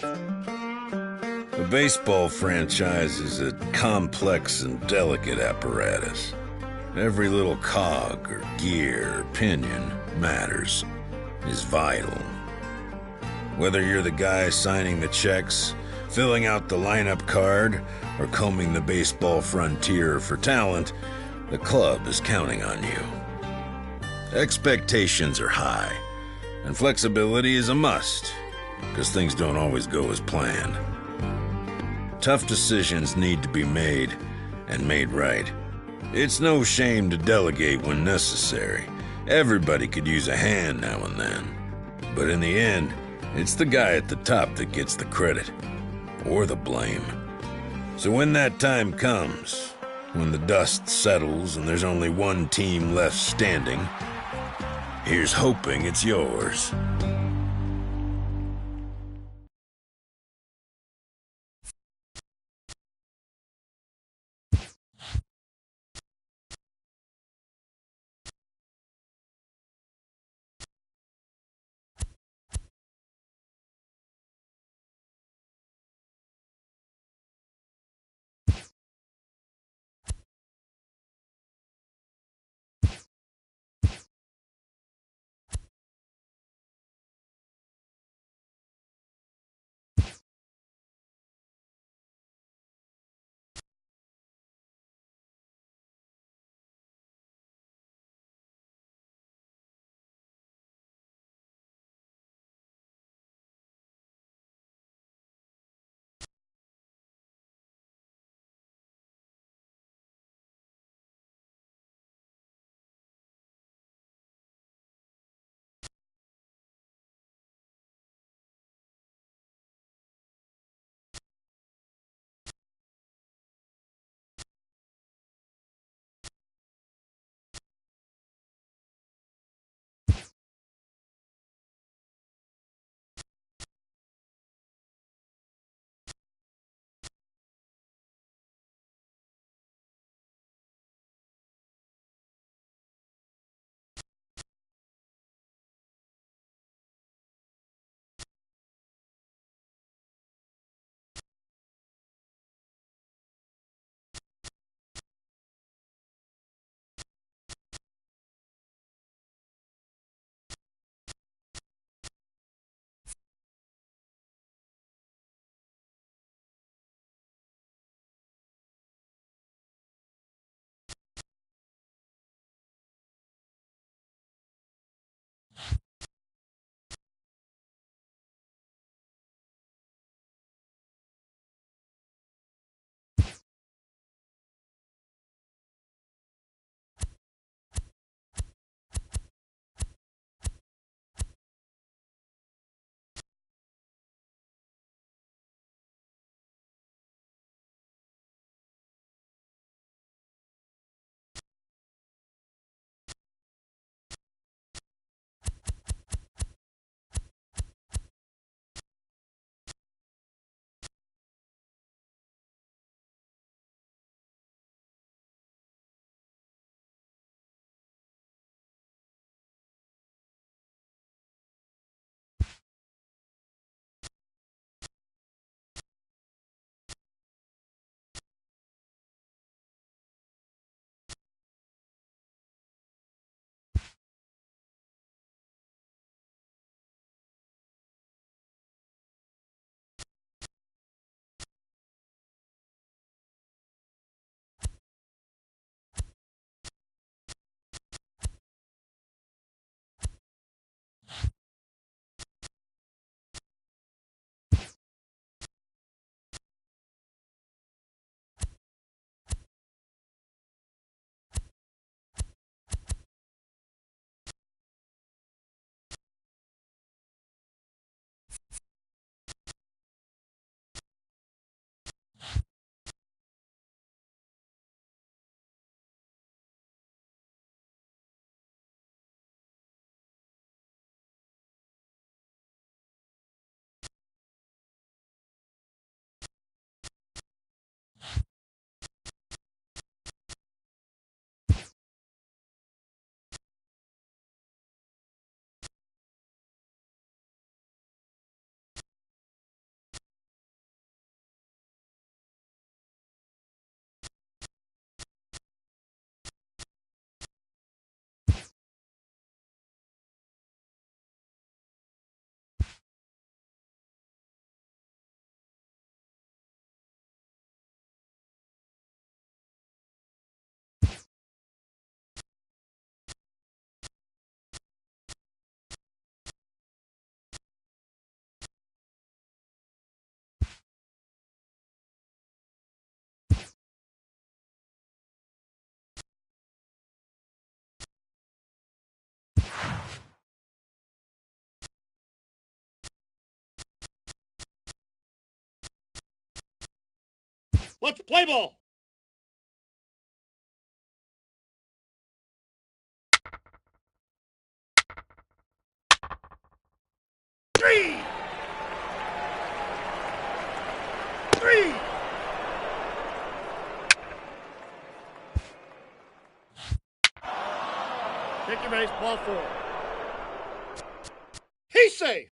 A baseball franchise is a complex and delicate apparatus. Every little cog or gear or pinion matters, is vital. Whether you're the guy signing the checks, filling out the lineup card, or combing the baseball frontier for talent, the club is counting on you. Expectations are high, and flexibility is a must, because things don't always go as planned. Tough decisions need to be made, and made right. It's no shame to delegate when necessary. Everybody could use a hand now and then. But in the end, it's the guy at the top that gets the credit, or the blame. So when that time comes, when the dust settles and there's only one team left standing, here's hoping it's yours. Let's play ball. Three. Take your base, ball 4. He's safe.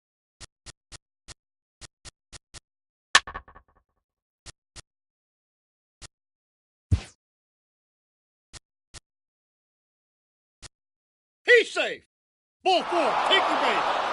He's safe. Ball 4. Take your base.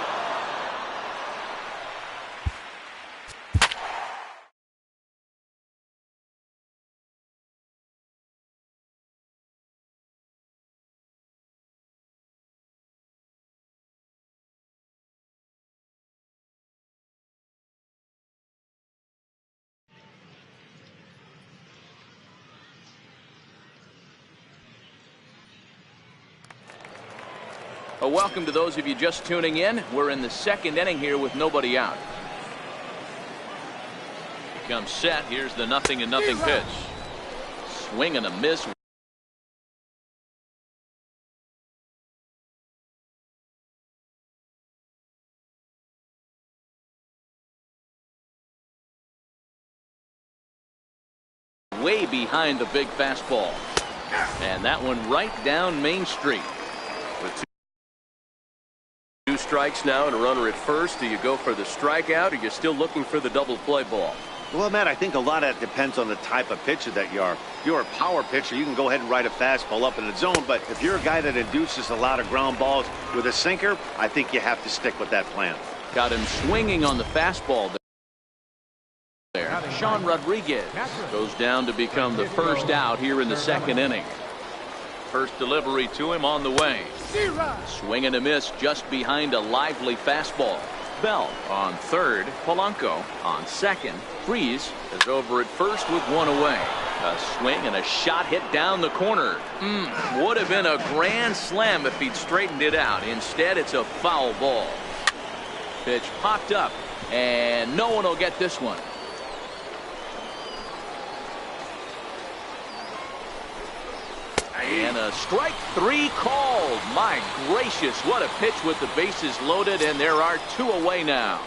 Welcome to those of you just tuning in. We're in the second inning here with nobody out. He comes set. Here's the 0-0 pitch. Swing and a miss. Way behind the big fastball. And that one right down Main Street. With two strikes now and a runner at first. Do you go for the strikeout, or you're still looking for the double play ball? Well, Matt, I think a lot of that depends on the type of pitcher that you are. If you're a power pitcher, you can go ahead and ride a fastball up in the zone. But if you're a guy that induces a lot of ground balls with a sinker, I think you have to stick with that plan. Got him swinging on the fastball there. Sean Rodriguez goes down to become the first out here in the second inning. First delivery to him on the way. Swing and a miss just behind a lively fastball. Bell on third. Polanco on second. Freeze is over at first with one away. A swing and a shot hit down the corner. Would have been a grand slam if he'd straightened it out. Instead, it's a foul ball. Pitch popped up, and no one will get this one. And a strike 3 called. My gracious, what a pitch with the bases loaded, and there are 2 away now.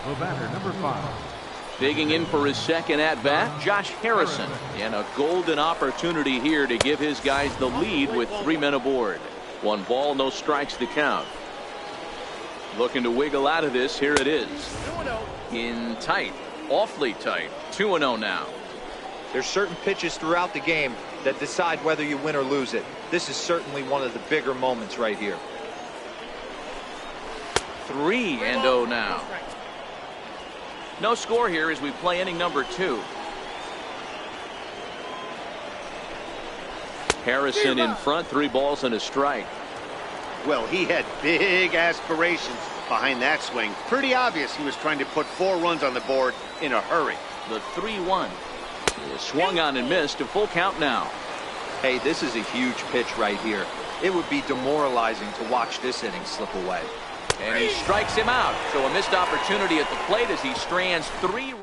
The batter, number 5. Digging in for his second at-bat, Josh Harrison. And a golden opportunity here to give his guys the lead with 3 men aboard. 1 ball, no strikes to count. Looking to wiggle out of this. Here it is. In tight, awfully tight. 2-0 now. There's certain pitches throughout the game that decide whether you win or lose it. This is certainly one of the bigger moments right here. 3-0 now. No score here as we play inning number 2. Harrison in front, 3 balls and a strike. Well, he had big aspirations behind that swing. Pretty obvious he was trying to put 4 runs on the board in a hurry. The 3-1. Swung on and missed. A full count now. Hey, this is a huge pitch right here. It would be demoralizing to watch this inning slip away. And he strikes him out. So a missed opportunity at the plate as he strands 3.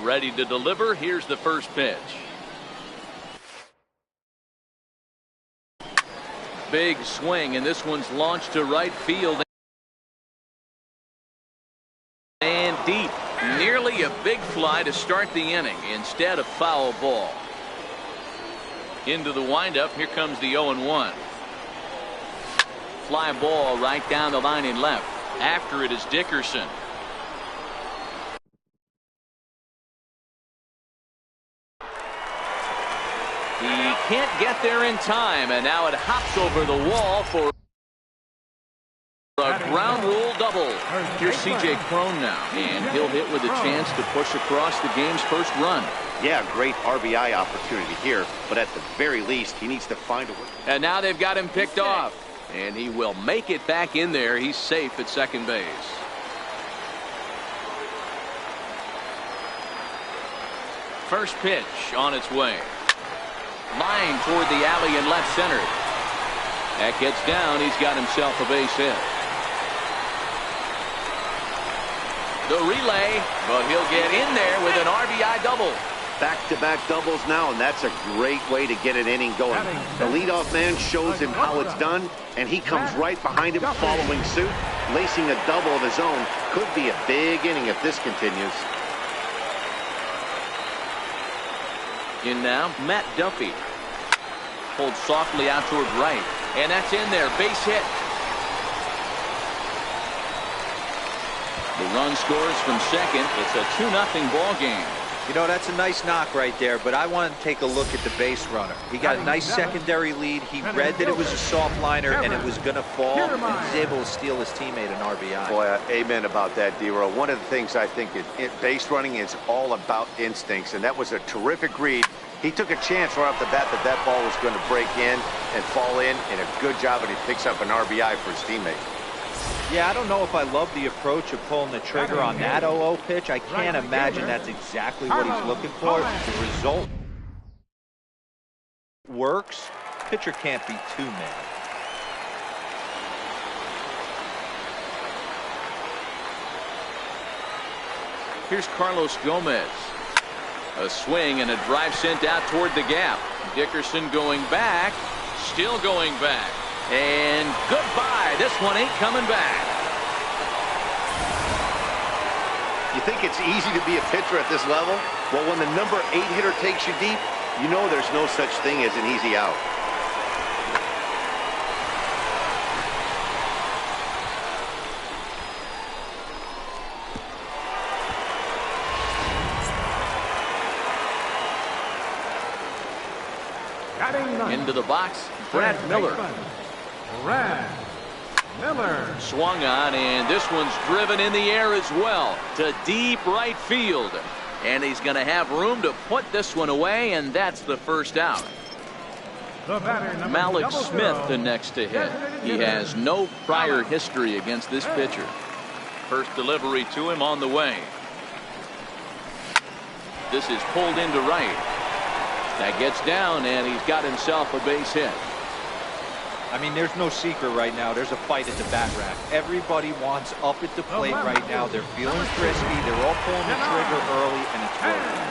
Ready to deliver. Here's the first pitch. Big swing, and this one's launched to right field and deep. Nearly a big fly to start the inning. Instead, a foul ball. Into the windup. Here comes the 0-1. Fly ball right down the line in left. After it is Dickerson. He can't get there in time, and now it hops over the wall for a ground rule double. Here's C.J. Cron now, and he'll hit with a chance to push across the game's first run. Yeah, great RBI opportunity here, but at the very least, he needs to find a way. And now they've got him picked off. And he will make it back in there. He's safe at second base. First pitch on its way. Line toward the alley in left center. That gets down. He's got himself a base hit. The relay, but he'll get in there with an RBI double. Back-to-back doubles now, and that's a great way to get an inning going. The leadoff man shows him how it's done, and he comes right behind him following suit. Lacing a double of his own could be a big inning if this continues. In now, Matt Duffy. Pulled softly out toward right, and that's in there. Base hit. The run scores from second. It's a 2-0 ball game. You know, that's a nice knock right there, but I want to take a look at the base runner. He got a nice secondary lead. He read that it was a soft liner and it was going to fall, and he's able to steal his teammate an RBI. Boy, amen about that, D-Row. One of the things I think base running is all about instincts, and that was a terrific read. He took a chance right off the bat that ball was going to break in and fall in, and a good job, and he picks up an RBI for his teammate. Yeah, I don't know if I love the approach of pulling the trigger on that 0-0 pitch. I can't imagine that's exactly what he's looking for. The result works. Pitcher can't be too mad. Here's Carlos Gomez. A swing and a drive sent out toward the gap. Dickerson going back. Still going back. And goodbye. This one ain't coming back. You think it's easy to be a pitcher at this level? Well, when the number 8 hitter takes you deep, you know there's no such thing as an easy out. Into the box, Brad Miller. Brad Miller. Swung on, and this one's driven in the air as well to deep right field. And he's going to have room to put this one away, and that's the first out. The batter, Malik Smith, the next to hit. He has no prior history against this pitcher. First delivery to him on the way. This is pulled into right. That gets down, and he's got himself a base hit. I mean, there's no secret right now. There's a fight at the bat rack. Everybody wants up at the plate right now. They're feeling frisky. They're all pulling the trigger early, and it's working.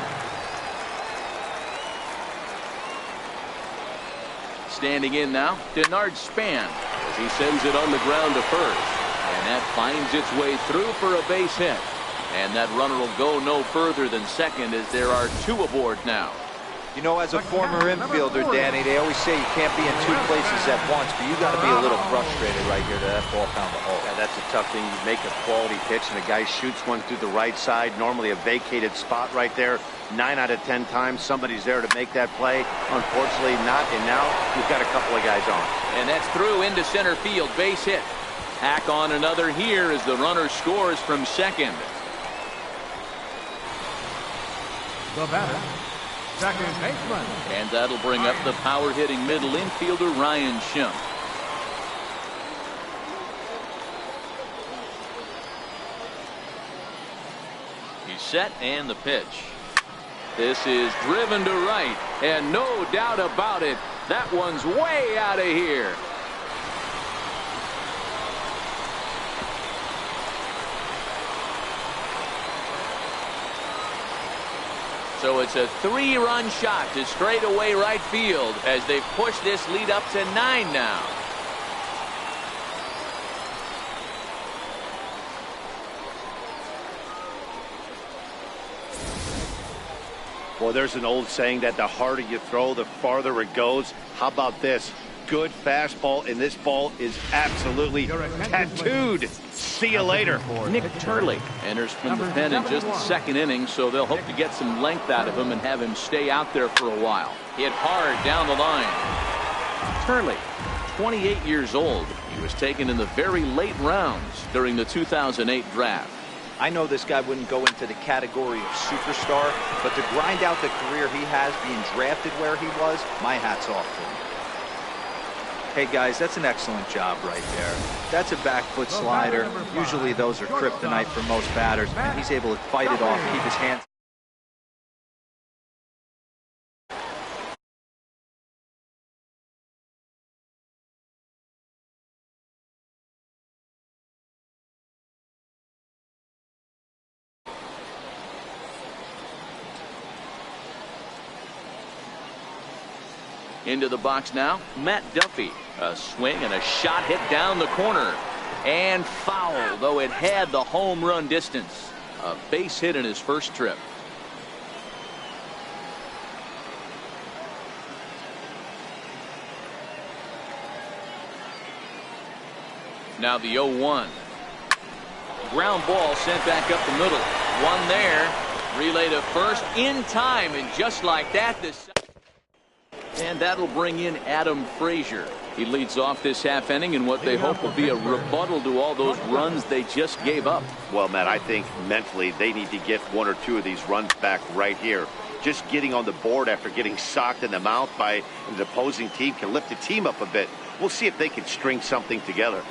Standing in now, Denard Span as he sends it on the ground to first. And that finds its way through for a base hit. And that runner will go no further than second as there are 2 aboard now. You know, as a former infielder, Danny, they always say you can't be in 2 places at once, but you got to be a little frustrated right here that ball found the hole. Yeah, that's a tough thing. You make a quality pitch, and a guy shoots one through the right side, normally a vacated spot right there. 9 out of 10 times, somebody's there to make that play. Unfortunately, not, and now we've got a couple of guys on. And that's through into center field, base hit. Hack on another here as the runner scores from second. The batter, second baseman. And that'll bring up the power-hitting middle infielder, Ryan Schimpf. He's set, and the pitch. This is driven to right, and no doubt about it, that one's way out of here. So it's a 3-run shot to straightaway right field as they push this lead up to 9 now. Well, there's an old saying that the harder you throw, the farther it goes. How about this? Good fastball, and this ball is absolutely tattooed. See you later. Nick Turley enters from the pen in just the second inning, so they'll hope to get some length out of him and have him stay out there for a while. Hit hard down the line. Turley, 28 years old. He was taken in the very late rounds during the 2008 draft. I know this guy wouldn't go into the category of superstar, but to grind out the career he has, being drafted where he was, my hat's off to him. Hey guys, that's an excellent job right there. That's a back foot slider. Usually those are kryptonite for most batters, and he's able to fight it off, keep his hands. Into the box now, Matt Duffy. A swing and a shot hit down the corner. And foul, though it had the home run distance. A base hit in his first trip. Now the 0-1. Ground ball sent back up the middle. One there. Relay to first in time, and just like that, this. And that'll bring in Adam Frazier. He leads off this half inning in what they hope will be a rebuttal to all those runs they just gave up. Well, Matt, I think mentally they need to get one or two of these runs back right here. Just getting on the board after getting socked in the mouth by an opposing team can lift the team up a bit. We'll see if they can string something together.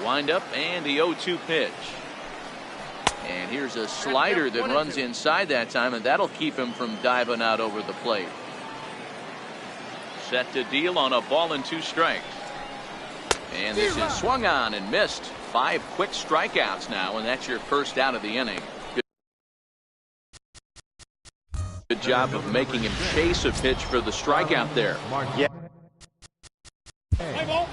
Wind up and the 0-2 pitch. And here's a slider that runs inside that time, and that'll keep him from diving out over the plate. Set to deal on a ball and 2 strikes. And this is swung on and missed. 5 quick strikeouts now, and that's your first out of the inning. Good job of making him chase a pitch for the strikeout there. Yeah. Play ball.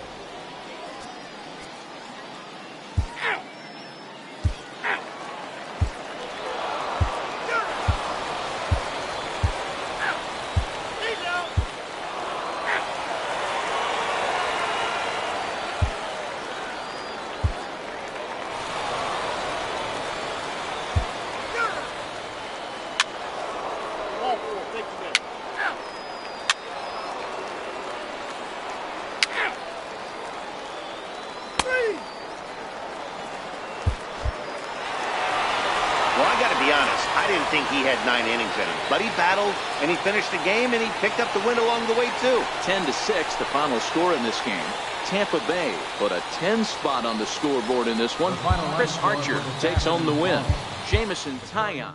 Think he had 9 innings in him, but he battled and he finished the game and he picked up the win along the way too. 10-6 the final score in this game. Tampa Bay put a 10 spot on the scoreboard in this one. Chris Archer takes home the win. Jamison Taillon.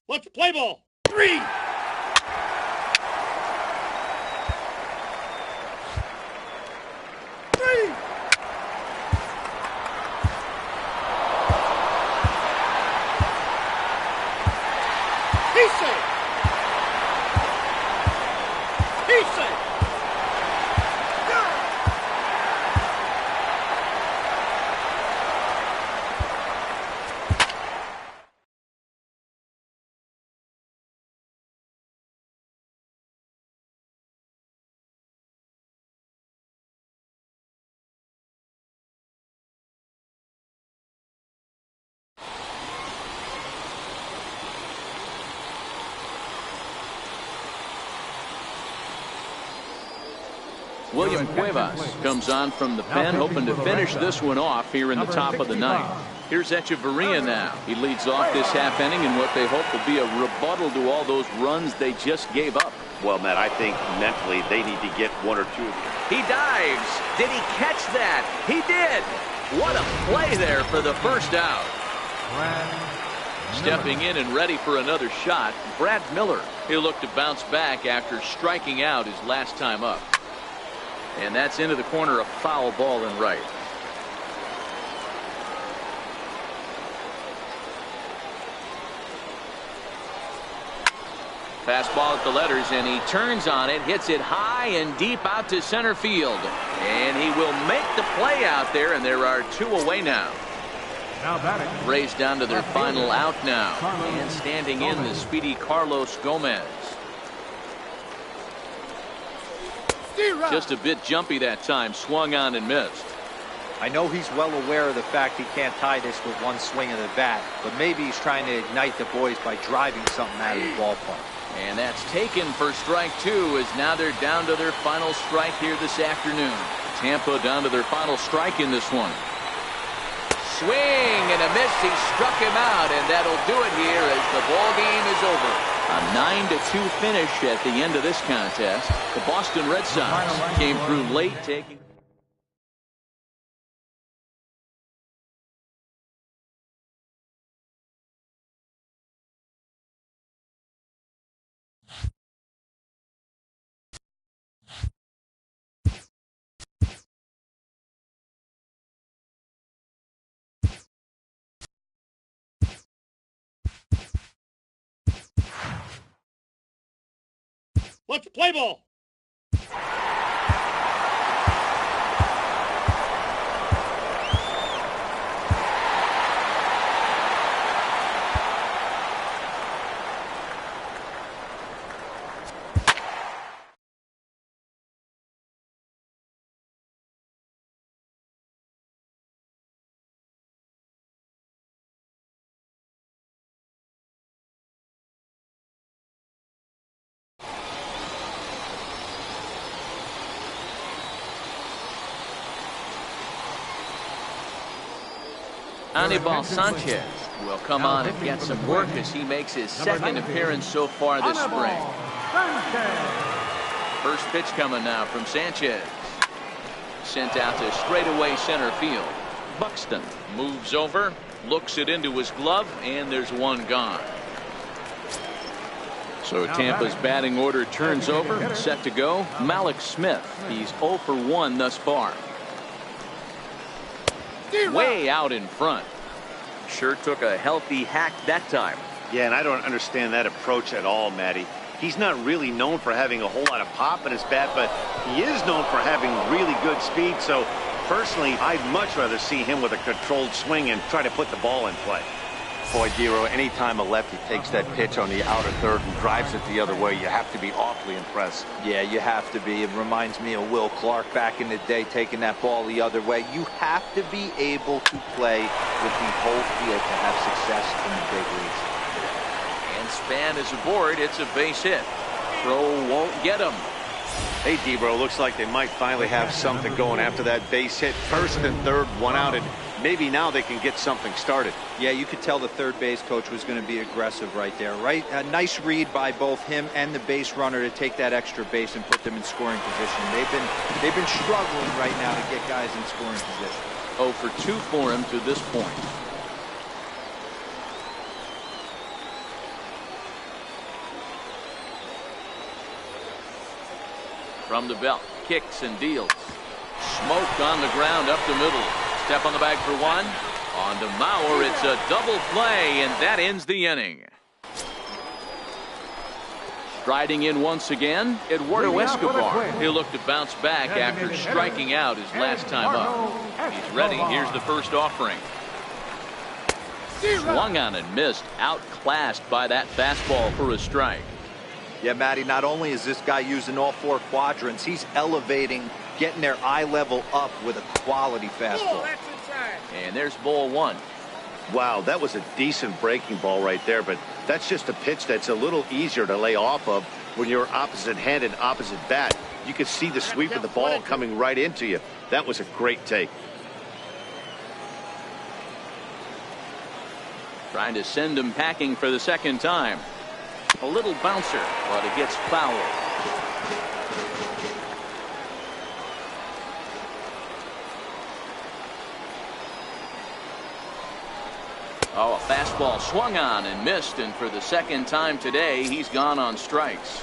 Let's play ball. 3. He's safe. He's safe. William Cuevas comes on from the pen, hoping to finish this one off here in the top of the ninth. Here's Echeverria now. He leads off this half inning in what they hope will be a rebuttal to all those runs they just gave up. Well, Matt, I think mentally they need to get one or two. He dives. Did he catch that? He did. What a play there for the first out. Stepping in and ready for another shot, Brad Miller. He'll look to bounce back after striking out his last time up. And that's into the corner, a foul ball and right. Fastball at the letters, and he turns on it, hits it high and deep out to center field. And he will make the play out there, and there are 2 away now. Now batting. Rays down to their final out now. And standing in the speedy Carlos Gomez. Just a bit jumpy that time, swung on and missed. I know he's well aware of the fact he can't tie this with one swing of the bat, but maybe he's trying to ignite the boys by driving something out of the ballpark. And that's taken for strike 2, as now they're down to their final strike here this afternoon. Tampa down to their final strike in this one. Swing and a miss. He struck him out, and that'll do it here as the ball game is over. A 9-2 finish at the end of this contest. The Boston Red Sox came through late, taking. Let's play ball. Anibal Sanchez will come on and get some work as he makes his second appearance so far this spring. First pitch coming now from Sanchez. Sent out to straightaway center field. Buxton moves over, looks it into his glove, and there's one gone. So Tampa's batting order turns over, set to go. Malik Smith, he's 0 for 1 thus far. Way out in front. Sure took a healthy hack that time. Yeah, and I don't understand that approach at all, Matty. He's not really known for having a whole lot of pop in his bat, but he is known for having really good speed. So personally, I'd much rather see him with a controlled swing and try to put the ball in play. Boy, Dero, anytime a lefty takes that pitch on the outer third and drives it the other way, you have to be awfully impressed. Yeah, you have to be. It reminds me of Will Clark back in the day taking that ball the other way. You have to be able to play with the whole field to have success in the big leagues. And Span is aboard. It's a base hit. Throw won't get him. Hey, Debro, looks like they might finally have something going after that base hit. First and third, one out, and maybe now they can get something started. Yeah, you could tell the third base coach was going to be aggressive right there, right? A nice read by both him and the base runner to take that extra base and put them in scoring position. They've been struggling right now to get guys in scoring position. 0 for 2 for him to this point. From the belt, kicks and deals. Smoke on the ground up the middle. Step on the bag for one. On to Mauer, it's a double play, and that ends the inning. Striding in once again, Eduardo Escobar. He'll look to bounce back after striking out his last time up. He's ready. Here's the first offering. Swung on and missed. Outclassed by that fastball for a strike. Yeah, Matty, not only is this guy using all 4 quadrants, he's elevating, getting their eye level up with a quality fastball. And there's ball 1. Wow, that was a decent breaking ball right there, but that's just a pitch that's a little easier to lay off of when you're opposite hand and opposite bat. You can see the sweep of the ball coming right into you. That was a great take. Trying to send him packing for the second time. A little bouncer, but it gets fouled. Oh, a fastball swung on and missed, and for the second time today, he's gone on strikes.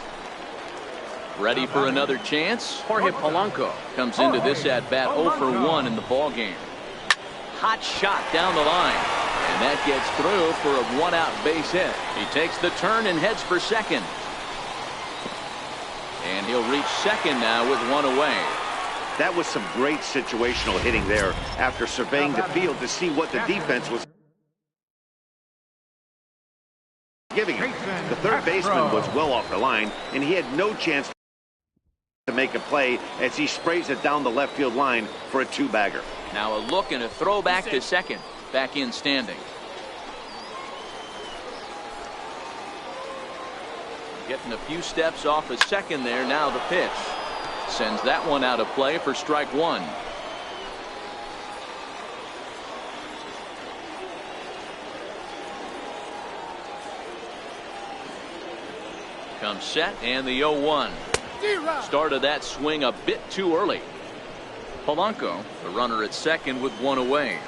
Ready for another chance? Jorge Polanco comes into this at bat 0 for 1 in the ball game. Hot shot down the line, and that gets through for a 1-out base hit. He takes the turn and heads for second, and he'll reach second now with 1 away. That was some great situational hitting there after surveying the field to see what the defense was giving him. The third baseman was well off the line, and he had no chance to make a play as he sprays it down the left field line for a 2-bagger. Now a look and a throw back to second. Back in standing. Getting a few steps off of second there. Now the pitch. Sends that one out of play for strike 1. Comes set, and the 0-1. Started that swing a bit too early. Polanco, the runner at second with 1 away.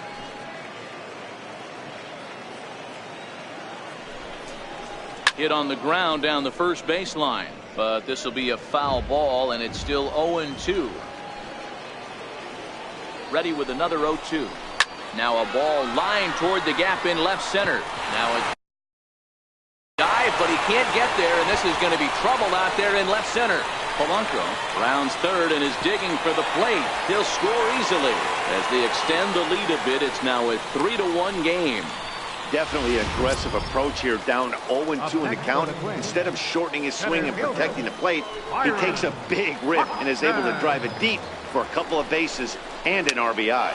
Hit on the ground down the first baseline, but this will be a foul ball, and it's still 0-2. Ready with another 0-2. Now a ball lined toward the gap in left center. Now a dive, but he can't get there, and this is going to be trouble out there in left center. Polanco rounds third and is digging for the plate. He'll score easily. As they extend the lead a bit, it's now a 3-1 game. Definitely an aggressive approach here, down 0-2 in the count. Instead of shortening his swing and protecting the plate, he takes a big rip and is able to drive it deep for a couple of bases and an RBI.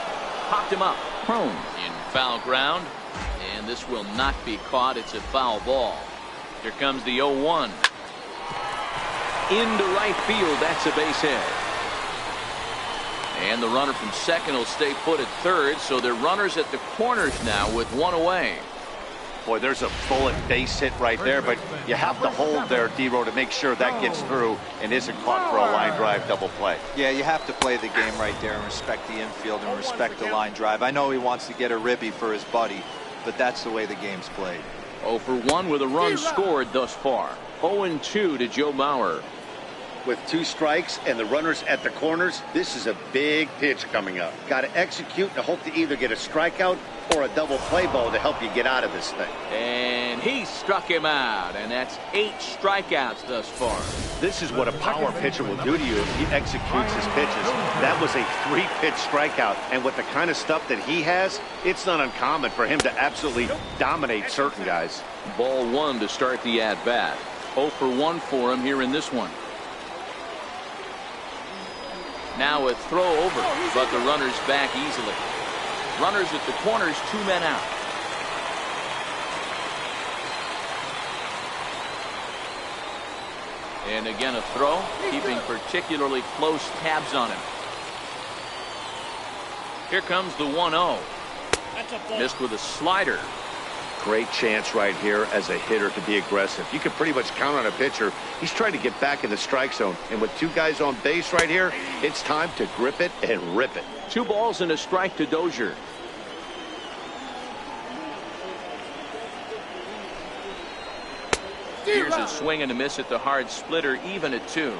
Popped him up. Prone in foul ground, and this will not be caught. It's a foul ball. Here comes the 0-1. Into right field. That's a base hit. And the runner from second will stay put at third, so they're runners at the corners now with 1 away. Boy, there's a bullet base hit right there, but you have to hold there, D-Row, to make sure that gets through and isn't caught for a line drive double play. Yeah, you have to play the game right there and respect the infield and respect the line drive. I know he wants to get a ribby for his buddy, but that's the way the game's played. 0 for 1 with a run scored thus far. 0-2 to Joe Mauer. With 2 strikes and the runners at the corners, this is a big pitch coming up. Got to execute and hope to either get a strikeout or a double play ball to help you get out of this thing. And he struck him out, and that's 8 strikeouts thus far. This is what a power pitcher will do to you if he executes his pitches. That was a 3-pitch strikeout, and with the kind of stuff that he has, it's not uncommon for him to absolutely dominate certain guys. Ball 1 to start the at-bat. 0 for 1 for him here in this one. Now a throw over, but the runner's back easily. Runners at the corners, 2 men out. And again a throw, keeping particularly close tabs on him. Here comes the 1-0. Missed with a slider. Great chance right here as a hitter to be aggressive. You can pretty much count on a pitcher. He's trying to get back in the strike zone. And with 2 guys on base right here, it's time to grip it and rip it. 2 balls and a strike to Dozier. Here's a swing and a miss at the hard splitter, even at 2.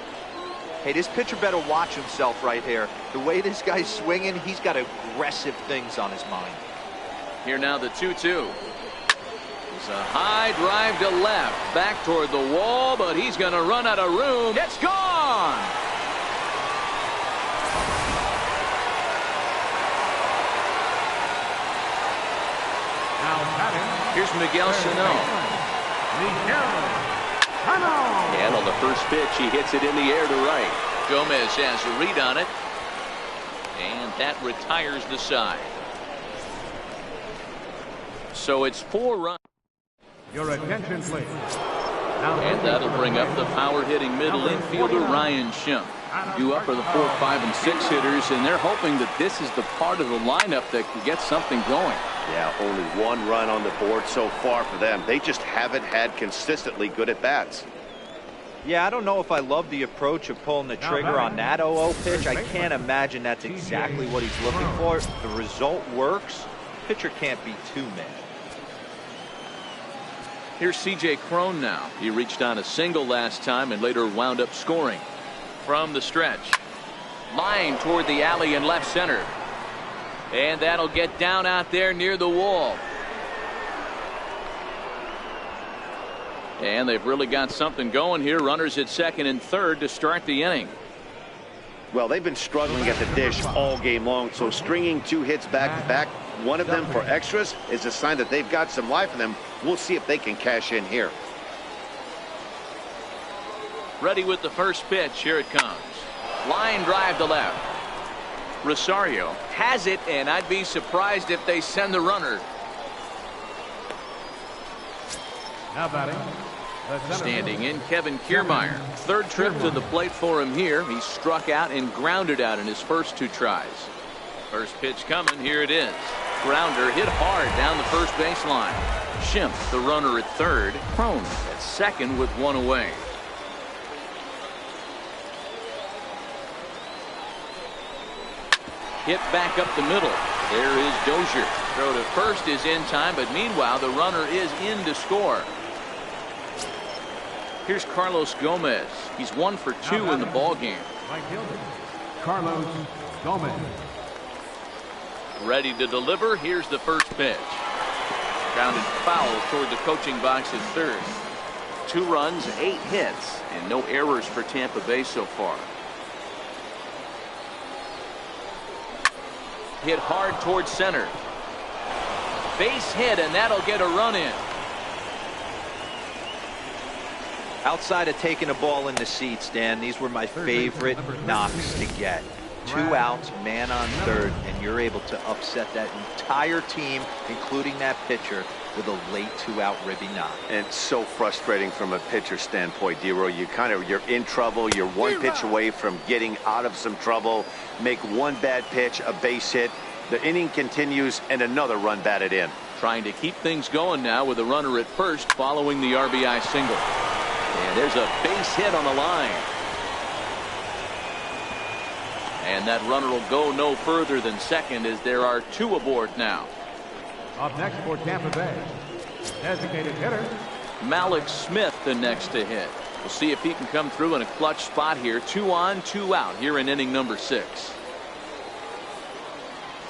Hey, this pitcher better watch himself right here. The way this guy's swinging, he's got aggressive things on his mind. Here now the 2-2. It's a high drive to left, back toward the wall, but he's going to run out of room. It's gone! Here's Miguel Sano. And on the first pitch, he hits it in the air to right. Gomez has a read on it, and that retires the side. So it's 4 runs. Your attention, please. And that'll bring up the power-hitting middle infielder Ryan Schimpf. Due up are the 4, 5, and 6 hitters, and they're hoping that this is the part of the lineup that can get something going. Yeah, only 1 run on the board so far for them. They just haven't had consistently good at-bats. Yeah, I don't know if I love the approach of pulling the trigger on that 0-0 pitch. I can't imagine that's exactly what he's looking for. The result works. Pitcher can't be too mad. Here's C.J. Cron now. He reached on a single last time and later wound up scoring. From the stretch. Line toward the alley in left center. And that'll get down out there near the wall. And they've really got something going here. Runners at second and third to start the inning. Well, they've been struggling at the dish all game long, so stringing 2 hits back to back, one of them for extras, is a sign that they've got some life in them. We'll see if they can cash in here. Ready with the first pitch. Here it comes. Line drive to left. Rosario has it, and I'd be surprised if they send the runner. Now batting. Standing in, Kevin Kiermaier. Third trip to the plate for him here. He struck out and grounded out in his first 2 tries. First pitch coming. Here it is. Grounder hit hard down the first baseline. Schimpf, the runner at third. Cron at second with 1 away. Hit back up the middle. There is Dozier. Throw to first is in time, but meanwhile the runner is in to score. Here's Carlos Gomez. He's 1 for 2 in the ball game. Right fielder, Carlos Gomez. Ready to deliver. Here's the first pitch. Grounded foul toward the coaching box at third. 2 runs, 8 hits, and no errors for Tampa Bay so far. Hit hard towards center. Base hit, and that'll get a run in. Outside of taking a ball in the seats, Dan, these were my favorite knocks to get. 2 outs, man on third, and you're able to upset that entire team, including that pitcher, with a late 2-out ribby knock. And it's so frustrating from a pitcher standpoint, D-Roy. You're in trouble. You're 1 pitch away from getting out of some trouble. Make 1 bad pitch, a base hit. The inning continues, and another run batted in. Trying to keep things going now with a runner at first following the RBI single. And there's a base hit on the line. And that runner will go no further than second as there are 2 aboard now. Up next for Tampa Bay, designated hitter, Malik Smith the next to hit. We'll see if he can come through in a clutch spot here. 2 on, 2 out here in inning number 6.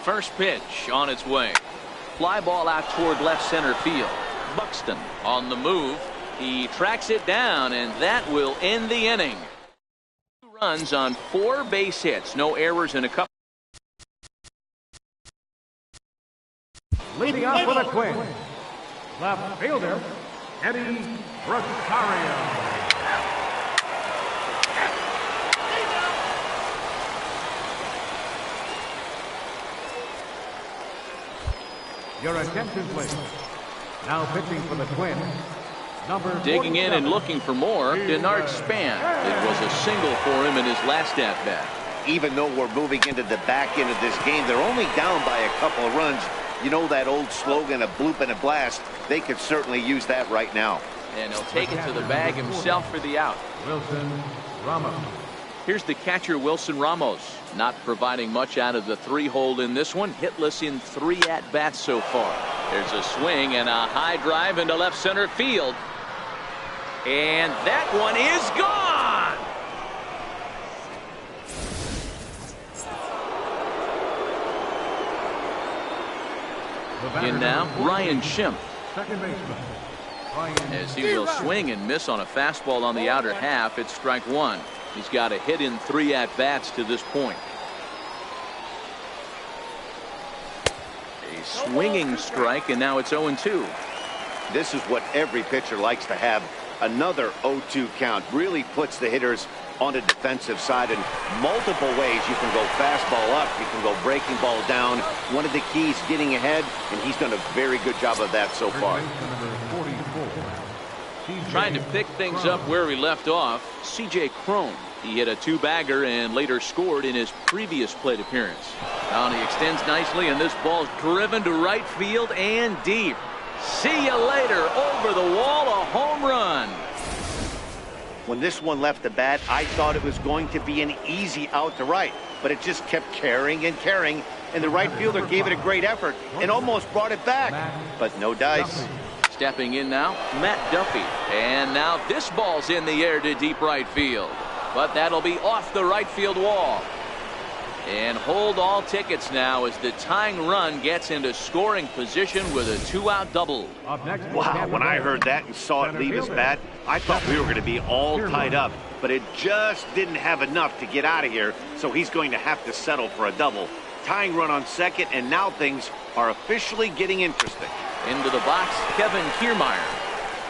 First pitch on its way. Fly ball out toward left center field. Buxton on the move. He tracks it down, and that will end the inning. 2 runs on 4 base hits. No errors in a couple. leading off with a twin, left fielder, Eddie Rosario. Your attention, please. Now pitching for the Twins, number digging 47. in and looking for more, Denard Span. It was a single for him in his last at-bat. Even though we're moving into the back end of this game, they're only down by a couple of runs. You know that old slogan, a bloop and a blast. They could certainly use that right now. And he'll take it to the bag himself for the out. Wilson Ramos. Here's the catcher, Wilson Ramos, not providing much out of the 3-hole in this one. Hitless in 3 at-bats so far. There's a swing and a high drive into left center field. And that one is gone. In now, Ryan Schimpf. Second baseman. As he will swing and miss on a fastball on the outer half, it's strike 1. He's got a hit in 3 at-bats to this point. A swinging strike, and now it's 0-2. This is what every pitcher likes to have. Another 0-2 count really puts the hitters on the defensive side in multiple ways. You can go fastball up, you can go breaking ball down. One of the keys, getting ahead, and he's done a very good job of that so far. Trying to pick things up where we left off, C.J. Cron. He hit a 2-bagger and later scored in his previous plate appearance. Now he extends nicely, and this ball's driven to right field and deep. See you later. Over the wall, a home run. When this one left the bat, I thought it was going to be an easy out to right, but it just kept carrying and carrying, and the right fielder gave it a great effort and almost brought it back. But no dice. Stepping in now, Matt Duffy. And now this ball's in the air to deep right field. But that'll be off the right field wall. And hold all tickets now as the tying run gets into scoring position with a 2-out double. Wow, when I heard that and saw it leave his bat, I thought we were going to be all tied up. But it just didn't have enough to get out of here, so he's going to have to settle for a double. Tying run on second, and now things are officially getting interesting. Into the box, Kevin Kiermaier.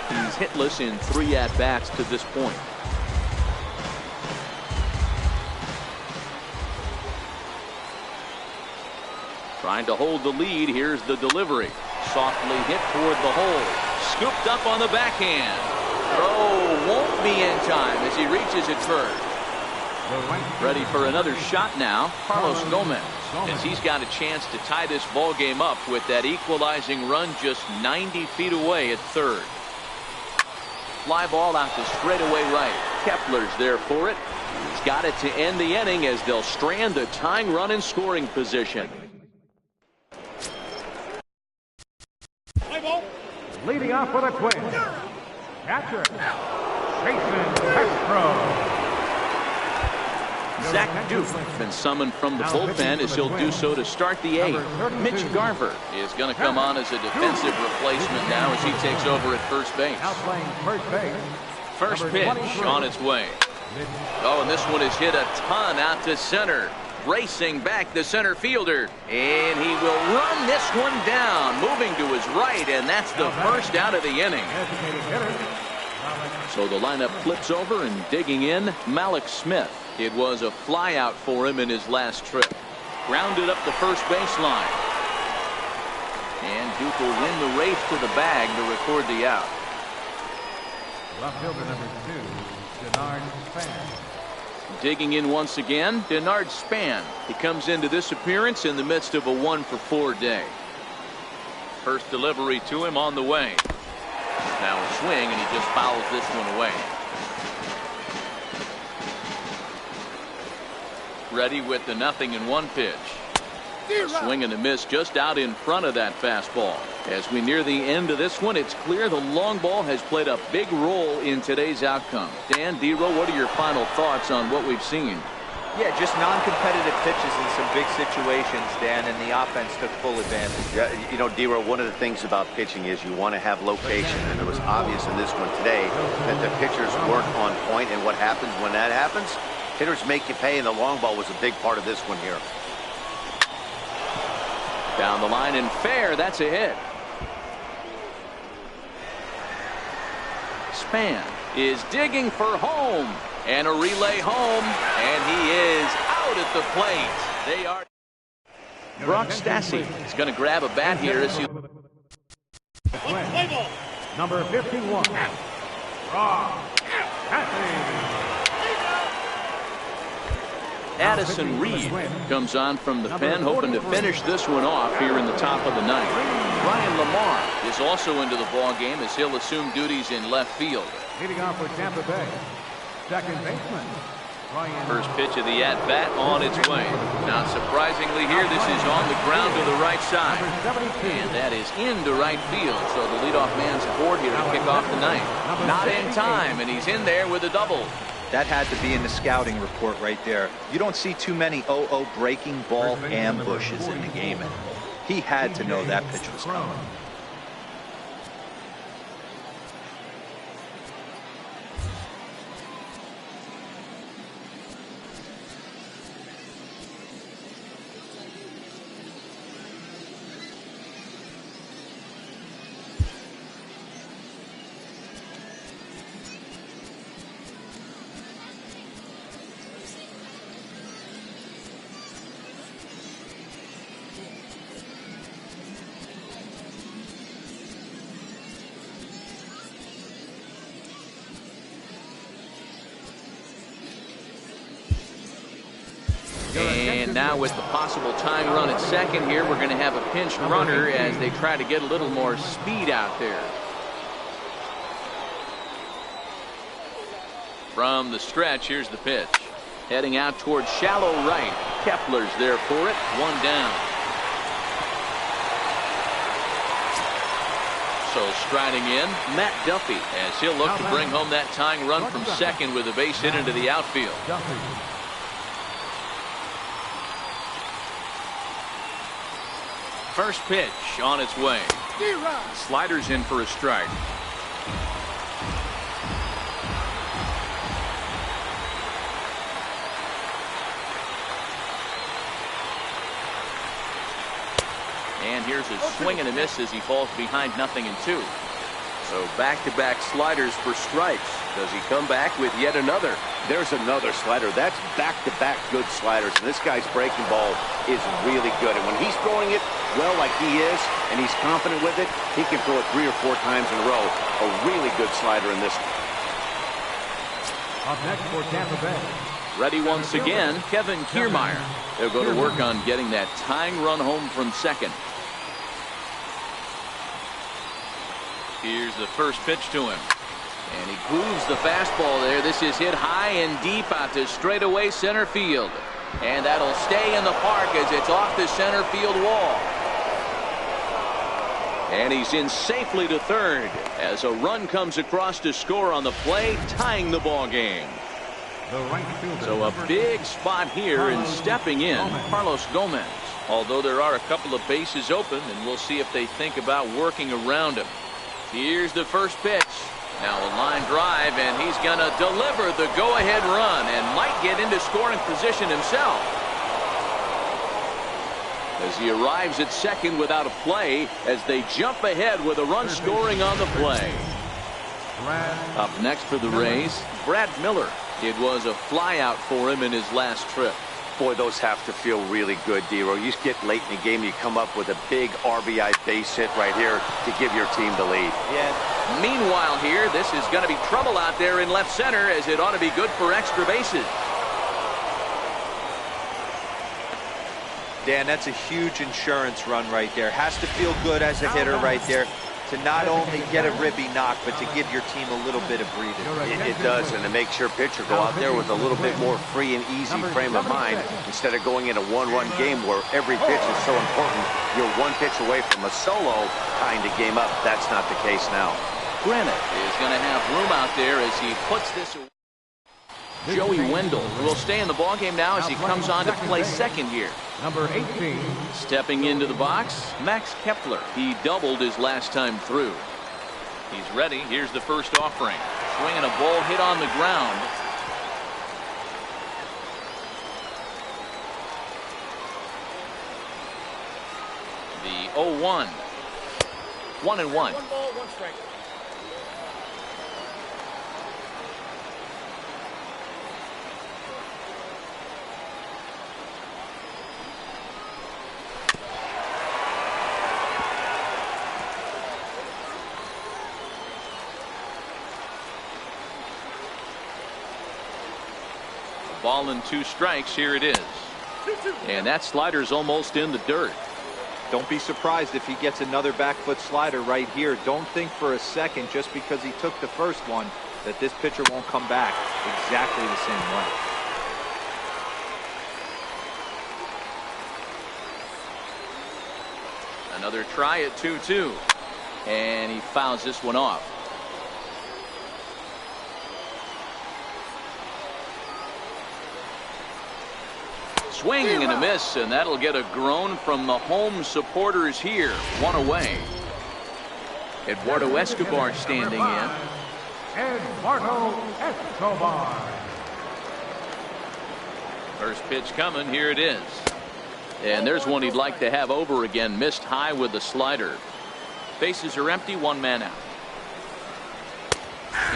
He's hitless in 3 at-bats to this point. Trying to hold the lead. Here's the delivery. Softly hit toward the hole. Scooped up on the backhand. Throw won't be in time as he reaches it first. Ready for another shot now, Carlos Gomez, as he's got a chance to tie this ball game up with that equalizing run just 90 feet away at third. Fly ball out to straightaway right. Kepler's there for it. He's got it to end the inning as they'll strand the tying run in scoring position. Leading off for the Twins, catcher, Jason Castro. Zach Duke has been summoned from the bullpen as he'll do so to start the 8th. Mitch Garver is going to come on as a defensive replacement now as he takes over at first base. Now playing first base. First pitch on its way. Oh, and this one is hit a ton out to center. Racing back the center fielder, and he will run this one down, moving to his right, and that's the first out of the inning. So the lineup flips over, and digging in, Malik Smith. It was a fly out for him in his last trip. Grounded up the first baseline. And Duke will win the race to the bag to record the out. Left fielder number 2, Denard Span. Digging in once again, Denard Span. He comes into this appearance in the midst of a 1-for-4 day. First delivery to him on the way. Now a swing, and he just fouls this one away. Ready with the 0-1 pitch. A swing and a miss just out in front of that fastball. As we near the end of this one, it's clear the long ball has played a big role in today's outcome. Dan, Dero, what are your final thoughts on what we've seen? Yeah, just non-competitive pitches in some big situations, Dan, and the offense took full advantage. Yeah, you know, Dero, one of the things about pitching is you want to have location, and it was obvious in this one today that the pitchers weren't on point, and what happens when that happens? Hitters make you pay, and the long ball was a big part of this one here. Down the line and fair, that's a hit. Span is digging for home, and a relay home, and he is out at the plate. They are. Brock Stassi is going to grab a bat here as he. Number 51, Brock Stassi. Addison Reed comes on from the pen, hoping to finish this one off here in the top of the 9th. Ryan Lamar is also into the ball game as he'll assume duties in left field. Leading off for Tampa Bay, second baseman, Ryan. First pitch of the at-bat on its way. Not surprisingly here, this is on the ground to the right side. And that is into right field, so the leadoff man's aboard here to kick off the 9th. Not in time, and he's in there with a double. That had to be in the scouting report right there. You don't see too many 0-0 breaking ball ambushes in the game. And he had to know that pitch was coming. And now with the possible tying run at second here, we're going to have a pinch runner as they try to get a little more speed out there. From the stretch, here's the pitch. Heading out towards shallow right. Kepler's there for it. One down. Also striding in, Matt Duffy, as he'll look to bring home that tying run from second with a base hit into the outfield. First pitch on its way. Sliders in for a strike. And here's a swing and a miss as he falls behind 0-2. So back-to-back sliders for strikes. Does he come back with yet another? There's another slider. That's back-to-back good sliders. And this guy's breaking ball is really good. And when he's throwing it well like he is, and he's confident with it, he can throw it 3 or 4 times in a row. A really good slider in this. Up next for Tampa Bay. Ready once again, Kevin Kiermaier. They'll go to work on getting that tying run home from second. Here's the first pitch to him. And he grooves the fastball there. This is hit high and deep out to straightaway center field. And that'll stay in the park as it's off the center field wall. And he's in safely to third as a run comes across to score on the play, tying the ball game. So a big spot here, and stepping in, Carlos Gomez. Although there are a couple of bases open, and we'll see if they think about working around him. Here's the first pitch. Now a line drive, and he's going to deliver the go-ahead run and might get into scoring position himself. As he arrives at second without a play, as they jump ahead with a run scoring on the play. Up next for the Rays, Brad Miller. It was a flyout for him in his last trip. Boy, those have to feel really good, Dero. You just get late in the game, you come up with a big RBI base hit right here to give your team the lead. Yeah. Meanwhile here, this is going to be trouble out there in left center, as it ought to be good for extra bases. Dan, that's a huge insurance run right there. Has to feel good as a hitter right there to not only get a ribby knock, but to give your team a little bit of breathing. It does, and to make sure pitcher go out there with a little bit more free and easy frame of mind instead of going in a one-run game where every pitch is so important. You're one pitch away from a solo tying the game up. That's not the case now. Granite is going to have room out there as he puts this away. Joey Wendell will stay in the ballgame now as he comes on to play second here. Number 18. Stepping into the box, Max Kepler. He doubled his last time through. He's ready. Here's the first offering. Swinging a ball hit on the ground. The 0-1. 1-1. 1 ball, 1 strike. Ball and 2 strikes. Here it is. And that slider's almost in the dirt. Don't be surprised if he gets another back foot slider right here. Don't think for a second, just because he took the first one, that this pitcher won't come back exactly the same way. Another try at 2-2. And he fouls this one off. Swing and a miss, and that'll get a groan from the home supporters here. 1 away. Eduardo Escobar standing in. Eduardo Escobar. First pitch coming. Here it is. And there's one he'd like to have over again. Missed high with the slider. Bases are empty. 1 man out.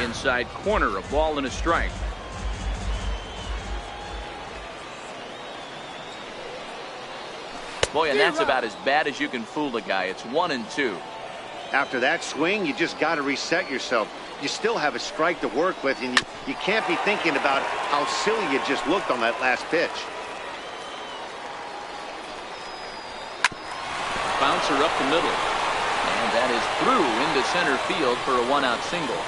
Inside corner, a ball and a strike. Boy, and that's about as bad as you can fool a guy. It's 1-2. After that swing, you just got to reset yourself. You still have a strike to work with, and you can't be thinking about how silly you just looked on that last pitch. Bouncer up the middle. And that is through into center field for a 1-out single.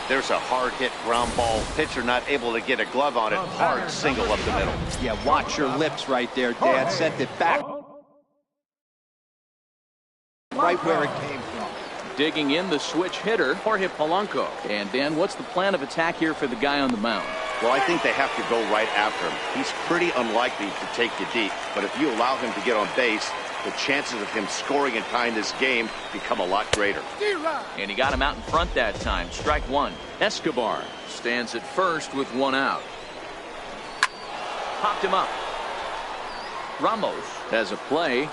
There's a hard hit ground ball. Pitcher not able to get a glove on it. Hard single up the middle. Yeah, watch your lips right there, Dan. Sent it back right where it came from. Digging in the switch hitter, Jorge Polanco. And Dan, what's the plan of attack here for the guy on the mound? Well, I think they have to go right after him. He's pretty unlikely to take you deep, but if you allow him to get on base, the chances of him scoring and tying this game become a lot greater. And he got him out in front that time. Strike one. Escobar stands at first with one out. Popped him up. Ramos has a play.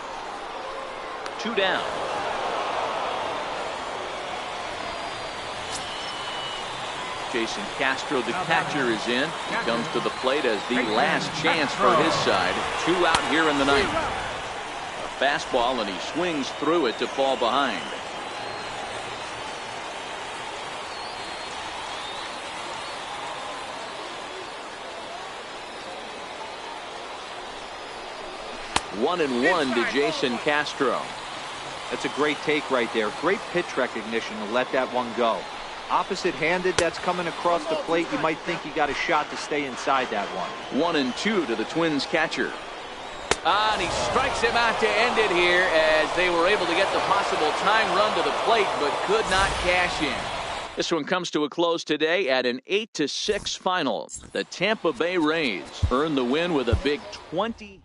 2 down. Jason Castro, the catcher, is in. He comes to the plate as the last chance for his side. 2 out here in the ninth. A fastball, and he swings through it to fall behind. One and one to Jason Castro. That's a great take right there. Great pitch recognition to let that one go. Opposite-handed, that's coming across the plate. You might think he got a shot to stay inside that one. 1 and 2 to the Twins catcher. And he strikes him out to end it here as they were able to get the possible tying run to the plate but could not cash in. This one comes to a close today at an 8-6 final. The Tampa Bay Rays earn the win with a big 20.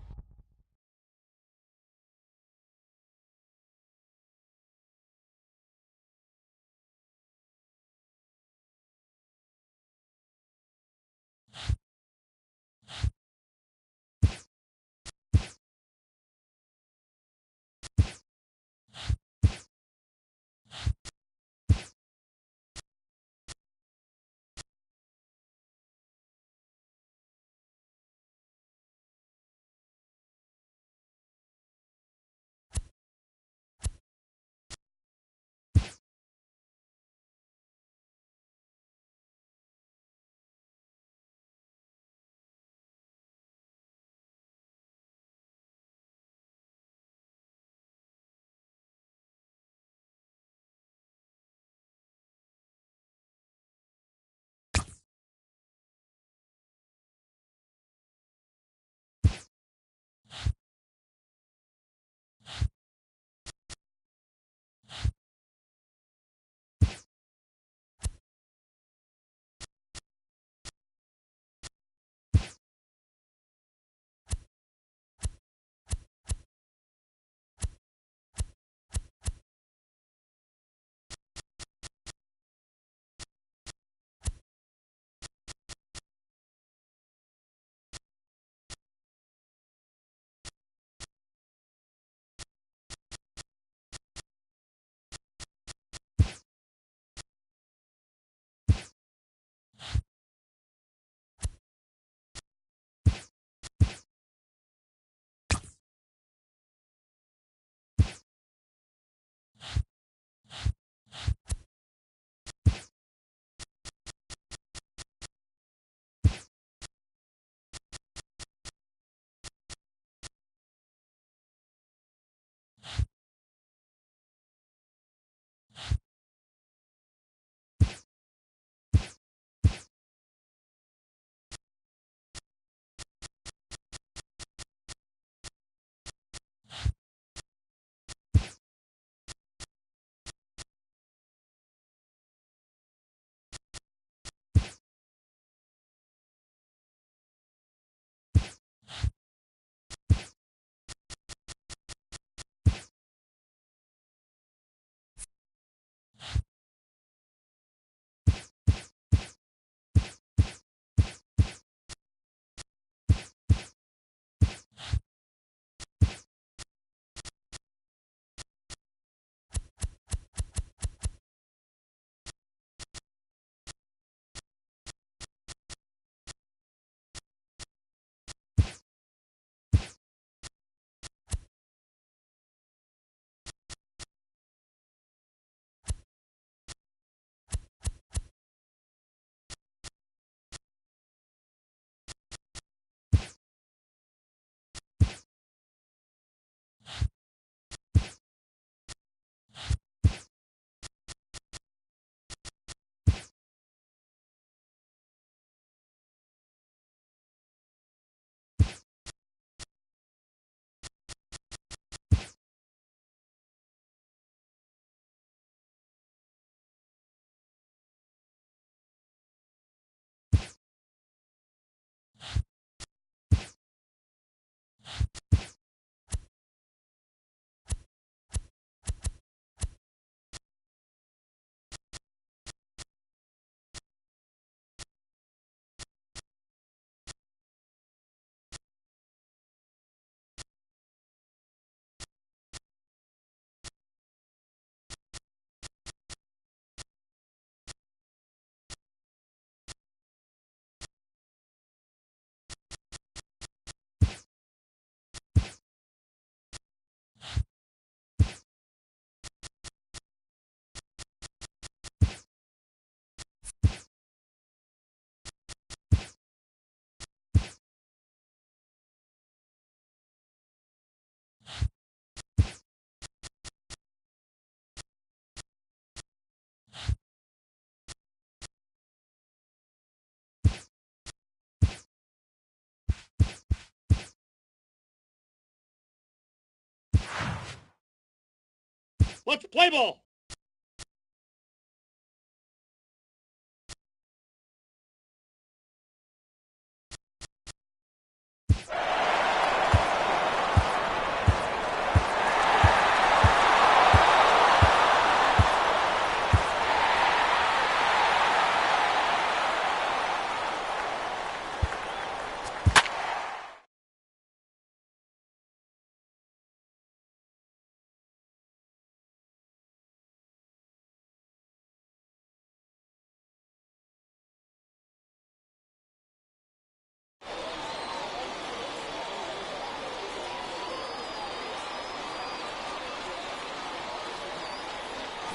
Let's play ball.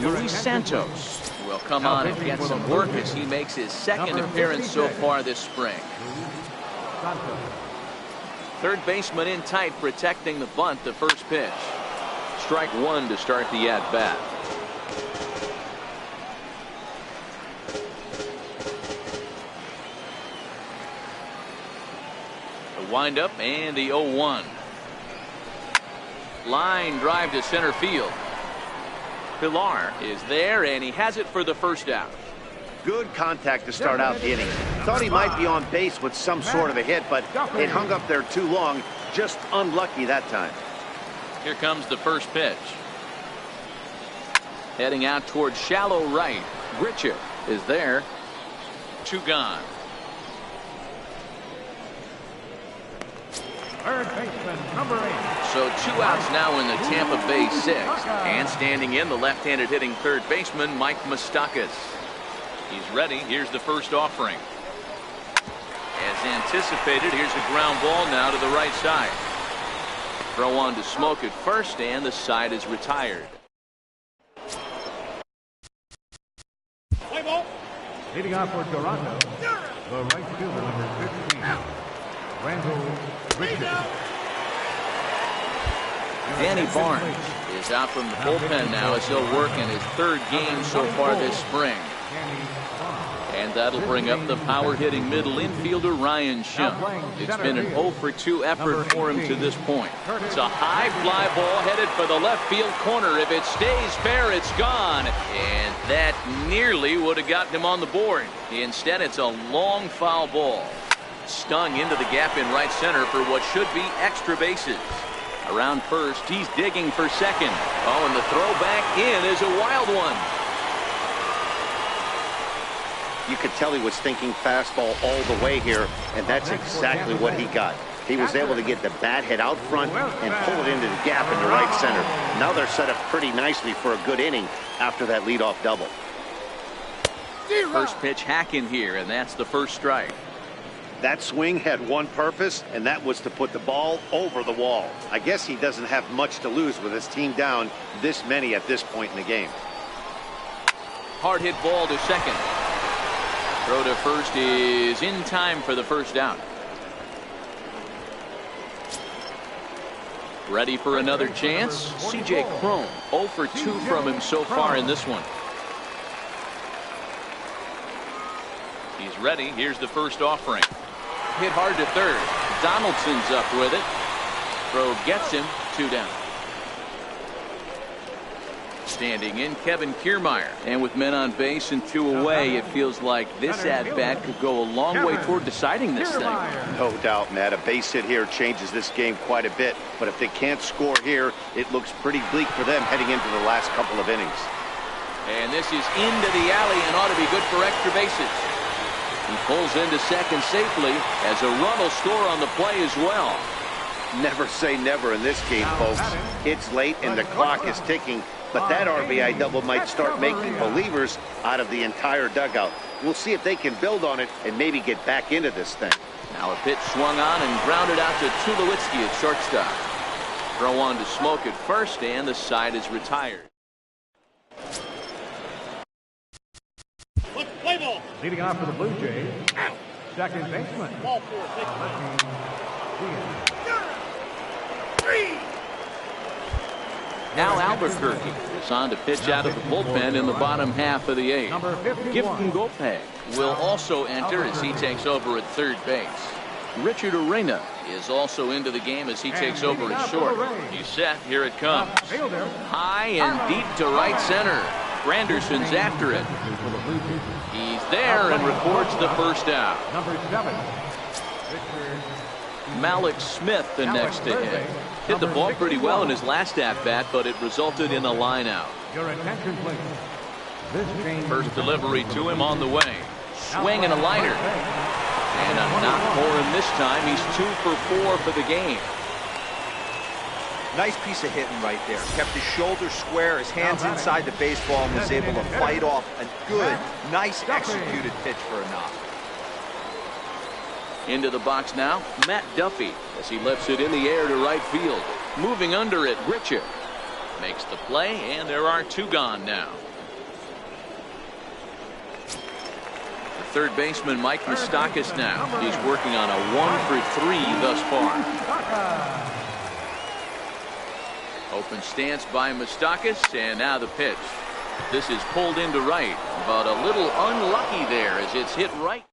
Luis Santos will come on and get some work as he makes his second appearance so far this spring. Third baseman in tight, protecting the bunt, the first pitch. Strike one to start the at-bat. The windup and the 0-1. Line drive to center field. Pilar is there, and he has it for the first out. Good contact to start out the inning. Thought he might be on base with some sort of a hit, but it hung up there too long. Just unlucky that time. Here comes the first pitch. Heading out towards shallow right. Richard is there. Two gone. Third baseman, number 8. So 2 outs now in the Tampa Bay 6th. And standing in, the left-handed hitting third baseman, Mike Moustakas. He's ready. Here's the first offering. As anticipated, here's a ground ball now to the right side. Throw on to Smoke at first, and the side is retired. Play ball. Leading off for Toronto, the right fielder, number 15, Randall Richards. Danny Barnes is out from the bullpen now as he'll work in his third game so far this spring. And that'll bring up the power-hitting middle infielder Ryan Schimm. It's been an 0-for-2 effort for him to this point. It's a high fly ball headed for the left field corner. If it stays fair, it's gone. And that nearly would have gotten him on the board. Instead, it's a long foul ball. Stung into the gap in right center for what should be extra bases. Around first, he's digging for second. Oh, and the throw back in is a wild one. You could tell he was thinking fastball all the way here, and that's exactly what he got. He was able to get the bat head out front and pull it into the gap in the right center. Now they're set up pretty nicely for a good inning after that leadoff double. First pitch hack in here, and that's the first strike. That swing had one purpose, and that was to put the ball over the wall. I guess he doesn't have much to lose with his team down this many at this point in the game. Hard hit ball to second. Throw to first is in time for the first out. Ready for another chance? C.J. Cron, 0-for-2 from him so far in this one. He's ready. Here's the first offering. Hit hard to third. Donaldson's up with it. Throw gets him. 2 down. Standing in, Kevin Kiermaier. And with men on base and 2 away, it feels like this at-bat could go a long way toward deciding this thing. No doubt, Matt. A base hit here changes this game quite a bit. But if they can't score here, it looks pretty bleak for them heading into the last couple of innings. And this is into the alley and ought to be good for extra bases. He pulls into second safely as a run will score on the play as well. Never say never in this game, folks. It's late and the clock is ticking, but that RBI double might start making believers out of the entire dugout. We'll see if they can build on it and maybe get back into this thing. Now a pitch swung on and grounded out to Tulowitzki at shortstop. Throw on to Smoke at first, and the side is retired. Let's play ball. Leading off for the Blue Jays, second baseman. Ball 4, take Al Albuquerque is on to pitch out of the bullpen in the bottom half of the eighth. Number 51. Gifton Gopeg will also enter as he takes over at third base. Richard Arena is also into the game as he takes over at short. He's set. Here it comes. High and deep to right center. Granderson's after it. He's there and records the first out. Number 7. Malik Smith the next to hit. Hit the ball pretty well in his last at-bat, but it resulted in a line out. Your attention, please. This game First delivery to him on the way. Swing and a liner. And a knock for him this time. He's 2 for 4 for the game. Nice piece of hitting right there. Kept his shoulders square, his hands inside the baseball, and was able to fight off a good, nice executed pitch for a knock. Into the box now, Matt Duffy as he lifts it in the air to right field. Moving under it, Richard makes the play, and there are 2 gone now. The third baseman, Mike Moustakas, now. He's working on a 1 for 3 thus far. Open stance by Moustakas, and now the pitch. This is pulled into right, but a little unlucky there as it's hit right.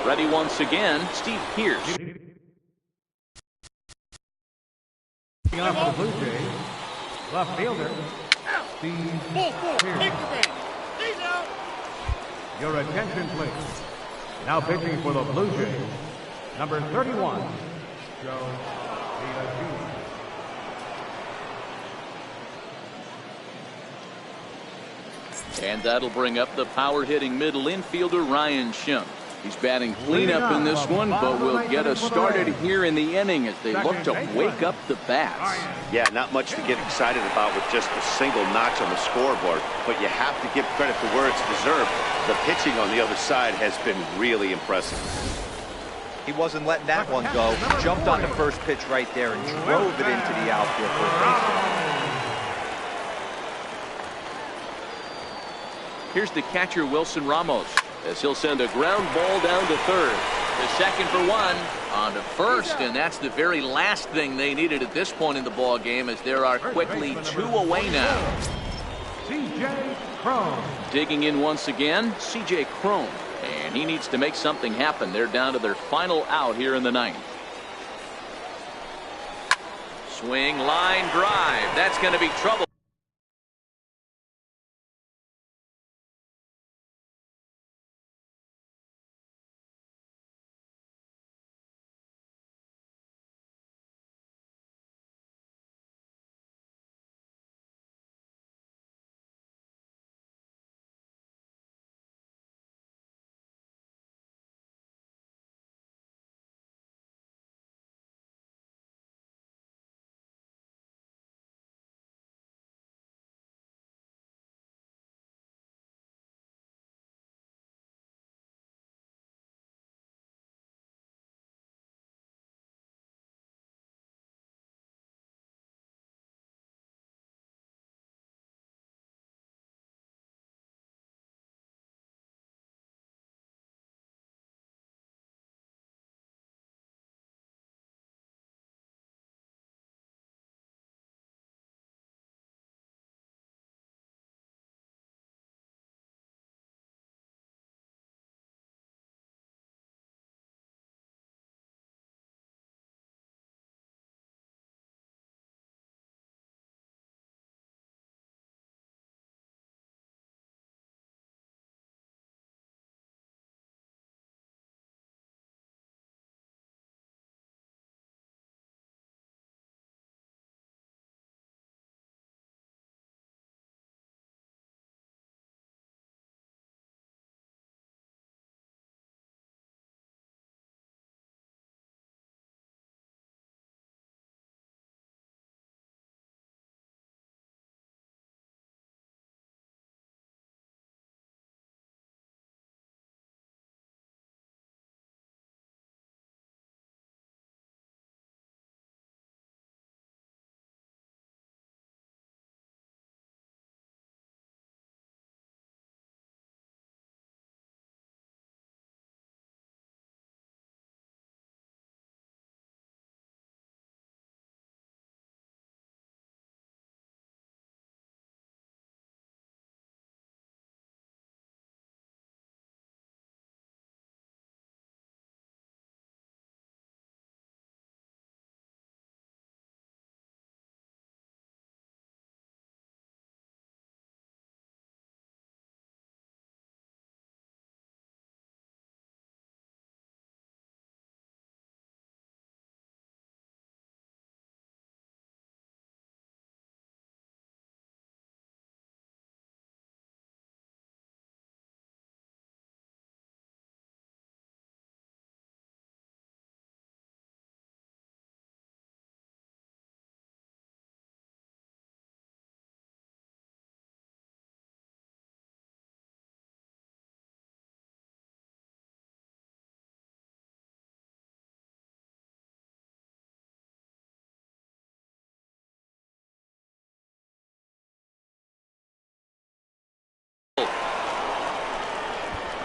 Ready once again, Steve Pearce. Up for the Blue Jays, left fielder, Steve Ball 4, take Pearce. the bait. He's out. Your attention, please. Now pitching for the Blue Jays, number 31, Joe Diaz. And that'll bring up the power-hitting middle infielder, Ryan Schimpf. He's batting cleanup in this one, but will get us started here in the inning as they look to wake up the bats. Yeah, not much to get excited about with just a single notch on the scoreboard, but you have to give credit to where it's deserved. The pitching on the other side has been really impressive. He wasn't letting that one go. He jumped on the first pitch right there and drove it into the outfield for a base hit. Here's the catcher, Wilson Ramos, as he'll send a ground ball down to third. The second for 1 on to first, and that's the very last thing they needed at this point in the ball game, as there are quickly 2 away now. C.J. Cron. Digging in once again, C.J. Cron, and he needs to make something happen. They're down to their final out here in the 9th. Swing, line, drive. That's going to be trouble.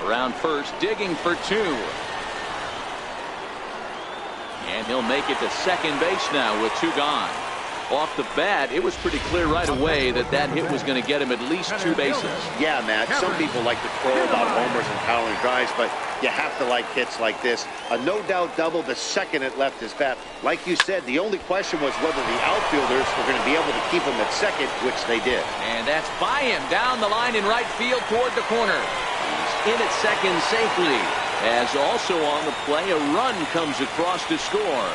Around first, digging for two. And he'll make it to second base now with two gone. Off the bat, it was pretty clear right away that that hit was going to get him at least two bases. Yeah, Matt, some people like to crow about homers and powering drives, but you have to like hits like this. A no-doubt double the second it left his bat. Like you said, the only question was whether the outfielders were going to be able to keep him at second, which they did. And that's by him down the line in right field toward the corner. He's in at second safely. As also on the play, a run comes across to score.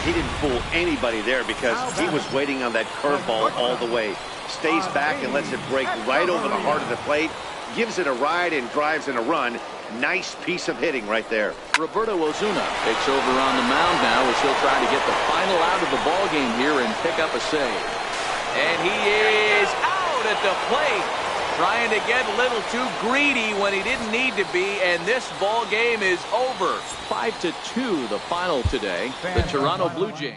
He didn't fool anybody there because he was waiting on that curveball all the way. Stays back and lets it break right over the heart of the plate. Gives it a ride and drives in a run. Nice piece of hitting right there. Roberto Ozuna takes over on the mound now as he'll try to get the final out of the ball game here and pick up a save. And he is out at the plate. Trying to get a little too greedy when he didn't need to be, and this ball game is over. 5-2 the final today. The Toronto Blue Jays.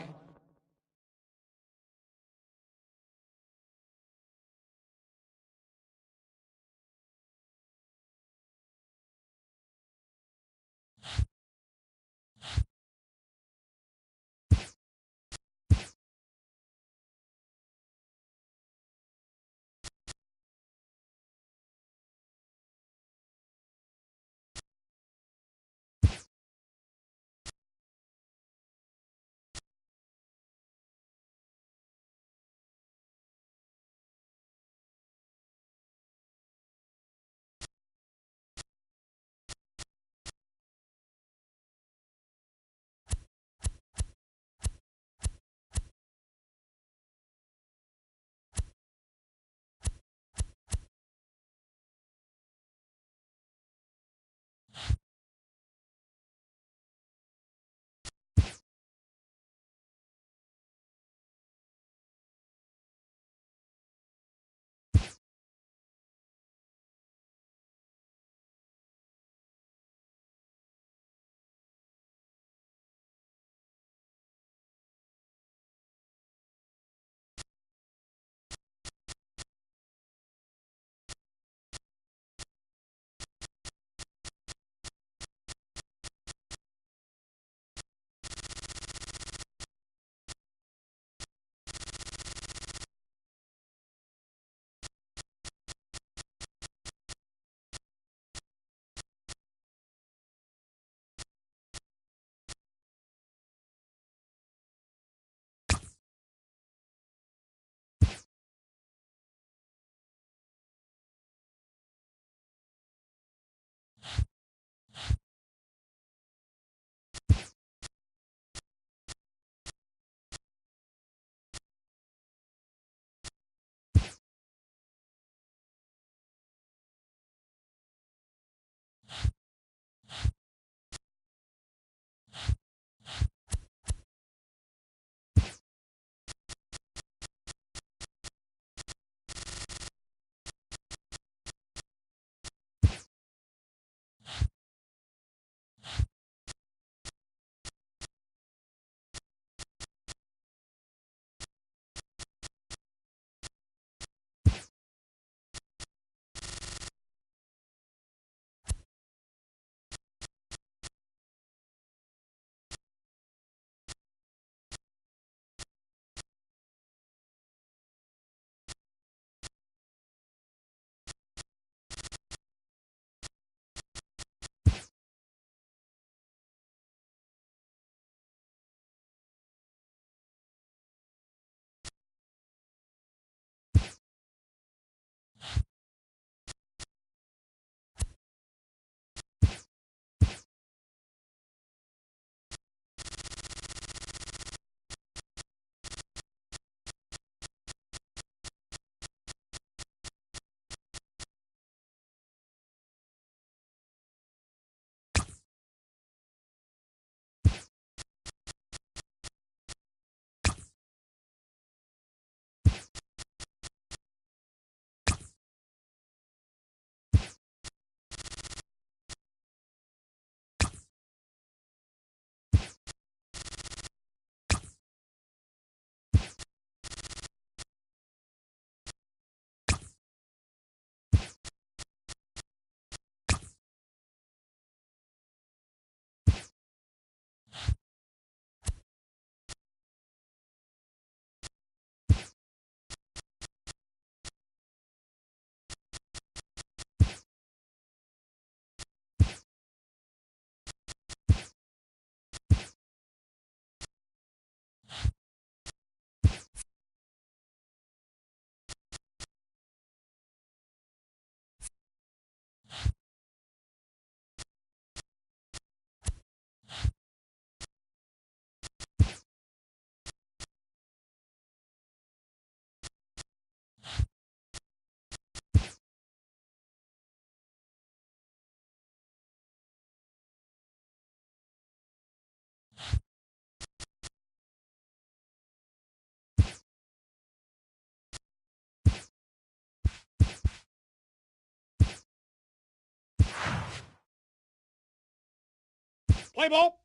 Play ball.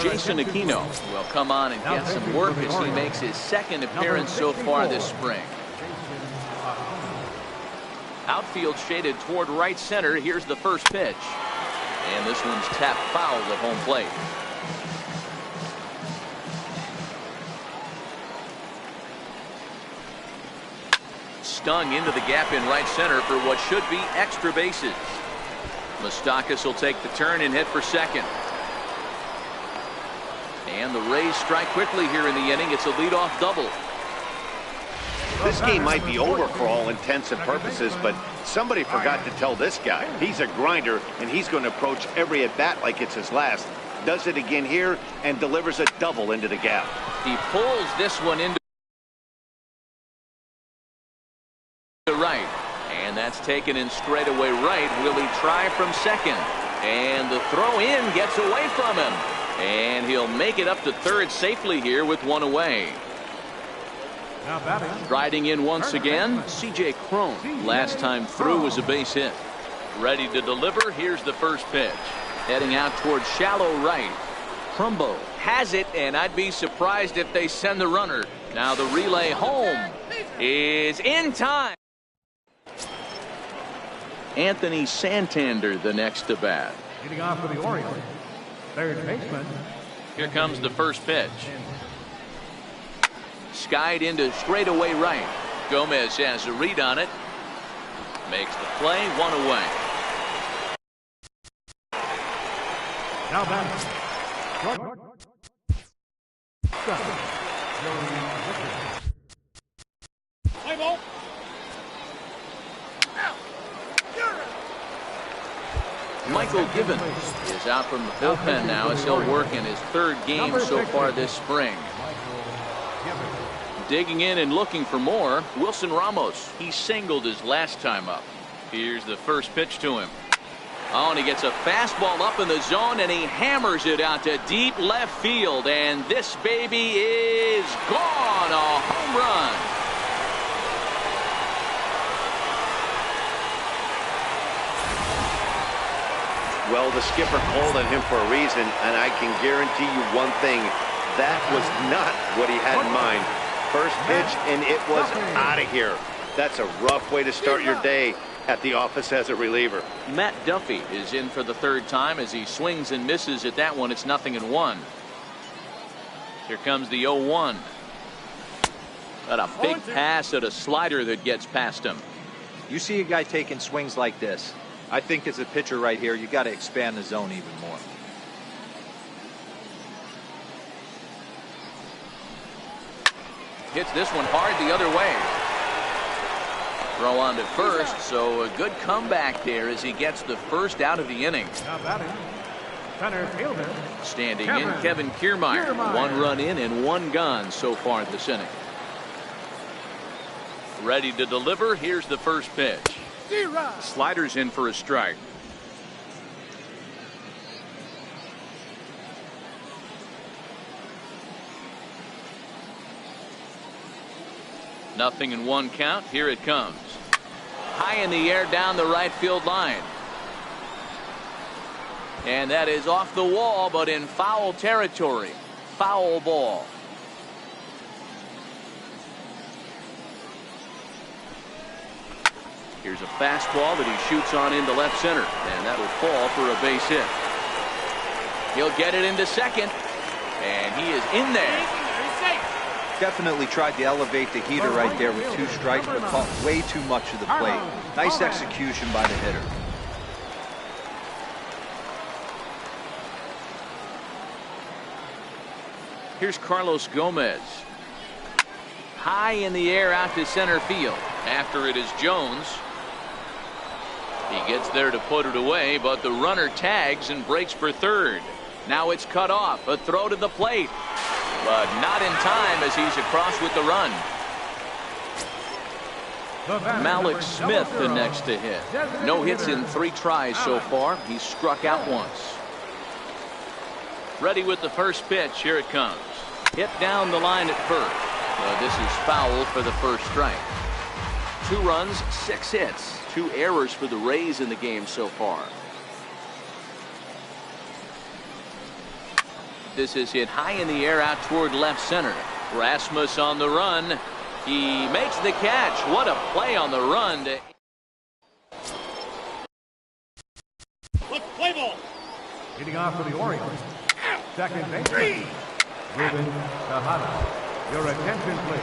Jason Aquino will come on and get some work as he makes his second appearance so far this spring. Outfield shaded toward right center. Here's the first pitch. And this one's tapped foul at home plate. Stung into the gap in right center for what should be extra bases. Moustakas will take the turn and hit for second. And the Rays strike quickly here in the inning. It's a leadoff double. This game might be over for all intents and purposes, but somebody forgot to tell this guy. He's a grinder, and he's going to approach every at-bat like it's his last. Does it again here and delivers a double into the gap. He pulls this one into the right. And that's taken in straightaway right. Will he try from second? And the throw in gets away from him. And he'll make it up to third safely here with one away. Striding in once again, C.J. Cron. Last time through was a base hit. Ready to deliver. Here's the first pitch. Heading out towards shallow right. Crumbo has it, and I'd be surprised if they send the runner. Now the relay home is in time. Anthony Santander the next to bat. Leading off for the Orioles, third baseman. Here comes the first pitch. Skied into straightaway right. Gomez has a read on it. Makes the play, one away. Now batting. Play ball. Michael Gibbons is out from the bullpen now as he'll work in his third game so far this spring. Digging in and looking for more, Wilson Ramos. He singled his last time up. Here's the first pitch to him. Oh, and he gets a fastball up in the zone, and he hammers it out to deep left field. And this baby is gone. A home run. Well, the skipper called on him for a reason, and I can guarantee you one thing. That was not what he had in mind. First pitch, and it was out of here. That's a rough way to start your day at the office as a reliever. Matt Duffy is in for the third time as he swings and misses at that one. It's 0-1. Here comes the 0-1. Got a big pass at a slider that gets past him. You see a guy taking swings like this. I think as a pitcher right here, you got to expand the zone even more. Hits this one hard the other way. Throw on to first, so a good comeback there as he gets the first out of the inning. Now batting. Center fielder. Standing in, Kevin Kiermaier. One run in and one gone so far this inning. Ready to deliver. Here's the first pitch. Sliders in for a strike. Nothing in one count. Here it comes. High in the air down the right field line. And that is off the wall, but in foul territory. Foul ball. Here's a fastball that he shoots on into left center, and that'll fall for a base hit. He'll get it into second, and he is in there. Definitely tried to elevate the heater right there with two strikes, but caught way too much of the plate. Nice execution by the hitter. Here's Carlos Gomez. High in the air out to center field. After it is Jones. He gets there to put it away, but the runner tags and breaks for third. Now it's cut off. A throw to the plate. But not in time as he's across with the run. Malik Smith the next to hit. No hits in 3 tries so far. He's struck out once. Ready with the first pitch. Here it comes. Hit down the line at first. This is foul for the first strike. 2 runs, 6 hits. 2 errors for the Rays in the game so far. This is hit high in the air out toward left center. Rasmus on the run. He makes the catch. What a play on the run. Let's play ball. Leading off for the Orioles, second baseman, Ruben Tejada. Your attention, please.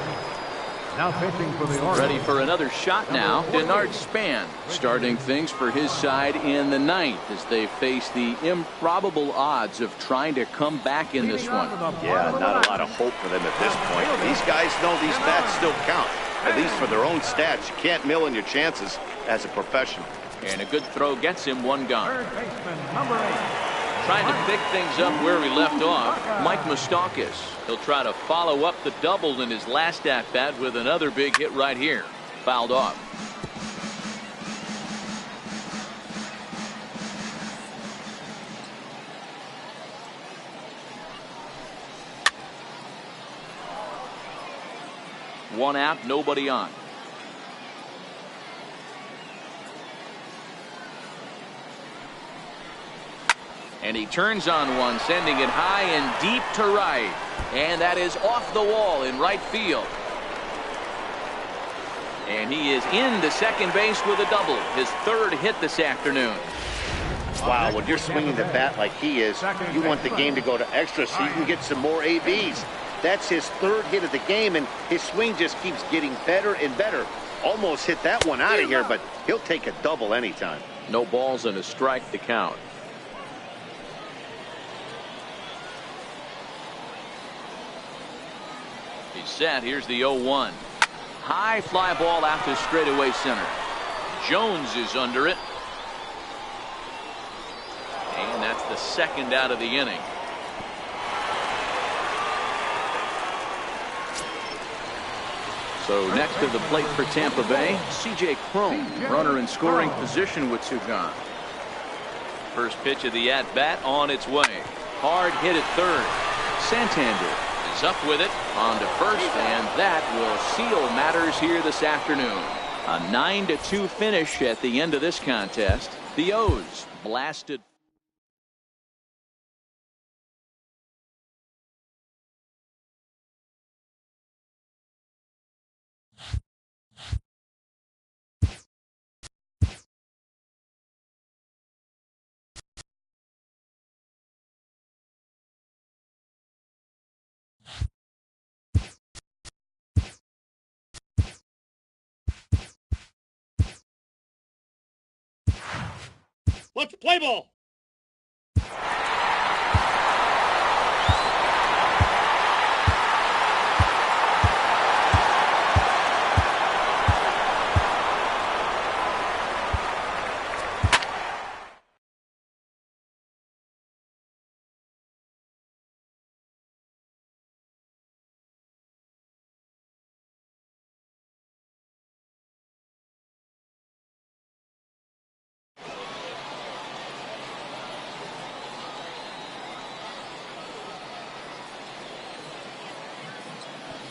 Now pitching for the Orioles. Ready for another shot now. Denard Span starting things for his side in the 9th as they face the improbable odds of trying to come back in this one. Yeah, not a lot of hope for them at this point. These guys know these bats still count, at least for their own stats. You can't mill in your chances as a professional. And a good throw gets him 1 gone. Third baseman, number 8. Trying to pick things up where we left off, Mike Moustakas. He'll try to follow up the double in his last at-bat with another big hit right here. Fouled off. One out, nobody on. And he turns on one, sending it high and deep to right. And that is off the wall in right field. And he is into second base with a double. His 3rd hit this afternoon. Wow, when you're swinging the bat like he is, you want the game to go to extra so you can get some more ABs. That's his 3rd hit of the game, and his swing just keeps getting better and better. Almost hit that one out of here, but he'll take a double anytime. No balls and a strike to count. He's set. Here's the 0-1. High fly ball out to straightaway center. Jones is under it. And that's the 2nd out of the inning. So next to the plate for Tampa Bay, C.J. Cron, runner in scoring position with 2 gone. First pitch of the at-bat on its way. Hard hit at third. Santander is up with it on to first, and that will seal matters here this afternoon. A 9-2 finish at the end of this contest. The O's blasted. Let's play ball.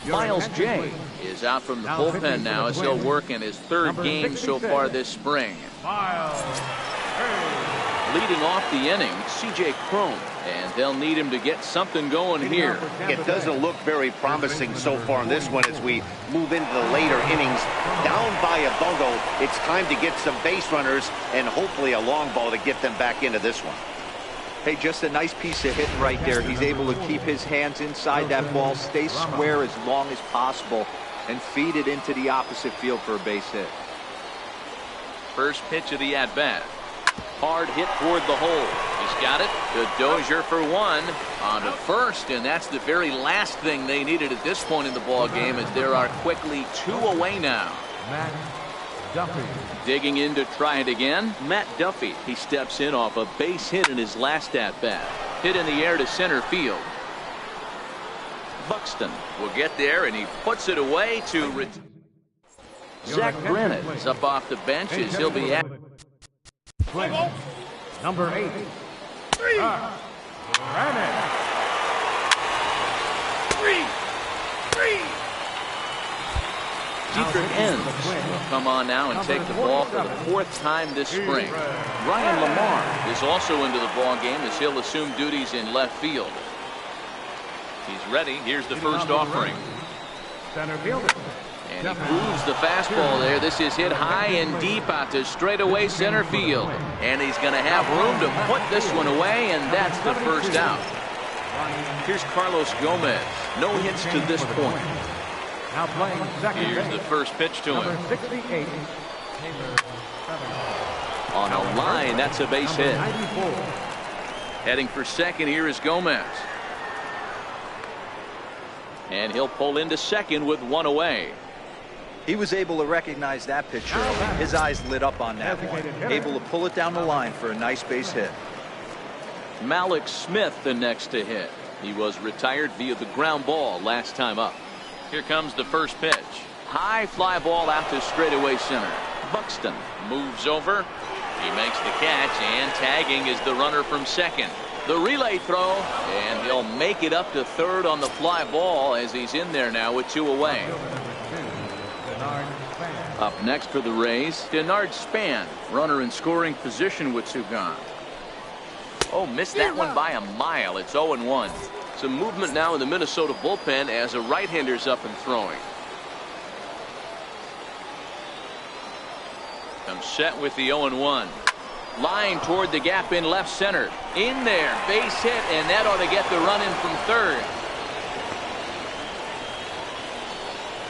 Miles J is out from the bullpen now as he'll work in his 3rd game so far this spring. Leading off the inning, C.J. Cron, and they'll need him to get something going here. It doesn't look very promising so far in this one as we move into the later innings. Down by a bundle, it's time to get some base runners and hopefully a long ball to get them back into this one. Hey, just a nice piece of hitting right there. He's able to keep his hands inside that ball, stay square as long as possible, and feed it into the opposite field for a base hit. First pitch of the at-bat. Hard hit toward the hole. He's got it to Dozier for one. On to first, and that's the very last thing they needed at this point in the ball game, as there are quickly 2 away now. Matt Duffy. Digging in to try it again, Matt Duffy. He steps in off a base hit in his last at-bat. Hit in the air to center field. Buxton will get there, and he puts it away to Zach Granite is up off the bench as he'll be at. Number 8. Granite. 3. Dietrich Enns will come on now and take the ball for the 4th time this spring. Ryan Lamar is also into the ball game as he'll assume duties in left field. He's ready. Here's the first offering. Center fielder. And he moves the fastball there. This is hit high and deep out to straightaway center field. And he's going to have room to put this one away, and that's the first out. Here's Carlos Gomez. No hits to this point. Now playing second. Here's the first pitch to him. 68. On a line, that's a base hit. 94. Heading for second here is Gomez. And he'll pull into second with 1 away. He was able to recognize that pitch early. His eyes lit up on that one. Able to pull it down the line for a nice base hit. Malik Smith the next to hit. He was retired via the ground ball last time up. Here comes the first pitch. High fly ball out to straightaway center. Buxton moves over. He makes the catch, and tagging is the runner from second. The relay throw, and he'll make it up to third on the fly ball as he's in there now with 2 away. Up next for the Rays, Denard Span, runner in scoring position with 2 gone. Oh, missed that one by a mile. It's 0-1. Some movement now in the Minnesota bullpen as a right-hander's up and throwing. Comes set with the 0-1. Line toward the gap in left center. In there, base hit, and that ought to get the run in from third.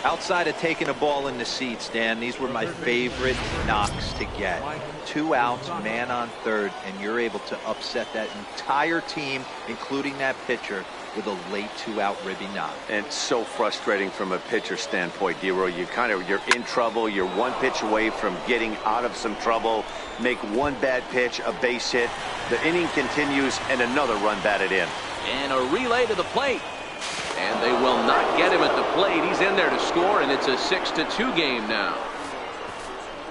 Outside of taking a ball in the seats, Dan, these were my favorite knocks to get. 2 outs, man on third, and you're able to upset that entire team, including that pitcher, with a late 2-out ribby knock. And so frustrating from a pitcher standpoint, D-Roy. You're in trouble. You're 1 pitch away from getting out of some trouble. Make 1 bad pitch, a base hit. The inning continues, and another run batted in. And a relay to the plate. And they will not get him at the plate. He's in there to score, and it's a 6-2 game now.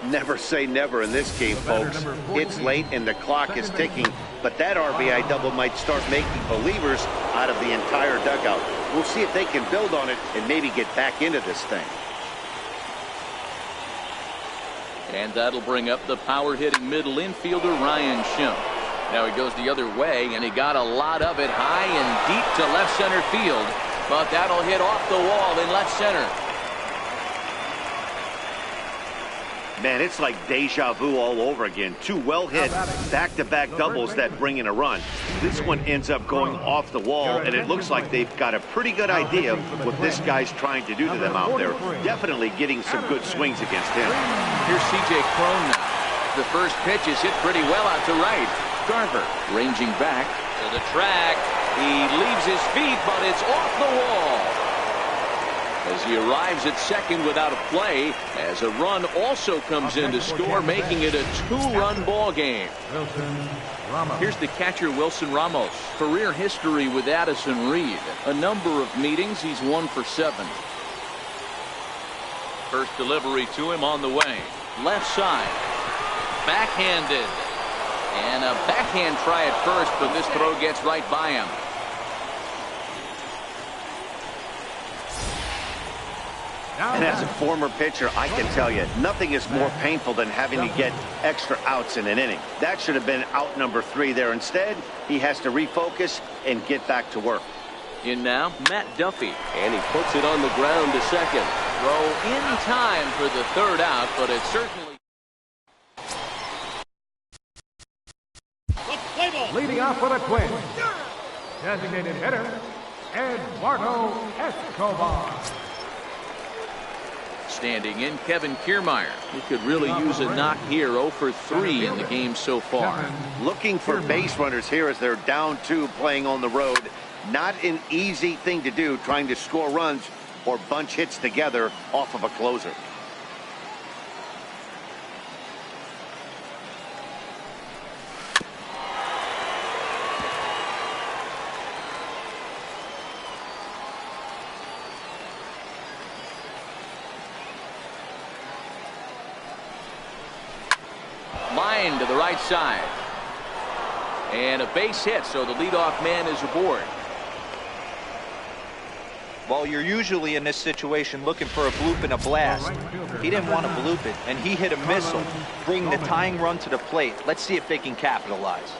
Never say never in this game, folks. It's late and the clock is ticking, but that RBI double might start making believers out of the entire dugout. We'll see if they can build on it and maybe get back into this thing. And that'll bring up the power-hitting middle infielder Ryan Schimpf. Now he goes the other way, and he got a lot of it high and deep to left center field. But that'll hit off the wall in left center. Man, it's like deja vu all over again. 2 well-hit back-to-back doubles that bring in a run. This one ends up going off the wall, and it looks like they've got a pretty good idea of what this guy's trying to do to them out there. Definitely getting some good swings against him. Here's C.J. Cron now. The first pitch is hit pretty well out to right. Garver ranging back to the track. He leaves his feet, but it's off the wall. As he arrives at second without a play, as a run also comes in to score, making it a 2-run ball game. Here's the catcher, Wilson Ramos. Career history with Addison Reed. A number of meetings, he's 1 for 7. First delivery to him on the way. Left side. Backhanded. And a backhand try at first, but this throw gets right by him. And as a former pitcher, I can tell you, nothing is more painful than having to get extra outs in an inning. That should have been out number 3 there. Instead, he has to refocus and get back to work. In now, Matt Duffy. And he puts it on the ground to second. Throw in time for the 3rd out, but it certainly... Leading off for the Twins, designated hitter, Eduardo Escobar. Standing in, Kevin Kiermaier. He could really use a knock here. 0 for 3 in the game so far. Looking for base runners here as they're down 2 playing on the road. Not an easy thing to do, trying to score runs or bunch hits together off of a closer. Line to the right side. And a base hit, so the leadoff man is aboard. Well, you're usually in this situation looking for a bloop and a blast. He didn't want to bloop it, and he hit a missile, bringing the tying run to the plate. Let's see if they can capitalize.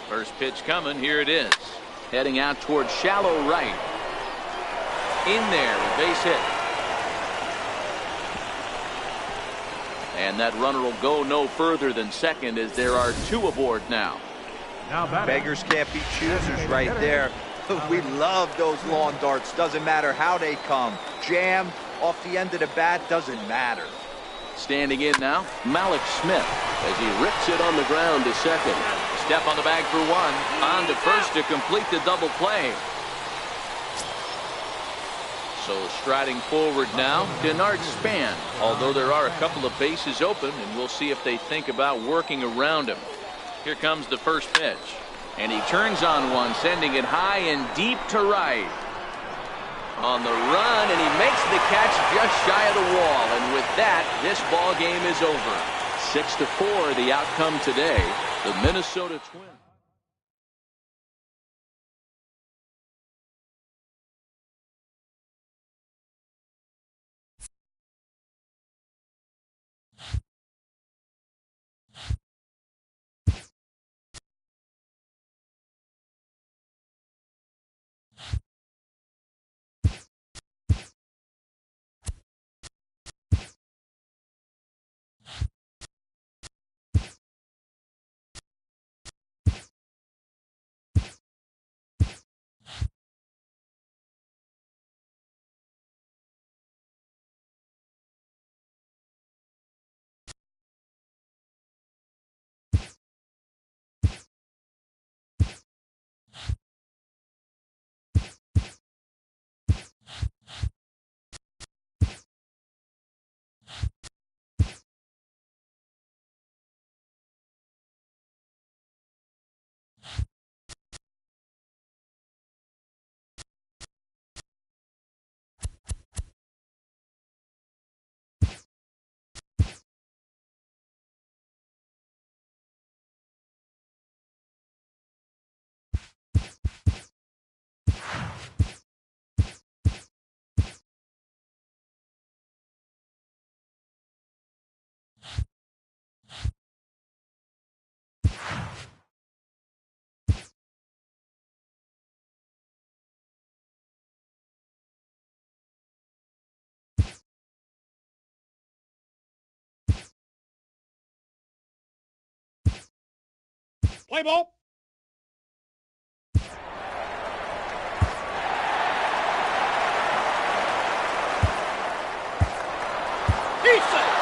First pitch coming. Here it is. Heading out towards shallow right. In there, a base hit. And that runner will go no further than second as there are 2 aboard now. Beggars can't be choosers right there. We love those lawn darts. Doesn't matter how they come. Jammed off the end of the bat, doesn't matter. Standing in now, Malik Smith as he rips it on the ground to second. Step on the bag for 1. On to first to complete the double play. So striding forward now, Denard Span. Although there are a couple of bases open, and we'll see if they think about working around him. Here comes the first pitch. And he turns on one, sending it high and deep to right. On the run, and he makes the catch just shy of the wall. And with that, this ball game is over. 6-4, the outcome today. The Minnesota Twins. Play ball. He's safe.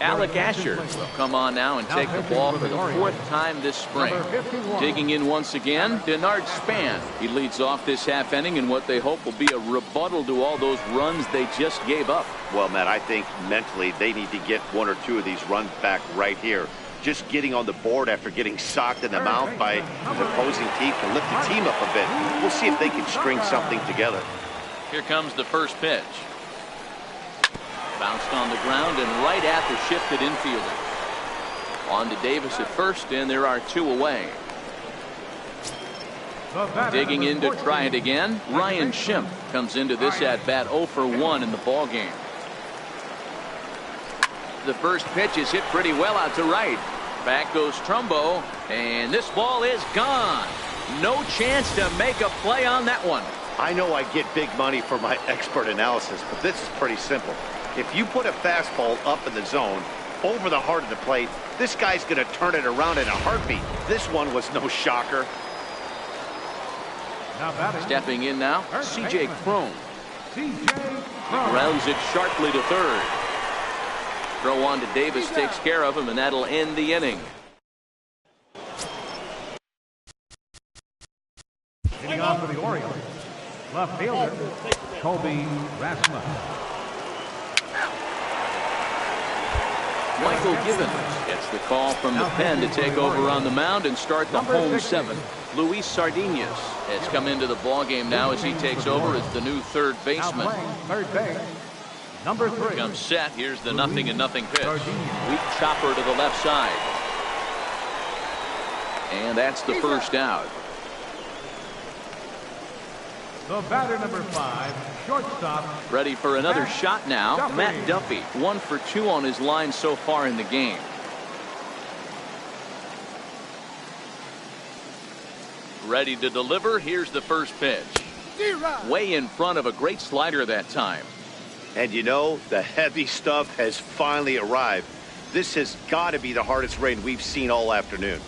Alec Asher will come on now and take the ball for the 4th time this spring. Digging in once again, Denard Span. He leads off this half inning in what they hope will be a rebuttal to all those runs they just gave up. Well, Matt, I think mentally they need to get 1 or 2 of these runs back right here. Just getting on the board after getting socked in the mouth by the opposing team can lift the team up a bit. We'll see if they can string something together. Here comes the first pitch. Bounced on the ground and right at the shifted infielder. On to Davis at first, and there are 2 away. Digging in to try it again, Ryan Schimpf comes into this at-bat 0 for 1 in the ballgame. The first pitch is hit pretty well out to right. Back goes Trumbo, and this ball is gone. No chance to make a play on that one. I know I get big money for my expert analysis, but this is pretty simple. If you put a fastball up in the zone, over the heart of the plate, this guy's going to turn it around in a heartbeat. This one was no shocker. Stepping in now, C.J. Cron. Grounds it sharply to third. Throw on to Davis takes care of him, and that'll end the inning. Hitting on for the Orioles, left fielder, Colby Rasmus. Michael Givens gets the call from the pen to take over on the mound and start the home 7. Luis Sardinas has come into the ballgame now as he takes over as the new third baseman. Third base, number 3. Comes set. Here's the 0-0 pitch. Weak chopper to the left side. And that's the first out. The batter, number 5, shortstop. Ready for another shot now. Matt Duffy, 1 for 2 on his line so far in the game. Ready to deliver. Here's the first pitch. Way in front of a great slider that time. And you know, the heavy stuff has finally arrived. This has got to be the hardest rain we've seen all afternoon.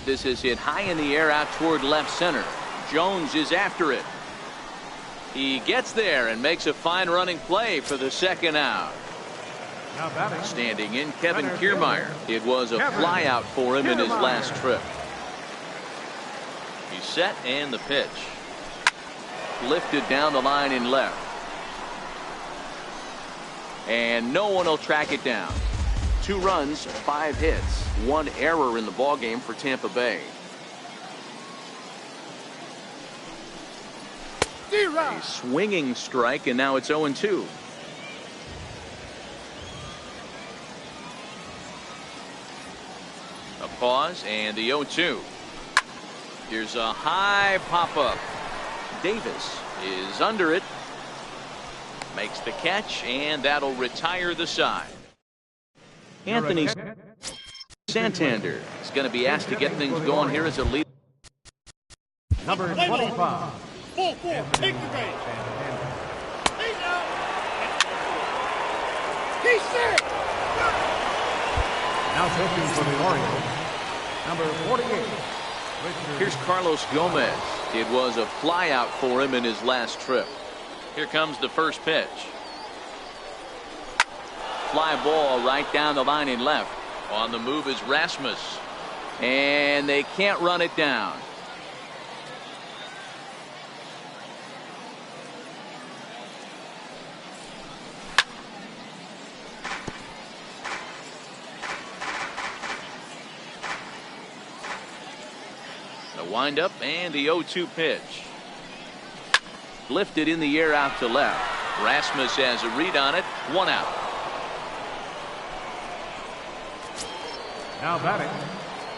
This is hit high in the air out toward left center. Jones is after it. He gets there and makes a fine running play for the second out. Standing in, Kevin Kiermaier. It was a fly out for him in his last trip. He's set, and the pitch. Lifted down the line in left. And no one will track it down. 2 runs, 5 hits, 1 error in the ballgame for Tampa Bay. A swinging strike, and now it's 0-2. A pause, and the 0-2. Here's a high pop-up. Davis is under it. Makes the catch, and that'll retire the side. Anthony Santander is going to be asked to get things going here as a lead. Number 25. Full force, take the base. He's out. He's safe. Now pitching for the Orioles, number 48. Here's Carlos Gomez. It was a fly out for him in his last trip. Here comes the first pitch. Fly ball right down the line in left. On the move is Rasmus. And they can't run it down. The windup and the 0-2 pitch. Lifted in the air out to left. Rasmus has a read on it. 1 out. Now batting.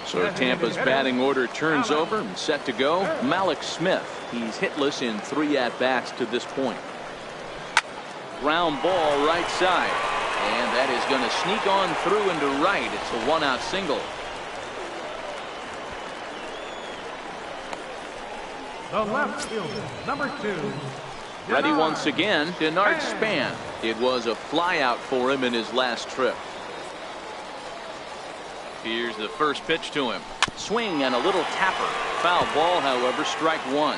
So Tampa's batting order turns over and set to go. Malik Smith. He's hitless in 3 at-bats to this point. Ground ball right side. And that is going to sneak on through into right. It's a 1-out single. The left fielder, number 2. Ready once again, Denard Span. It was a fly out for him in his last trip. Here's the first pitch to him. Swing and a little tapper. Foul ball, however, strike 1.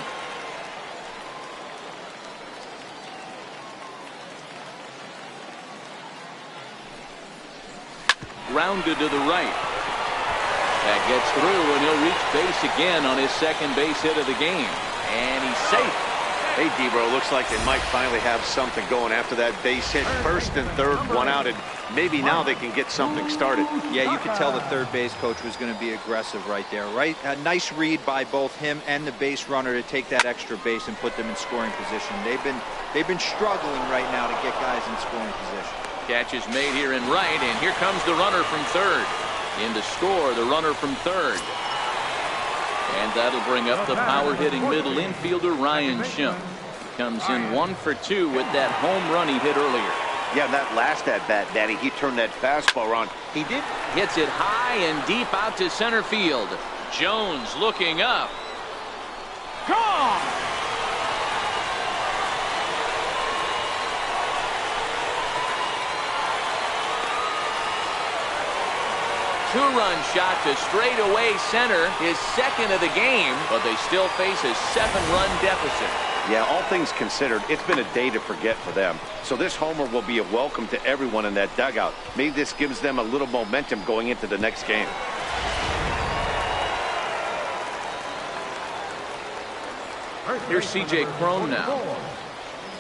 Grounded to the right. That gets through, and he'll reach base again on his second base hit of the game. And he's safe. Hey, D-Bro, looks like they might finally have something going after that base hit. First and third, 1 out, and maybe now they can get something started. Yeah, you could tell the third base coach was going to be aggressive right there. Right, a nice read by both him and the base runner to take that extra base and put them in scoring position. They've been struggling right now to get guys in scoring position. Catch is made here in right, and here comes the runner from third. In to score, the runner from third. that'll bring up the power-hitting middle infielder Ryan Schimpf. He comes in 1 for 2 with that home run he hit earlier. Yeah, that last at-bat, Danny, he turned that fastball around. He did. Hits it high and deep out to center field. Jones looking up. Gone! Two-run shot to straightaway center, his second of the game, but they still face a 7-run deficit. Yeah, all things considered, it's been a day to forget for them. So this homer will be a welcome to everyone in that dugout. Maybe this gives them a little momentum going into the next game. Here's C.J. Cron now.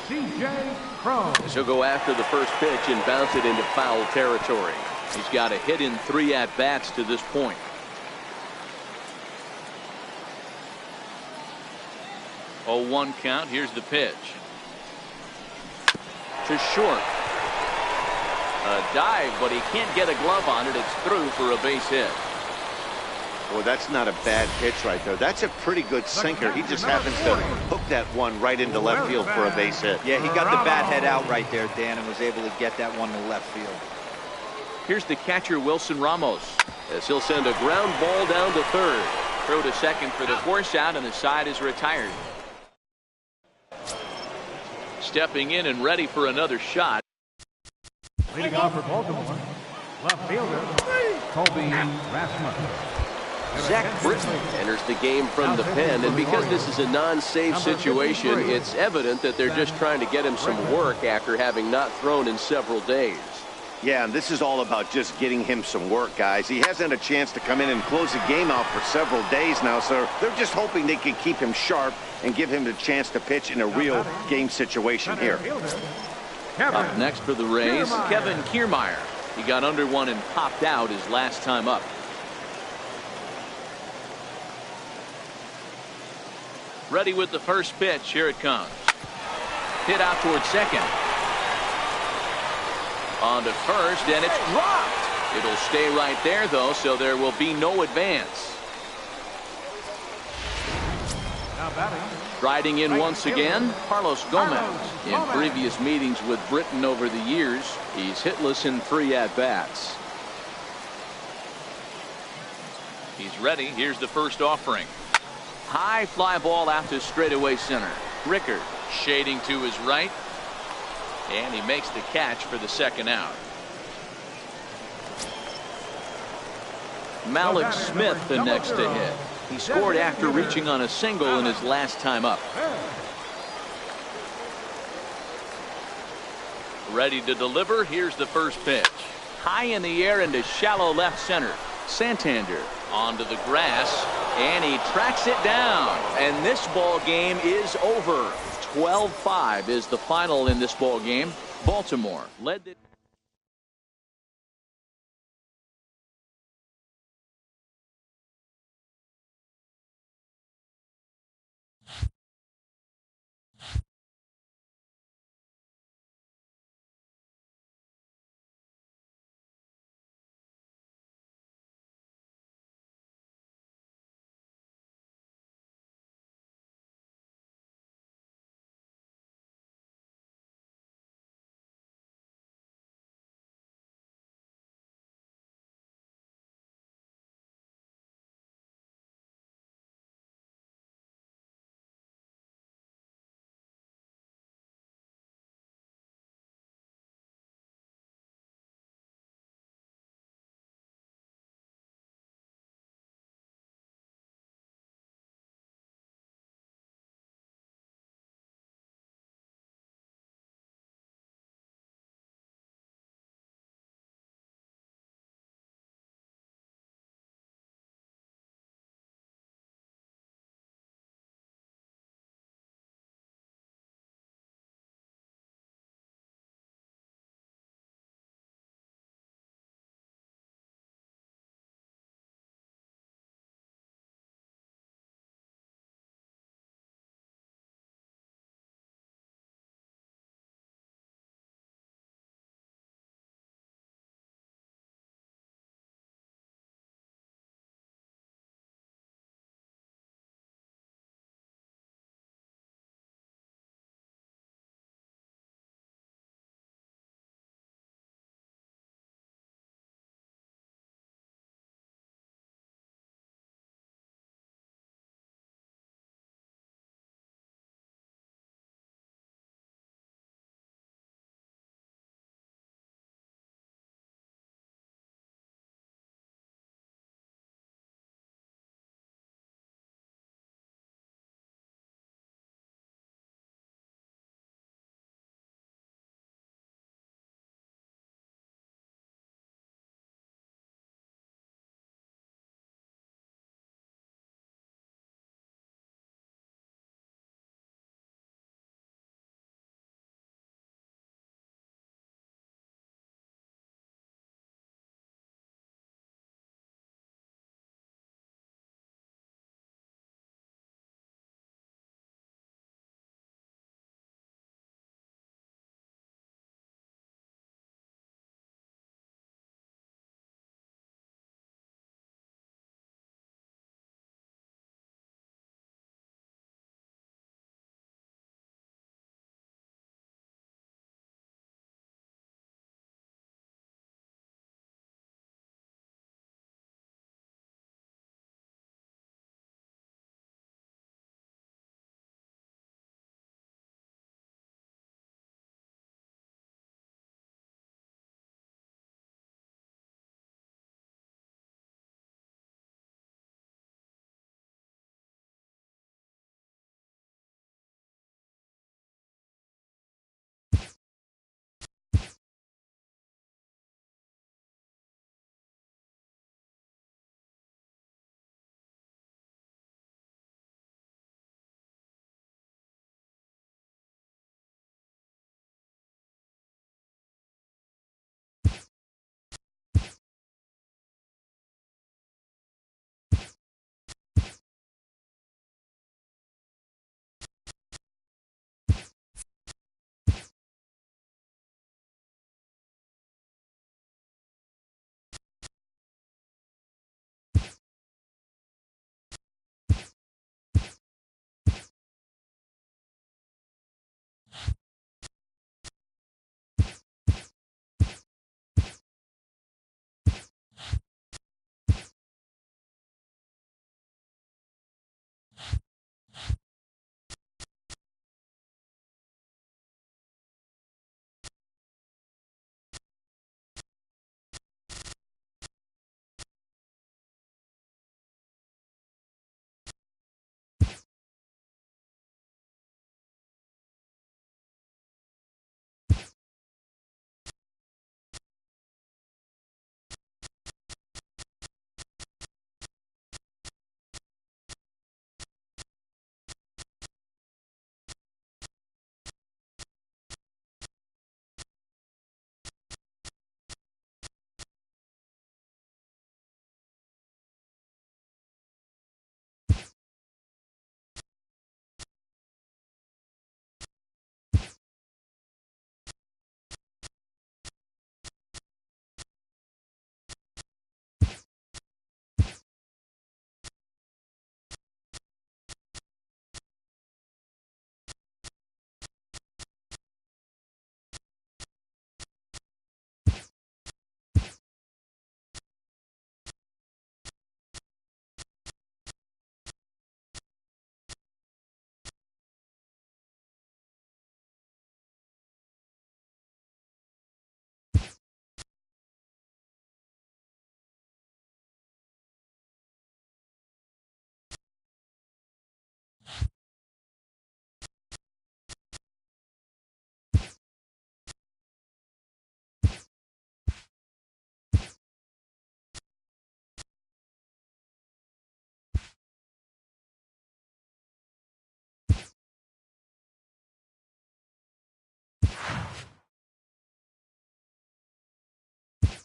C.J. Cron. He'll go after the first pitch and bounce it into foul territory. He's got a hit in 3 at-bats to this point. Oh, 1 count. Here's the pitch. To short. A dive, but he can't get a glove on it. It's through for a base hit. Boy, that's not a bad pitch right there. That's a pretty good sinker. He just happens to hook that one right into left field for a base hit. Yeah, he got the bat head out right there, Dan, and was able to get that one to left field. Here's the catcher, Wilson Ramos. As he'll send a ground ball down to third. Throw to second for the force out, and the side is retired. Stepping in and ready for another shot. Leading off for Baltimore, left fielder, Colby Rasmussen. Zach Britton enters the game from the pen, and because this is a non-save situation, it's evident that they're just trying to get him some work after having not thrown in several days. Yeah, and this is all about just getting him some work, guys. He hasn't had a chance to come in and close the game out for several days now, so they're just hoping they can keep him sharp and give him the chance to pitch in a real game situation here. Up next for the Rays, Kevin Kiermaier. He got under one and popped out his last time up. Ready with the first pitch. Here it comes. Hit out towards second. On to first, and it's dropped. It'll stay right there, though, so there will be no advance. Riding in once again, Carlos Gomez. In previous meetings with Britton over the years, he's hitless in 3 at-bats. He's ready. Here's the first offering. High fly ball out to straightaway center. Rickard shading to his right. And he makes the catch for the second out. Malik Smith the next to hit. He scored after reaching on a single in his last time up. Ready to deliver. Here's the first pitch. High in the air into shallow left center. Santander onto the grass, and he tracks it down. And this ball game is over. 12-5 is the final in this ball game. Baltimore led the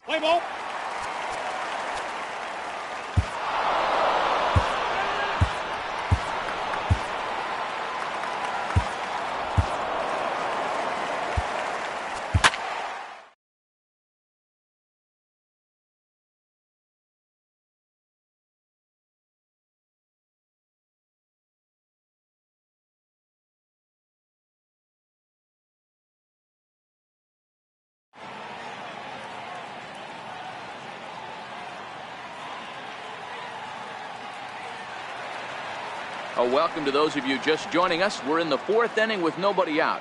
Play ball. Welcome to those of you just joining us. We're in the 4th inning with nobody out.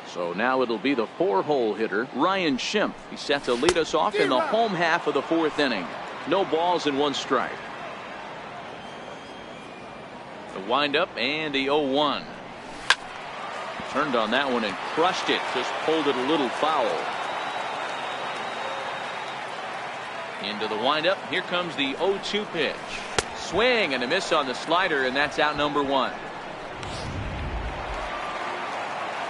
So now it'll be the 4-hole hitter, Ryan Schimpf. He's set to lead us off in the home half of the 4th inning. No balls and 1 strike. The windup and the 0-1. Turned on that one and crushed it. Just pulled it a little foul. Into the windup. Here comes the 0-2 pitch. Swing and a miss on the slider, and that's out number 1.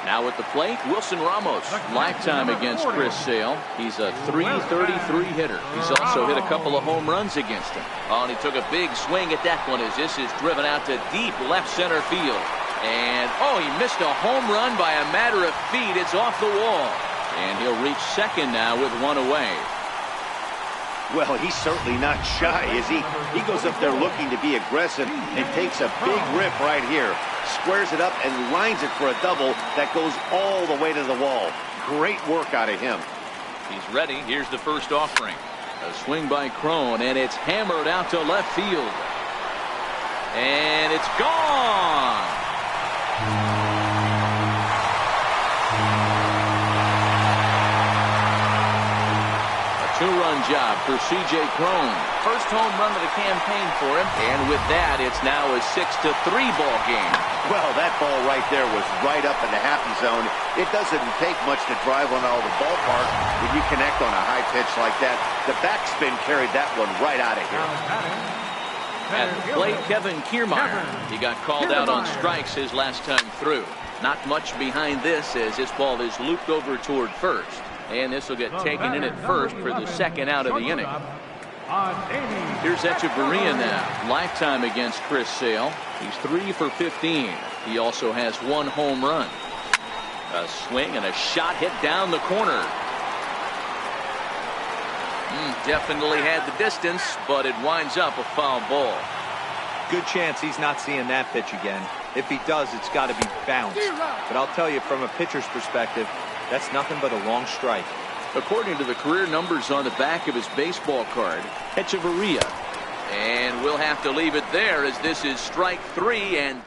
Now at the plate, Wilson Ramos. Lifetime against Chris Sale. He's a .333 hitter. He's also hit a couple of home runs against him. Oh, and he took a big swing at that one as this is driven out to deep left center field. And, oh, he missed a home run by a matter of feet. It's off the wall. And he'll reach second now with 1 away. Well, he's certainly not shy, is he? He goes up there looking to be aggressive and takes a big rip right here. Squares it up and lines it for a double that goes all the way to the wall. Great work out of him. He's ready. Here's the first offering. A swing by Crone, and it's hammered out to left field. And it's gone. Two-run job for C.J. Crone. First home run of the campaign for him. And with that, it's now a 6-3 ball game. Well, that ball right there was right up in the happy zone. It doesn't take much to drive one out of the ballpark when you connect on a high pitch like that. The backspin carried that one right out of here. At the plate, Kevin Kiermaier. He got called out on strikes his last time through. Not much behind this as this ball is looped over toward first. And this will get taken in at first for the second out of the inning. Here's Echeverria now. Lifetime against Chris Sale. He's 3 for 15. He also has 1 home run. A swing and a shot hit down the corner. Definitely had the distance, but it winds up a foul ball. Good chance he's not seeing that pitch again. If he does, it's got to be bounced. But I'll tell you, from a pitcher's perspective, that's nothing but a long strike. According to the career numbers on the back of his baseball card, Echeverria. And we'll have to leave it there as this is strike 3. And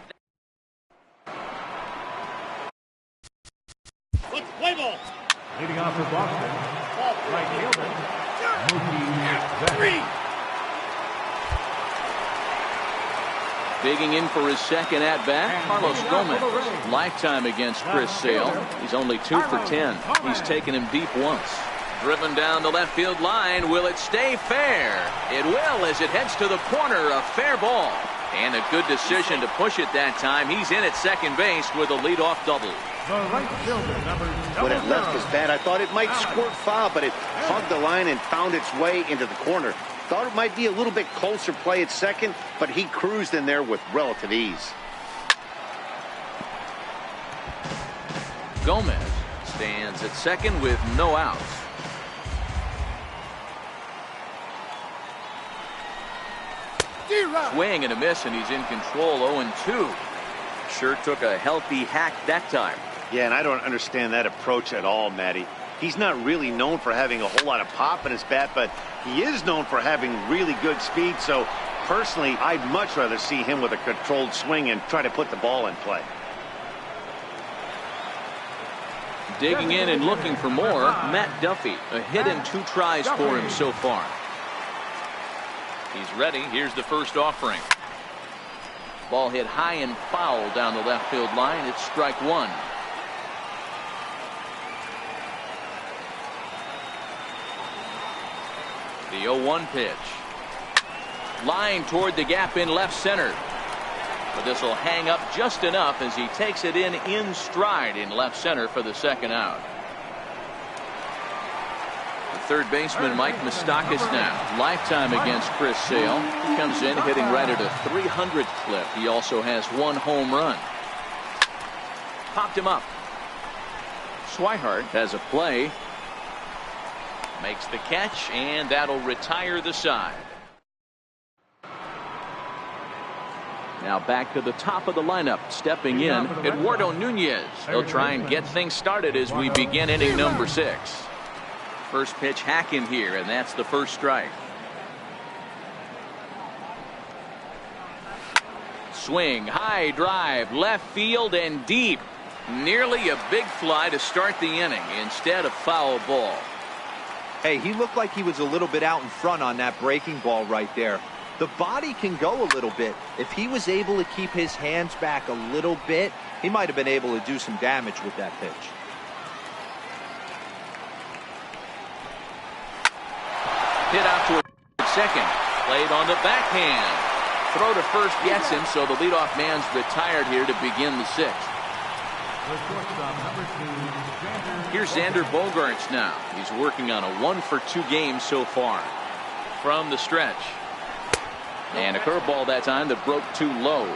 Let's play ball. Leading off for Boston, right fielder, Mookie Betts. digging in for his second at-bat, Carlos Gomez. Lifetime against Chris Sale. He's only 2 for 10. He's taken him deep once. Driven down the left field line. Will it stay fair? It will as it heads to the corner. A fair ball. And a good decision to push it that time. He's in at second base with a leadoff double. When it left his bat, I thought it might squirt foul, but it hugged the line and found its way into the corner. Thought it might be a little bit closer play at second, but he cruised in there with relative ease. Gomez stands at second with no outs. Swing and a miss, and he's in control. 0-2. Sure took a healthy hack that time. Yeah, and I don't understand that approach at all, Matty. He's not really known for having a whole lot of pop in his bat, but he is known for having really good speed. So personally, I'd much rather see him with a controlled swing and try to put the ball in play. Digging in and looking for more, Matt Duffy. A hit and 2 tries for him so far. He's ready. Here's the first offering. Ball hit high and foul down the left field line. It's strike 1. The 0-1 pitch. Line toward the gap in left center. But this will hang up just enough as he takes it in stride in left center for the second out. third baseman Mike Moustakas now. Lifetime against Chris Sale. He comes in hitting right at a 300 clip. He also has 1 home run. Popped him up. Swihart has a play. Makes the catch, and that'll retire the side. Now back to the top of the lineup. Stepping in, Eduardo Nunez. He'll try and get things started as we begin inning number 6. First pitch hacking here, and that's the first strike. Swing, high drive, left field and deep. Nearly a big fly to start the inning instead of foul ball. Hey, he looked like he was a little bit out in front on that breaking ball right there. The body can go a little bit. If he was able to keep his hands back a little bit, he might have been able to do some damage with that pitch. Hit out to second. Played on the backhand. Throw to first gets him, so the leadoff man's retired here to begin the 6th. Here's Xander Bogaerts now. He's working on a 1-for-2 game so far. From the stretch. And a curveball that time that broke too low.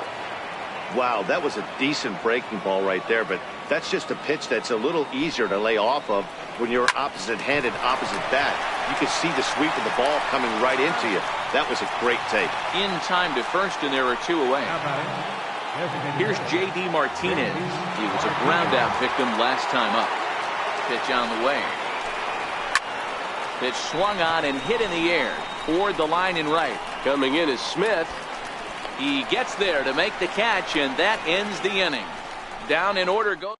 Wow, that was a decent breaking ball right there, but that's just a pitch that's a little easier to lay off of when you're opposite-handed, opposite bat. You can see the sweep of the ball coming right into you. That was a great take. In time to first, and there are 2 away. Here's J.D. Martinez. He was a ground-out victim last time up. Pitch on the way. Pitch swung on and hit in the air. Toward the line and right. Coming in is Smith. He gets there to make the catch, and that ends the inning. Down in order goes.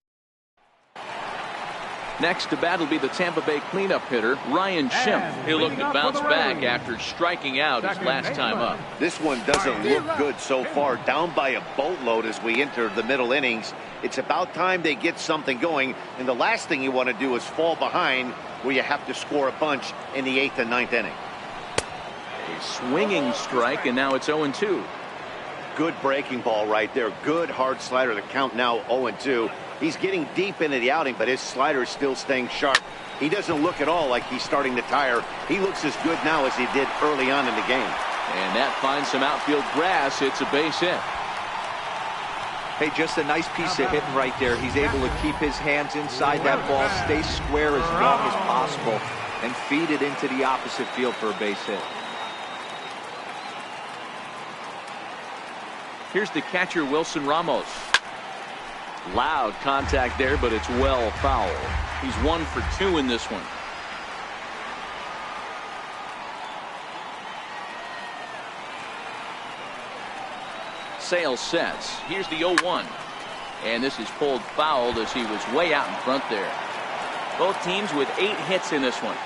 Next to bat will be the Tampa Bay cleanup hitter, Ryan Schimpf. He'll look to bounce back after striking out his last time up. This one doesn't look good so far. Down by a boatload as we enter the middle innings. It's about time they get something going, and the last thing you want to do is fall behind where you have to score a bunch in the 8th and 9th inning. A swinging strike, and now it's 0-2. Good breaking ball right there. Good hard slider. The count now 0-2. He's getting deep into the outing, but his slider is still staying sharp. He doesn't look at all like he's starting to tire. He looks as good now as he did early on in the game. And that finds some outfield grass. It's a base hit. Hey, just a nice piece of hitting right there. He's able to keep his hands inside that ball, stay square as long as possible, and feed it into the opposite field for a base hit. Here's the catcher, Wilson Ramos. Loud contact there, but it's well foul. He's 1 for 2 in this one. Sale sets. Here's the 0-1. And this is pulled fouled as he was way out in front there. Both teams with 8 hits in this one.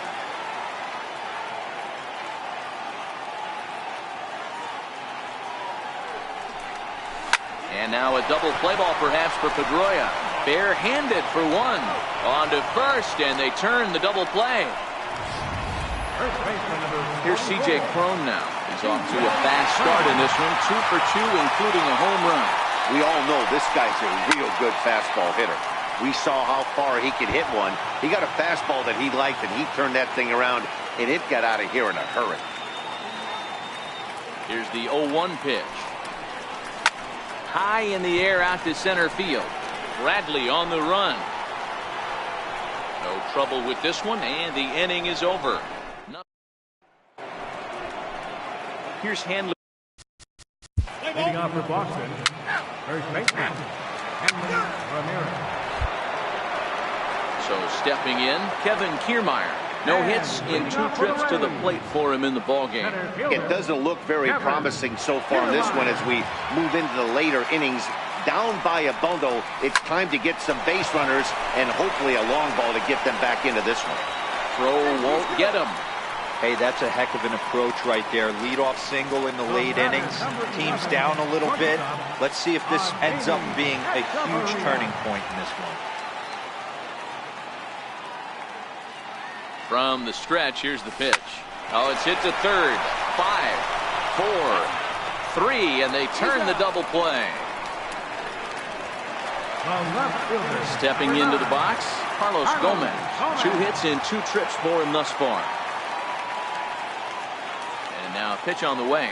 And now a double play ball perhaps for Pedroia. Barehanded for 1. On to first, and they turn the double play. Here's C.J. Cron now. He's off to a fast start in this one. 2 for 2, including a home run. We all know this guy's a real good fastball hitter. We saw how far he could hit one. He got a fastball that he liked, and he turned that thing around, and it got out of here in a hurry. Here's the 0-1 pitch. High in the air out to center field. Bradley on the run. No trouble with this one, and the inning is over. Here's Hanley. Leading off for Boston, first baseman, Henry Ramirez. So stepping in, Kevin Kiermaier. No hits in 2 trips to the plate for him in the ballgame. It doesn't look very promising so far in this one as we move into the later innings. Down by a bundle, it's time to get some base runners and hopefully a long ball to get them back into this one. Throw won't get him. Hey, that's a heck of an approach right there. Leadoff single in the late innings. Team's down a little bit. Let's see if this ends up being a huge turning point in this one. From the stretch, here's the pitch. Oh, it's hit to third. 5, 4, 3, and they turn the double play. Stepping into the box, Carlos Gomez. 2 hits in 2 trips for him thus far. Now pitch on the way.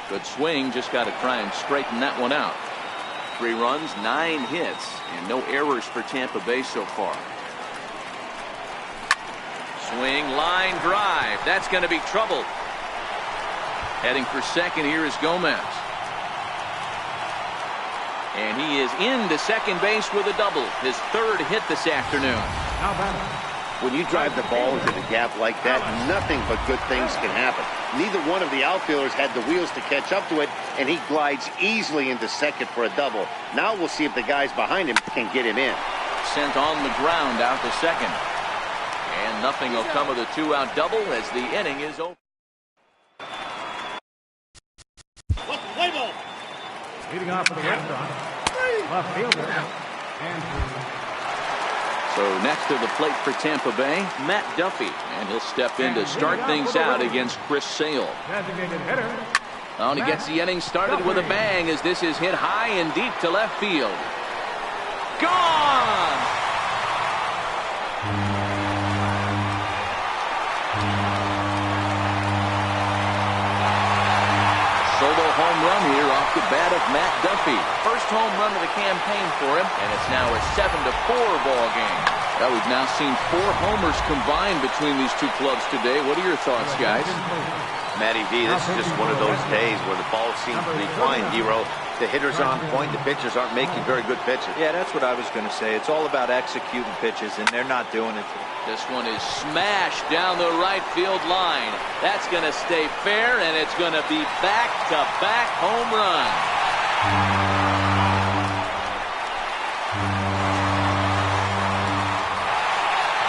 Good swing, just got to try and straighten that one out. 3 runs, 9 hits, and no errors for Tampa Bay so far. Swing, line drive. That's going to be trouble. Heading for second here is Gomez. And he is into second base with a double. His 3rd hit this afternoon. When you drive the ball into the gap like that, nothing but good things can happen. Neither one of the outfielders had the wheels to catch up to it, and he glides easily into second for a double. Now we'll see if the guys behind him can get him in. Sent on the ground out to second. And nothing will come of the 2-out double as the inning is over. Play ball. Leading off for the Red Sox, left fielder, Andrew. So next to the plate for Tampa Bay, Matt Duffy. And he'll step in to start things out against Chris Sale. Designated hitter. And he gets the inning started with a bang as this is hit high and deep to left field. Gone! Solo home run here off the bat of Matt Duffy. First home run of the campaign for him, and it's now a 7-4 ball game. Well, we've now seen 4 homers combined between these two clubs today. What are your thoughts, guys? Matty V, this is just one of those days where the ball seems to be flying, Hero. The hitters on point, the pitchers aren't making very good pitches. Yeah, that's what I was going to say. It's all about executing pitches, and they're not doing it. This one is smashed down the right field line. That's going to stay fair, and it's going to be back-to-back home run.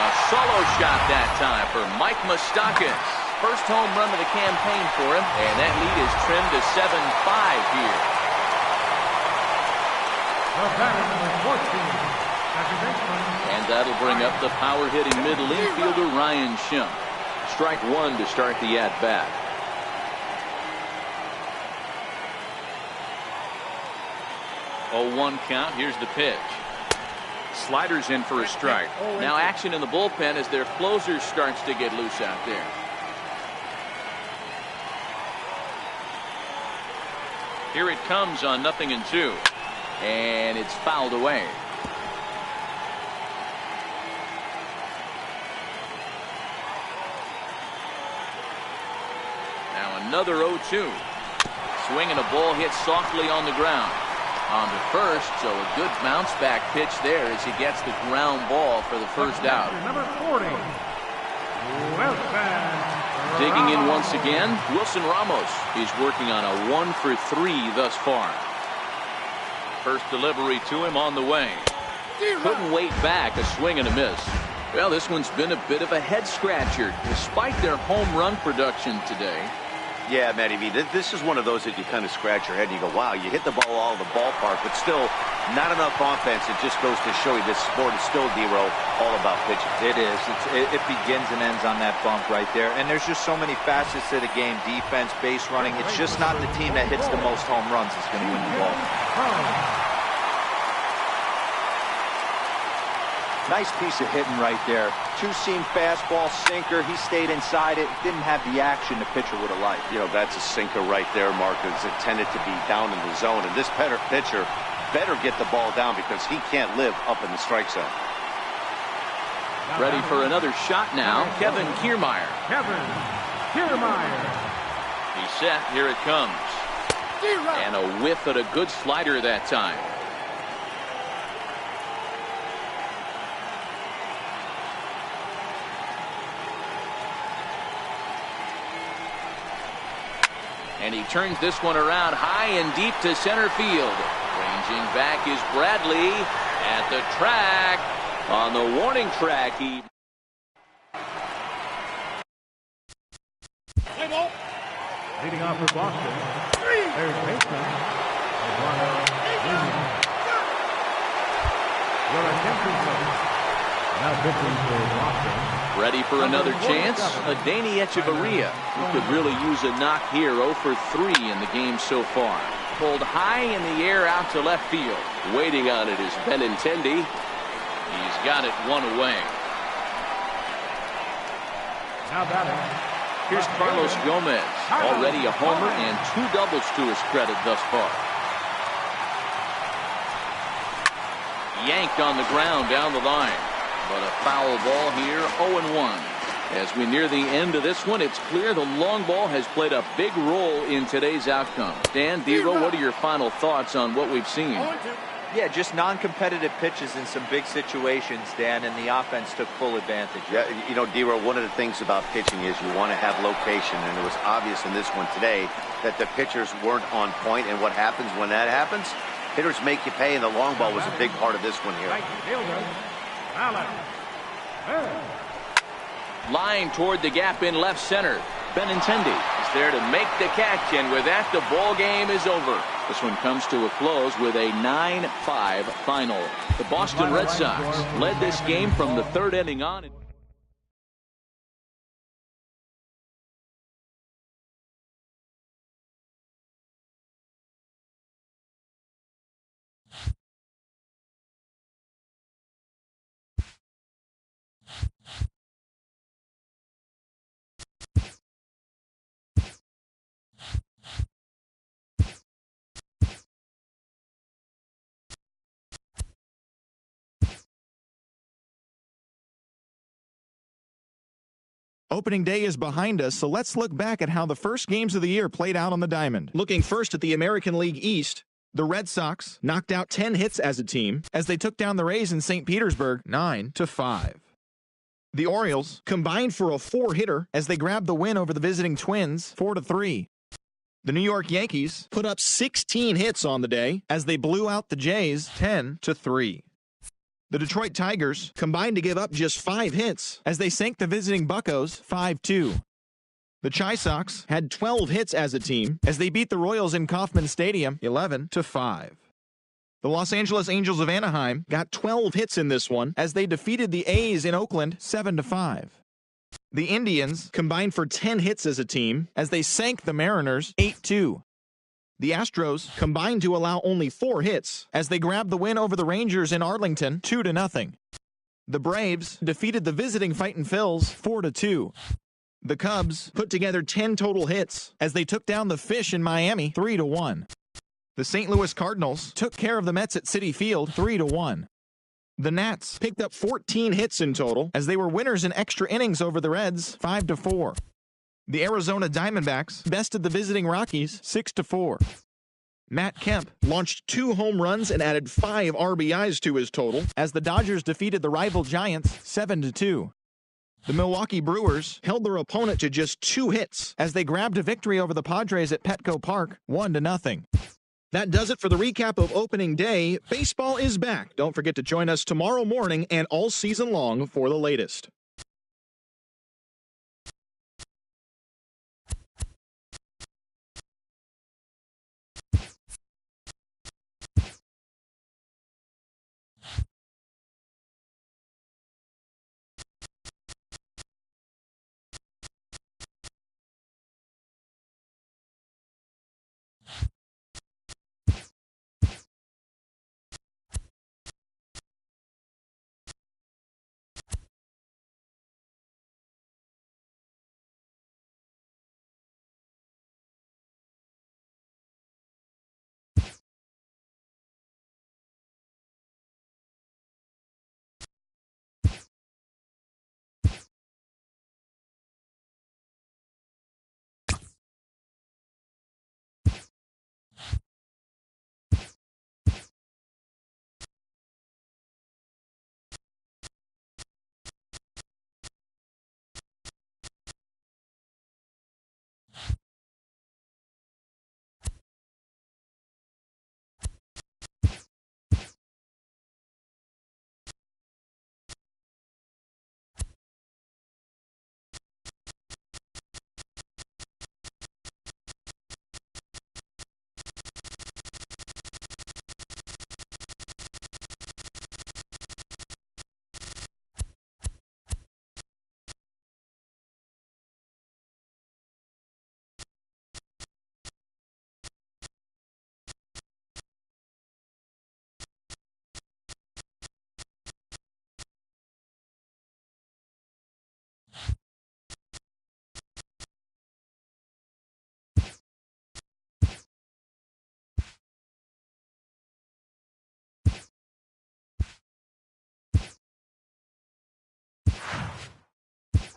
A solo shot that time for Mike Moustakas. First home run of the campaign for him, and that lead is trimmed to 7-5 here. And that'll bring up the power-hitting middle infielder Ryan Schimpf. Strike 1 to start the at-bat. Oh, 1 count. Here's the pitch. Sliders in for a strike. Now action in the bullpen as their closer starts to get loose out there. Here it comes on 0-2. And it's fouled away. Now another 0-2. Swing and a ball hit softly on the ground. On to first, so a good bounce back pitch there as he gets the ground ball for the first out. Number 40. Digging in once again, Wilson Ramos. He's working on a 1 for 3 thus far. First delivery to him on the way. Couldn't wait back, a swing and a miss. Well, this one's been a bit of a head scratcher despite their home run production today. Yeah, Matty V, this is one of those that you kind of scratch your head and you go, wow, you hit the ball all over the ballpark, but still not enough offense. It just goes to show you this sport is still, D-Row, all about pitching. It is. It begins and ends on that bump right there. And there's just so many facets to the game. Defense, base running. It's just not the team that hits the most home runs that's going to win the ball. Nice piece of hitting right there. Two-seam fastball, sinker. He stayed inside it. Didn't have the action the pitcher would have liked. You know, that's a sinker right there, Mark. It's intended to be down in the zone. And this pitcher better get the ball down because he can't live up in the strike zone. Ready for another shot now, Kevin Kiermaier. He's set. Here it comes. And a whiff at a good slider that time. And he turns this one around high and deep to center field. Ranging back is Bradley at the track. On the warning track, he... Leading off for Boston, there's baseman, Eduardo Williams. Your attention, please. Now pitching for Boston. Ready for another chance? Adeiny Echeverria, who could really use a knock here. 0 for 3 in the game so far. Pulled high in the air out to left field. Waiting on it is Benintendi. He's got it 1 away. Now batting, Here's Carlos Gomez, already a homer and 2 doubles to his credit thus far. Yanked on the ground down the line, but a foul ball here, 0-1. As we near the end of this one, it's clear the long ball has played a big role in today's outcome. Dan, D-Row, what are your final thoughts on what we've seen? Yeah, just non-competitive pitches in some big situations, Dan, and the offense took full advantage. Yeah, you know, D-Row, one of the things about pitching is you want to have location, and it was obvious in this one today that the pitchers weren't on point, and what happens when that happens? Hitters make you pay, and the long ball was a big part of this one here. Line toward the gap in left center. Benintendi is there to make the catch, and with that, the ball game is over. This one comes to a close with a 9-5 final. The Boston Red Sox led this game from the 3rd inning on. Opening day is behind us, so let's look back at how the first games of the year played out on the diamond. Looking first at the American League East, the Red Sox knocked out 10 hits as a team as they took down the Rays in St. Petersburg 9-5. The Orioles combined for a 4-hitter as they grabbed the win over the visiting Twins 4-3. The New York Yankees put up 16 hits on the day as they blew out the Jays 10-3. The Detroit Tigers combined to give up just 5 hits as they sank the visiting Buccos 5-2. The Chi Sox had 12 hits as a team as they beat the Royals in Kauffman Stadium 11-5. The Los Angeles Angels of Anaheim got 12 hits in this one as they defeated the A's in Oakland 7-5. The Indians combined for 10 hits as a team as they sank the Mariners 8-2. The Astros combined to allow only 4 hits as they grabbed the win over the Rangers in Arlington 2-0. The Braves defeated the visiting Fightin' Phils 4-2. The Cubs put together 10 total hits as they took down the Fish in Miami 3-1. The St. Louis Cardinals took care of the Mets at Citi Field 3-1. The Nats picked up 14 hits in total as they were winners in extra innings over the Reds 5-4. The Arizona Diamondbacks bested the visiting Rockies 6-4. Matt Kemp launched 2 home runs and added 5 RBIs to his total as the Dodgers defeated the rival Giants 7-2. The Milwaukee Brewers held their opponent to just 2 hits as they grabbed a victory over the Padres at Petco Park 1-0. That does it for the recap of opening day. Baseball is back. Don't forget to join us tomorrow morning and all season long for the latest.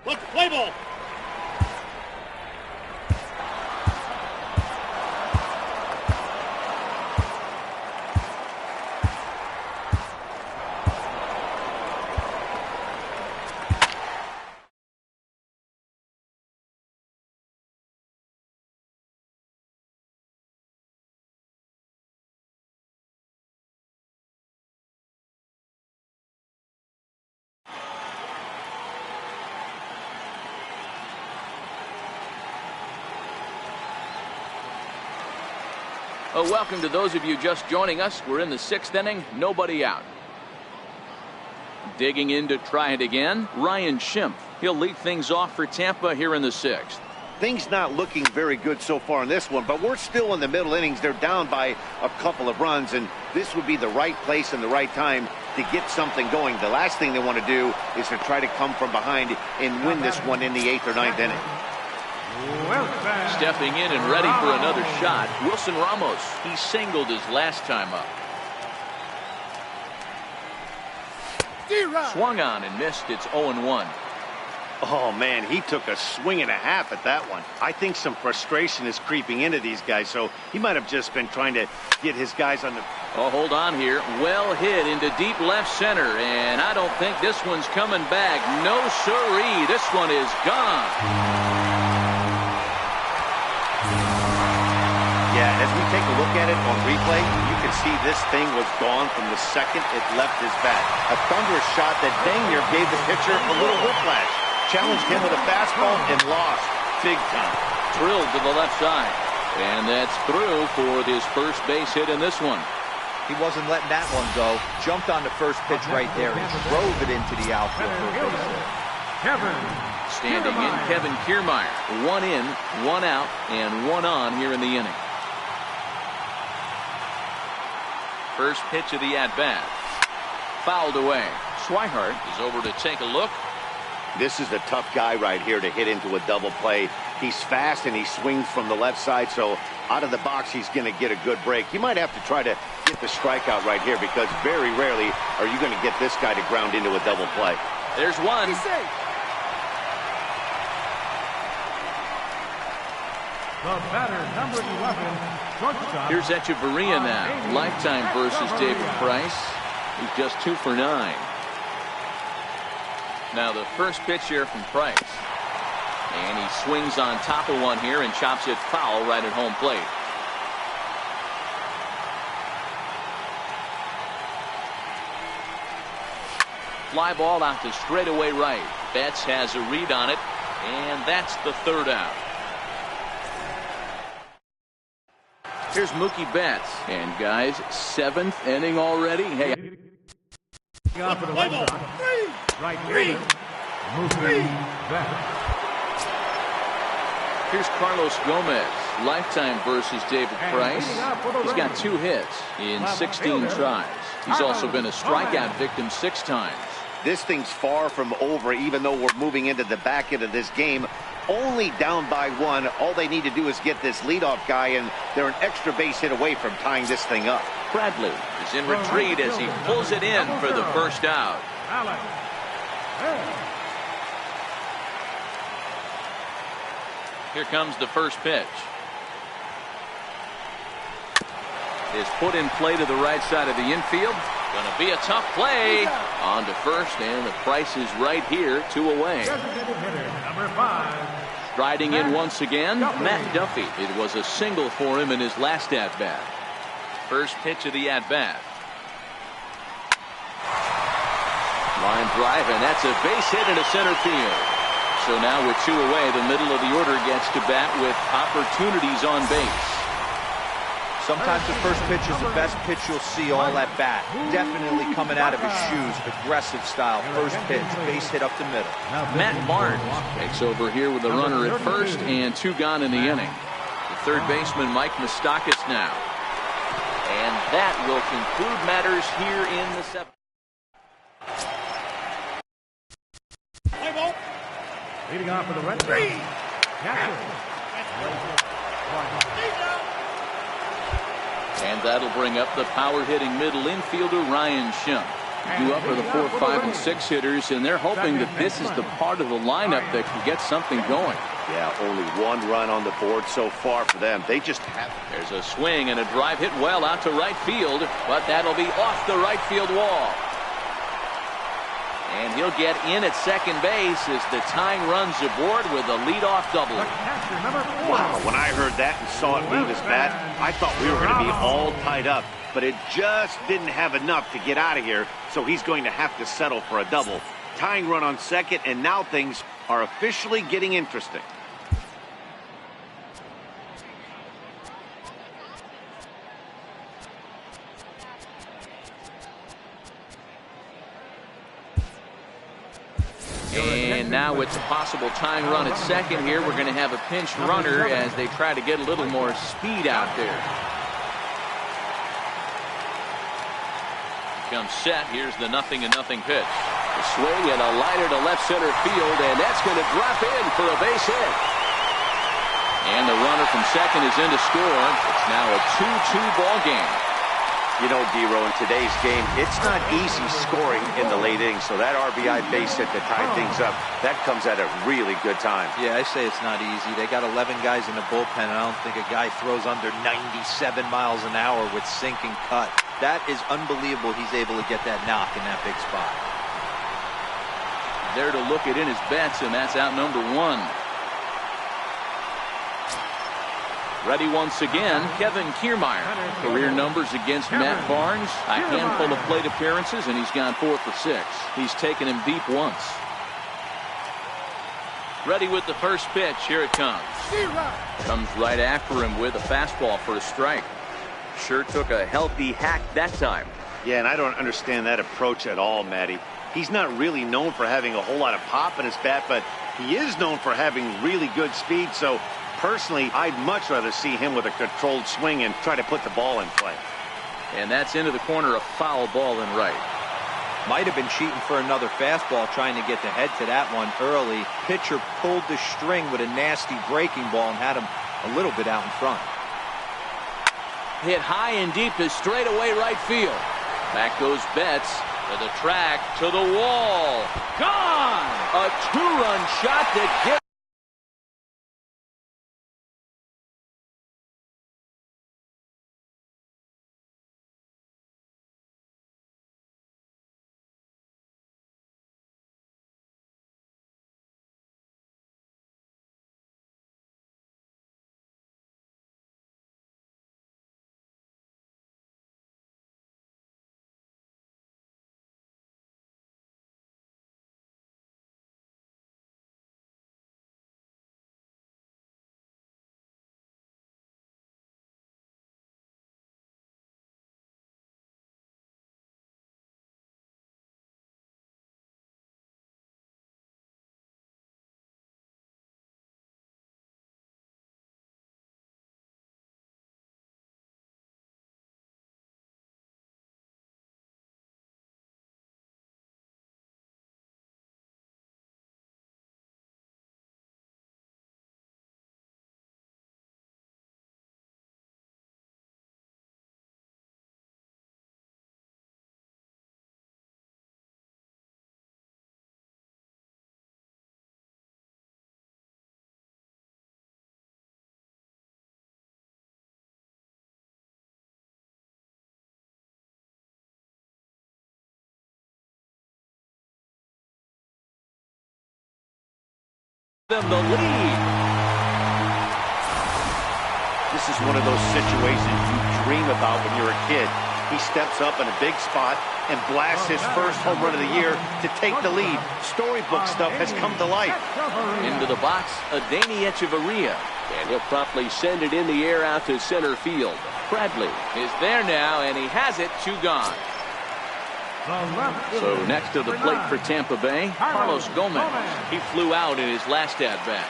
Let's play ball. Welcome to those of you just joining us. We're in the 6th inning, nobody out. Digging in to try it again, Ryan Schimpf. He'll lead things off for Tampa here in the 6th. Things not looking very good so far in this one, but we're still in the middle innings. They're down by a couple of runs, and this would be the right place and the right time to get something going. The last thing they want to do is to try to come from behind and win this one in the 8th or 9th inning. Stepping in and ready for another shot, Wilson Ramos. He singled his last time up. Swung on and missed. It's 0-1. Oh, man, he took a swing and a half at that one. I think some frustration is creeping into these guys, so he might have just been trying to get his guys on the... Oh, hold on here. Well hit into deep left center, and I don't think this one's coming back. No siree. This one is gone. Yeah, as we take a look at it on replay, you can see this thing was gone from the second it left his bat. A thunderous shot that dang near gave the pitcher a little whiplash. Challenged him with a fastball and lost big time. Drilled to the left side. And that's through for his first base hit in this one. He wasn't letting that one go. Jumped on the first pitch right there and drove it into the outfield for a base hit. Standing in, Kevin Kiermaier. 1 in, 1 out, and 1 on here in the inning. First pitch of the at-bat. Fouled away. Swihart is over to take a look. This is a tough guy right here to hit into a double play. He's fast and he swings from the left side, so out of the box he's going to get a good break. You might have to try to get the strikeout right here because very rarely are you going to get this guy to ground into a double play. There's one. He's safe. The batter, number 11, shortstop. Here's Echeverria now. Lifetime versus David Price. He's just 2 for 9. Now the first pitch here from Price. And he swings on top of one here and chops it foul right at home plate. Fly ball out to straightaway right. Betts has a read on it. And that's the 3rd out. Here's Mookie Betts. And guys, 7th inning already. Hey. Off of the right fielder, Mookie Betts. Here's Carlos Gomez. Lifetime versus David Price. He's got 2 hits in 16 tries. He's also been a strikeout victim 6 times. This thing's far from over, even though we're moving into the back end of this game. Only down by 1. All they need to do is get this leadoff guy, and they're an extra base hit away from tying this thing up. Bradley is in retreat as he pulls it in for the first out. Here comes the first pitch. Is put in play to the right side of the infield. Going to be a tough play. On to first, and the Price is right here, 2 away. Number 5. Striding in once again, Matt Duffy. It was a single for him in his last at-bat. First pitch of the at-bat. Line drive, and that's a base hit into center field. So now with 2 away, the middle of the order gets to bat with opportunities on base. Sometimes the first pitch is the best pitch you'll see all at bat. Definitely coming out of his shoes, aggressive style. First pitch, base hit up the middle. Matt Barnes takes over here with a runner at first and 2 gone in the inning. The third baseman Mike Moustakas now. And that will conclude matters here in the 7th. Leading off for the Red Sox. And that'll bring up the power-hitting middle infielder Ryan Schimpf. due up for the 4, 5, and 6 hitters, and they're hoping that this is the part of the lineup that can get something going. Yeah, only 1 run on the board so far for them. They just have. There's a swing and a drive hit well out to right field, but that'll be off the right field wall. And he'll get in at second base as the tying runs aboard with a leadoff double. Wow, when I heard that and saw it leave his bat, I thought we were going to be all tied up, but it just didn't have enough to get out of here, so he's going to have to settle for a double. Tying run on second, and now things are officially getting interesting. And now it's a possible tying run at second here. We're going to have a pinch runner as they try to get a little more speed out there. Comes set. Here's the 0-0 pitch. A swing and a liner to left center field, and that's going to drop in for a base hit. And the runner from second is in to score. It's now a 2-2 ball game. You know, D-Row, in today's game, it's not easy scoring in the late innings, so that RBI base hit to tie things up, that comes at a really good time. Yeah, I say it's not easy. They got 11 guys in the bullpen, and I don't think a guy throws under 97 miles an hour with sink and cut. That is unbelievable he's able to get that knock in that big spot. There to look it in his bets, and that's out number 1. Ready once again, Kevin Kiermaier. Career numbers against Matt Barnes, a handful of plate appearances, and he's gone 4 for 6. He's taken him deep once. Ready with the first pitch. Here it comes. Comes right after him with a fastball for a strike. Sure took a healthy hack that time. Yeah, and I don't understand that approach at all, Matty. He's not really known for having a whole lot of pop in his bat, but he is known for having really good speed, so personally, I'd much rather see him with a controlled swing and try to put the ball in play. And that's into the corner, a foul ball in right. Might have been cheating for another fastball, trying to get the head to that one early. Pitcher pulled the string with a nasty breaking ball and had him a little bit out in front. Hit high and deep to straightaway right field. Back goes Betts to the track, to the wall. Gone! A 2-run shot that gets. Them the lead. This is one of those situations you dream about when you're a kid. He steps up in a big spot and blasts his first home run of the year to take the lead. Storybook stuff has come to life. Into the box, Adeiny Echeverria. And he'll promptly send it in the air out to center field. Bradley Is there now, and he has it. 2 gone. So next to the plate for Tampa Bay, Carlos Gomez. He flew out in his last at-bat.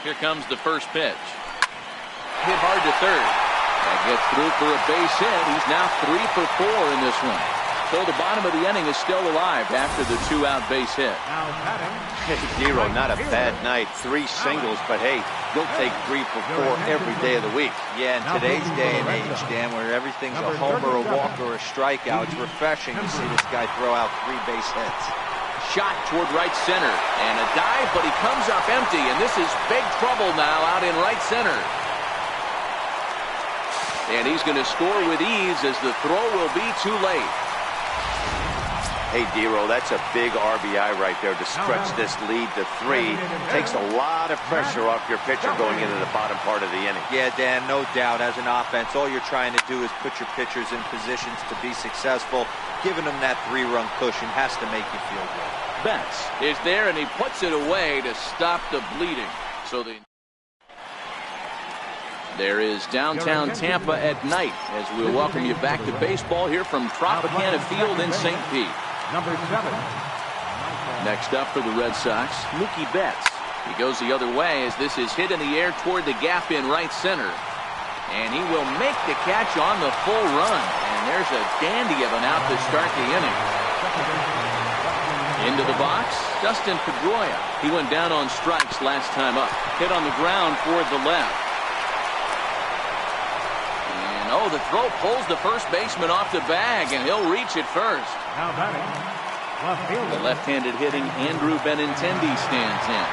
Here comes the first pitch. Hit hard to third. That gets through for a base hit. He's now 3 for 4 in this one. So the bottom of the inning is still alive after the 2-out base hit. Hey, D-Row, not a bad night. 3 singles, but hey, you'll take 3 for 4 every day of the week. Yeah, in today's day and age, Dan, where everything's a homer, a walk, or a strikeout, it's refreshing to see this guy throw out 3 base hits. Shot toward right center, and a dive, but he comes up empty, and this is big trouble now out in right center. And he's going to score with ease as the throw will be too late. Hey, Dero, that's a big RBI right there to stretch this lead to 3. Takes a lot of pressure off your pitcher going into the bottom part of the inning. Yeah, Dan, no doubt. As an offense, all you're trying to do is put your pitchers in positions to be successful. Giving them that 3-run cushion has to make you feel good. Betts is there, and he puts it away to stop the bleeding. So there is downtown Tampa at night as we'll welcome you back to baseball here from Tropicana Field in St. Pete. Number 7. Next up for the Red Sox, Mookie Betts. He goes the other way as this is hit in the air toward the gap in right center. And he will make the catch on the full run. And there's a dandy of an out to start the inning. Into the box, Dustin Pedroia. He went down on strikes last time up. Hit on the ground toward the left. And oh, the throw pulls the first baseman off the bag, and he'll reach it first. Now batting, left fielder. The left-handed hitting Andrew Benintendi stands in.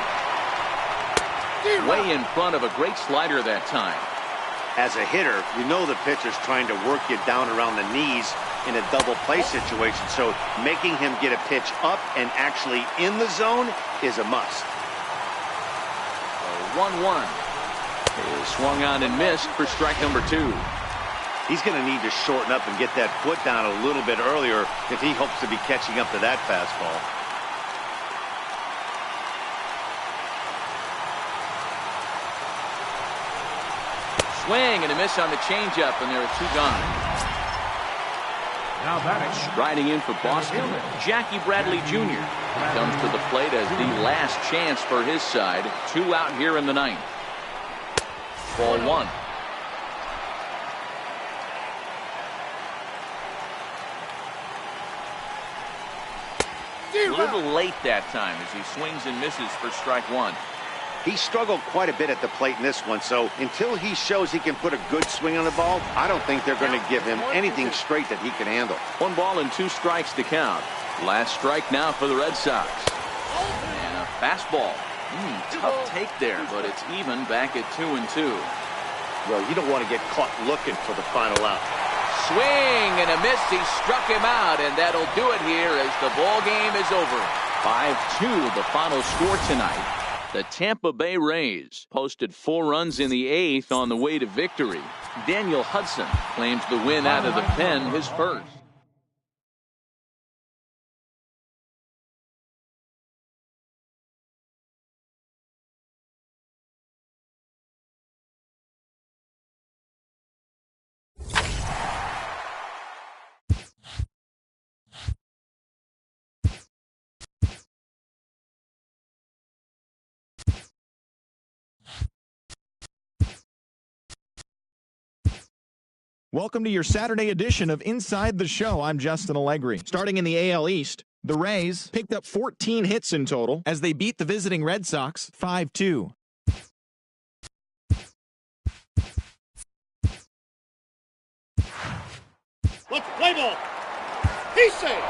Way in front of a great slider that time. As a hitter, you know the pitcher's trying to work you down around the knees in a double play situation, so making him get a pitch up and actually in the zone is a must. 1-1 is swung on and missed for strike number 2. He's going to need to shorten up and get that foot down a little bit earlier if he hopes to be catching up to that fastball. Swing and a miss on the changeup, and there are 2 gone. Now batting. Striding in for Boston, Jackie Bradley Jr. He comes to the plate as the last chance for his side. 2 out here in the 9th. Ball 1. A little late that time as he swings and misses for strike 1. He struggled quite a bit at the plate in this one, so until he shows he can put a good swing on the ball, I don't think they're going to give him anything straight that he can handle. 1 ball and 2 strikes to count. Last strike now for the Red Sox. And a fastball. Tough take there, but it's even back at 2-2. Well, you don't want to get caught looking for the final out. Swing and a miss. He struck him out, and that'll do it here as the ball game is over. 5-2 the final score tonight. The Tampa Bay Rays posted 4 runs in the 8th on the way to victory. Daniel Hudson claims the win out of the pen, his first. Welcome to your Saturday edition of Inside the Show. I'm Justin Allegri. Starting in the AL East, the Rays picked up 14 hits in total as they beat the visiting Red Sox 5-2. Let's play ball. He's safe.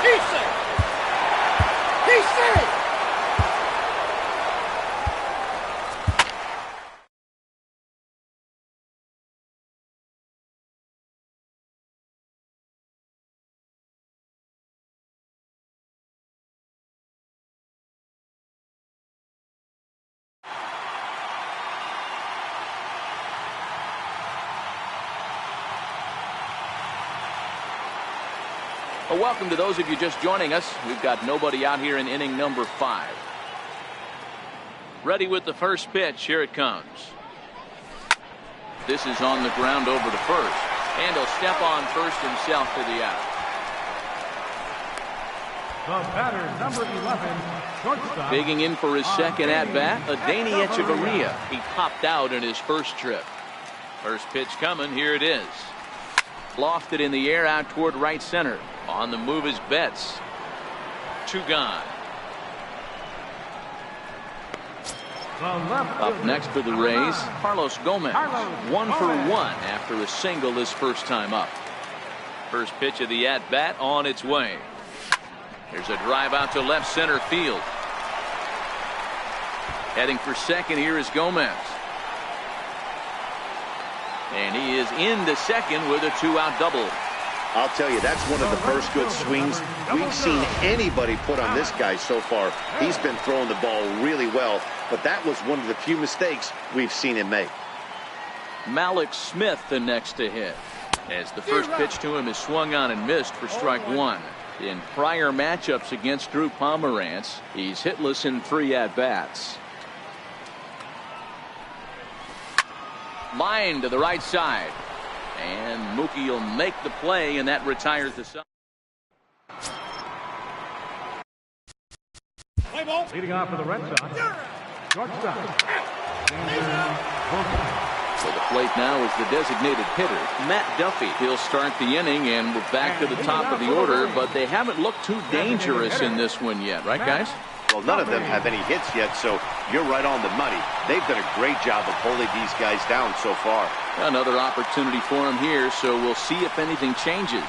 He's safe. He's safe. Well, welcome to those of you just joining us. We've got nobody out here in inning number 5. Ready with the first pitch. Here it comes. This is on the ground over to first. And he'll step on first himself for the out. The batter, number 11, shortstop. Bigging in for his second at-bat, Adeiny Echeverria. He popped out in his first trip. First pitch coming. Here it is. Lofted in the air out toward right center. On the move is Betts. 2 gone. Up next for the Rays, Carlos Gomez. 1 for 1 after a single his first time up. First pitch of the at-bat on its way. Here's a drive out to left center field. Heading for second here is Gomez. And he is into second with a 2-out double. I'll tell you, that's one of the first good swings we've seen anybody put on this guy so far. He's been throwing the ball really well, but that was one of the few mistakes we've seen him make. Malik Smith the next to hit, as the first pitch to him is swung on and missed for strike one. In prior matchups against Drew Pomerantz, he's hitless in 3 at-bats. Line to the right side. And Mookie will make the play, and that retires the side. Leading off for the Red Sox, shortstop. So the plate now is the designated hitter, Matt Duffy. He'll start the inning, and we're back to the top of the order, but they haven't looked too dangerous in this one yet, right, guys? Well, none of them have any hits yet, so you're right on the money. They've done a great job of holding these guys down so far. Another opportunity for him here, so we'll see if anything changes.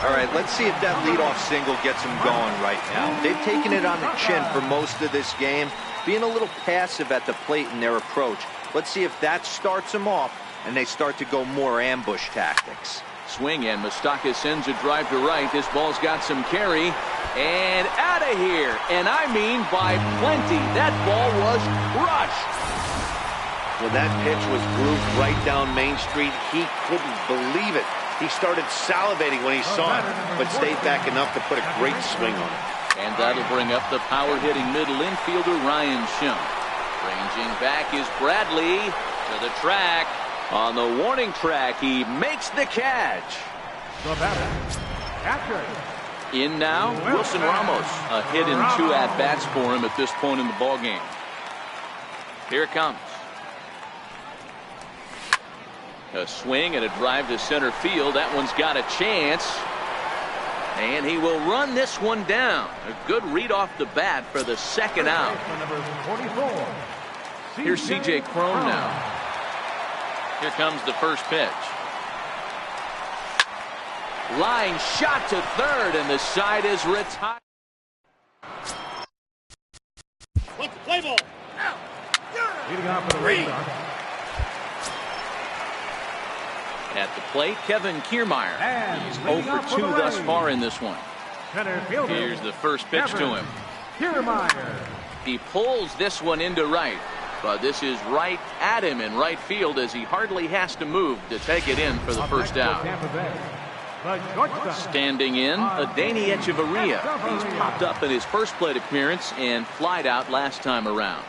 All right, let's see if that leadoff single gets them going right now. They've taken it on the chin for most of this game, being a little passive at the plate in their approach. Let's see if that starts them off and they start to go more ambush tactics. Swing, and Moustakas sends a drive to right. This ball's got some carry. And out of here. And I mean by plenty. That ball was crushed. When that pitch was grooved right down Main Street, he couldn't believe it. He started salivating when he saw it, but stayed back enough to put a great swing on it. And that'll bring up the power-hitting middle infielder, Ryan Schimm. Ranging back is Bradley to the track. On the warning track, he makes the catch. The batter, catcher. In now, Wilson Ramos. A hit in 2 at-bats for him at this point in the ballgame. Here it comes. A swing and a drive to center field. That one's got a chance. And he will run this one down. A good read off the bat for the second out. Here's C.J. Cron now. Here comes the first pitch. Line shot to third, and the side is retired. Let's play ball. Leading off for the Red Sox. At the plate, Kevin Kiermaier. He's 0 for 2 thus far in this one. Here's the first pitch to him. Kiermaier. He pulls this one into right, but this is right at him in right field as he hardly has to move to take it in for the first out. Standing in, Adeiny Echeverria. He's popped up in his first plate appearance and flied out last time around.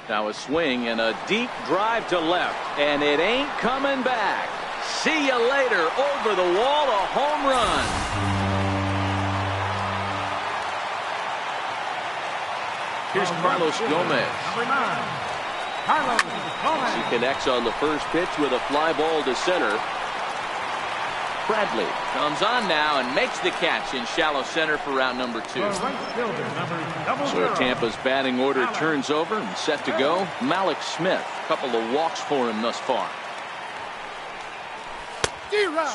Now a swing and a deep drive to left, and it ain't coming back. See you later. Over the wall, a home run. Here's Carlos Gomez. He connects on the first pitch with a fly ball to center. Bradley comes on now and makes the catch in shallow center for round number 2. So Tampa's batting order turns over and set to go. Malik Smith, a couple of walks for him thus far.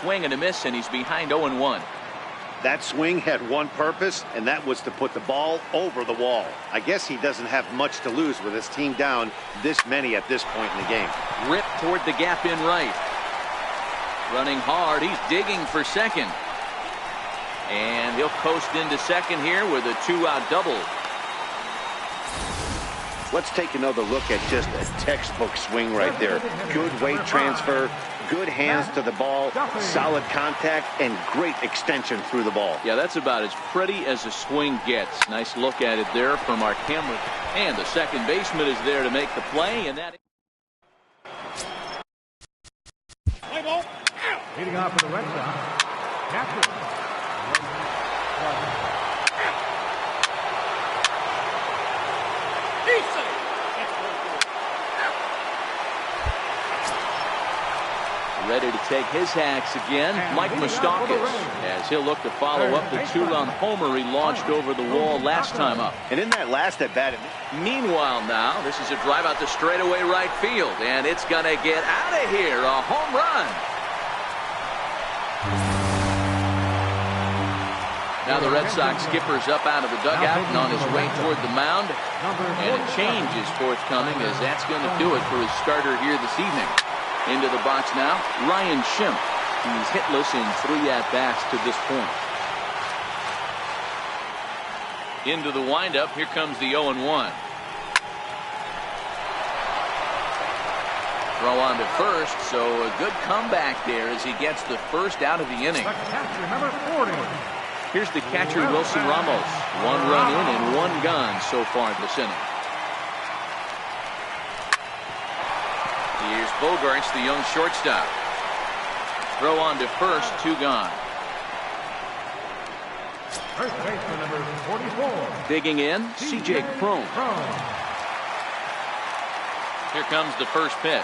Swing and a miss, and he's behind 0-1. That swing had one purpose, and that was to put the ball over the wall. I guess he doesn't have much to lose with his team down this many at this point in the game. Rip toward the gap in right. Running hard, he's digging for second. And he'll coast into second here with a 2-out double. Let's take another look at just a textbook swing right there. Good weight transfer, good hands to the ball, solid contact, and great extension through the ball. Yeah, that's about as pretty as a swing gets. Nice look at it there from our camera. And the second baseman is there to make the play, and that... Leading off for the Red Sox, catcher. Ready ready to take his hacks again. Mike Moustakas, as he'll look to follow up the 2-run homer he launched over the wall last time up. And in that last at bat, meanwhile now, this is a drive out to straightaway right field, and it's going to get out of here. A home run. Now the Red Sox skipper's up out of the dugout and on his way toward the mound. And a change is forthcoming, as that's going to do it for his starter here this evening. Into the box now, Ryan Schimpf. He's hitless in 3 at-bats to this point. Into the windup, here comes the 0-1. Throw on to first, so a good comeback there as he gets the first out of the inning. Number 40. Here's the catcher, Wilson Ramos. 1 run in and 1 gone so far this inning. Here's Bogarts, the young shortstop. Throw on to first, 2 gone. First baseman number 44. Digging in, C.J. Cron. Here comes the first pitch.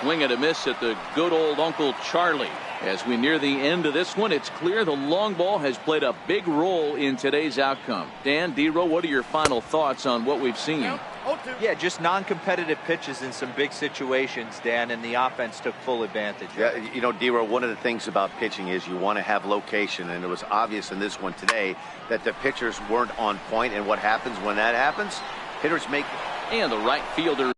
Swing and a miss at the good old Uncle Charlie. As we near the end of this one, it's clear the long ball has played a big role in today's outcome. Dan, D-Row, what are your final thoughts on what we've seen? Yeah, just non-competitive pitches in some big situations, Dan, and the offense took full advantage. Yeah, you know, D-Row, one of the things about pitching is you want to have location, and it was obvious in this one today that the pitchers weren't on point, and what happens when that happens? Hitters make... And the right fielder.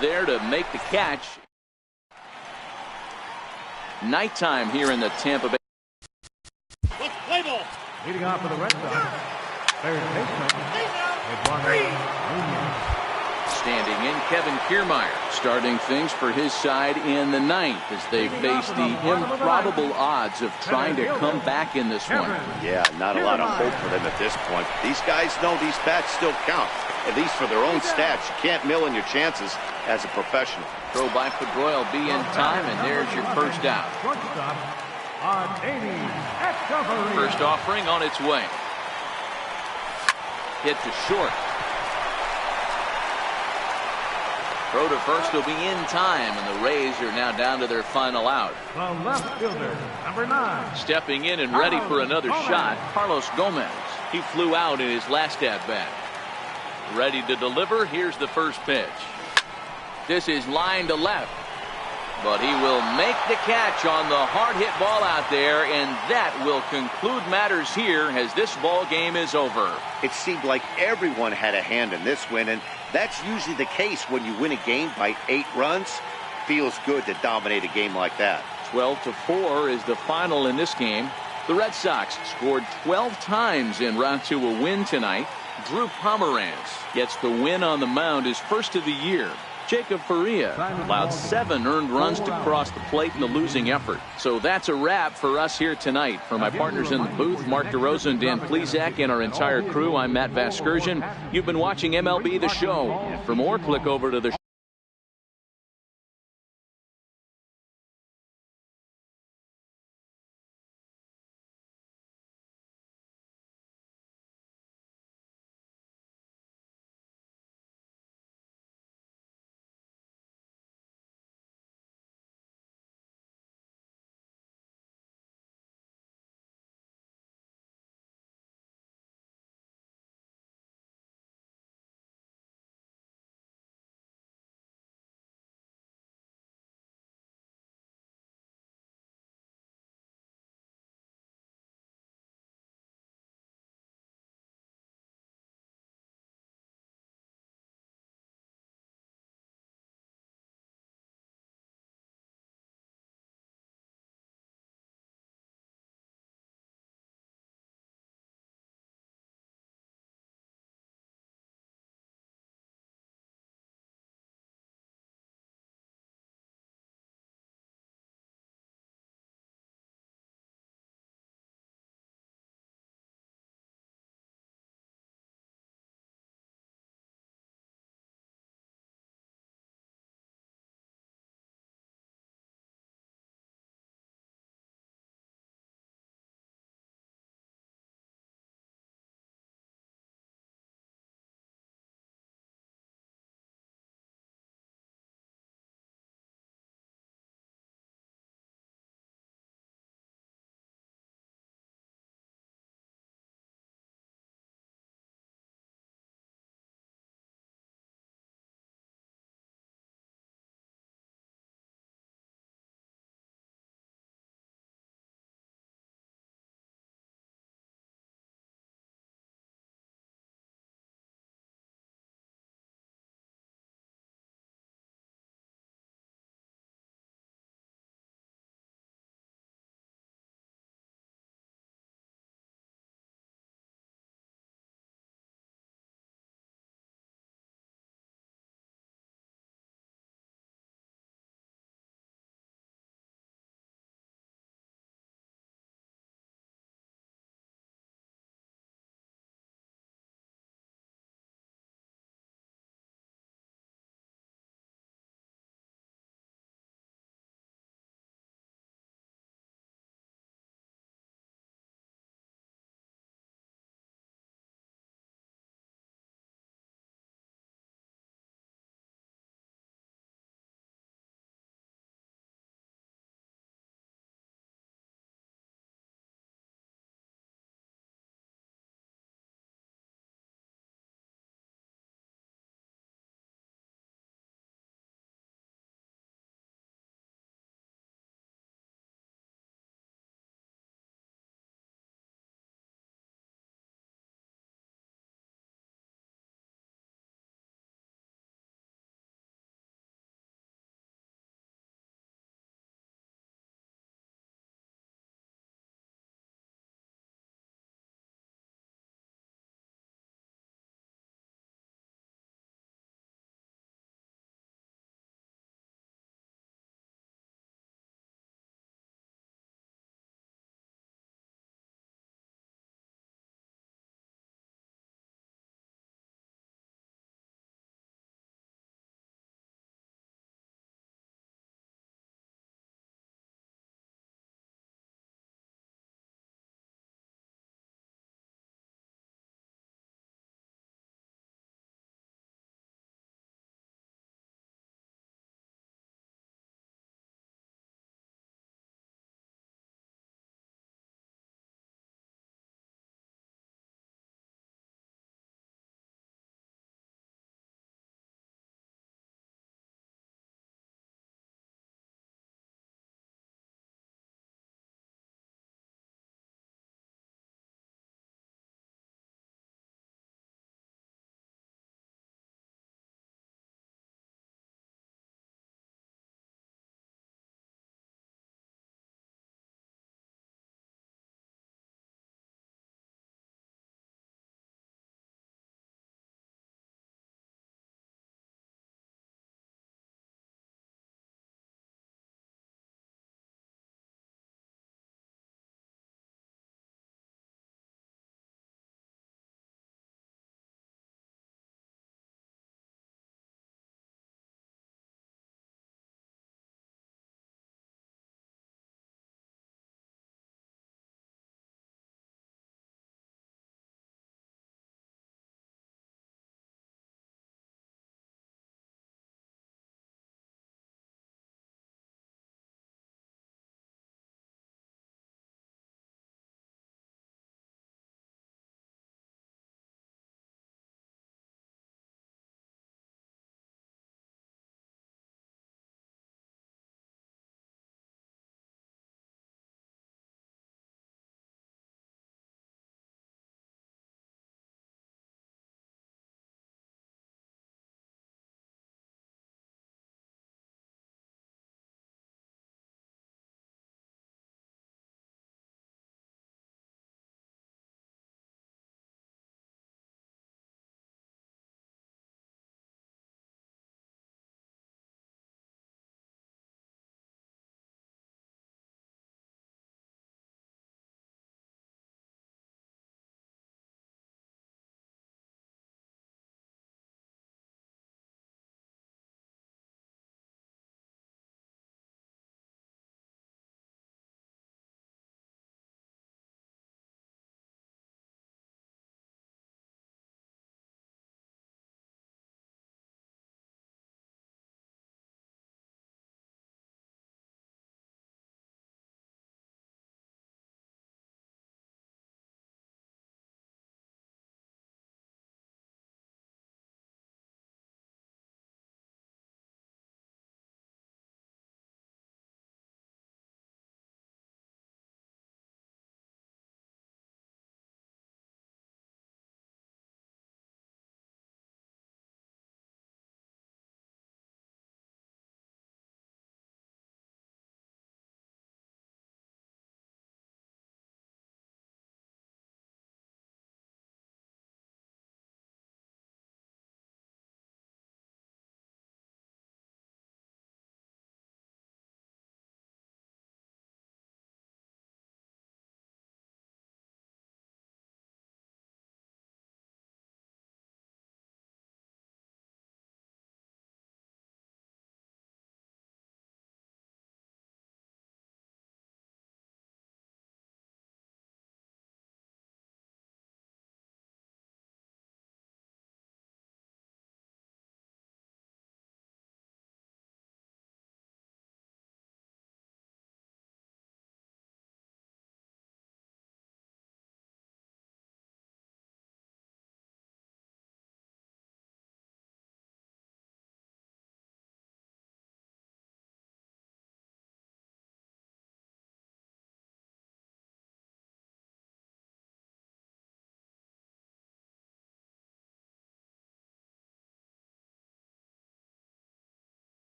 There to make the catch. Nighttime here in the Tampa Bay. Let's play ball. Leading off for the Red Sox, third baseman, Eduardo Nunez. standing in Kevin Kiermaier, starting things for his side in the ninth as they face the improbable odds of trying to come back in this one. Yeah, not a lot of hope for them at this point. These guys know these bats still count, at least for their own stats. You can't mill in your chances as a professional. Throw by Pedroia will be in time, and there's your first out. First offering on its way. Hit to short. Throw to first will be in time, and the Rays are now down to their final out. The left fielder, number 9. Stepping in and ready for another shot, Carlos Gomez. He flew out in his last at-bat. Ready to deliver. Here's the first pitch. This is line to left. But he will make the catch on the hard hit ball out there, and that will conclude matters here as this ball game is over. It seemed like everyone had a hand in this win, and that's usually the case when you win a game by 8 runs. Feels good to dominate a game like that. 12-4 is the final in this game. The Red Sox scored 12 times en route to a win tonight. Drew Pomeranz gets the win on the mound, his first of the year. Jacob Faria allowed 7 earned runs to cross the plate in the losing effort. So that's a wrap for us here tonight. For my partners in the booth, Mark DeRosa and Dan Plesac, and our entire crew, I'm Matt Vasgersian. You've been watching MLB The Show. For more, click over to the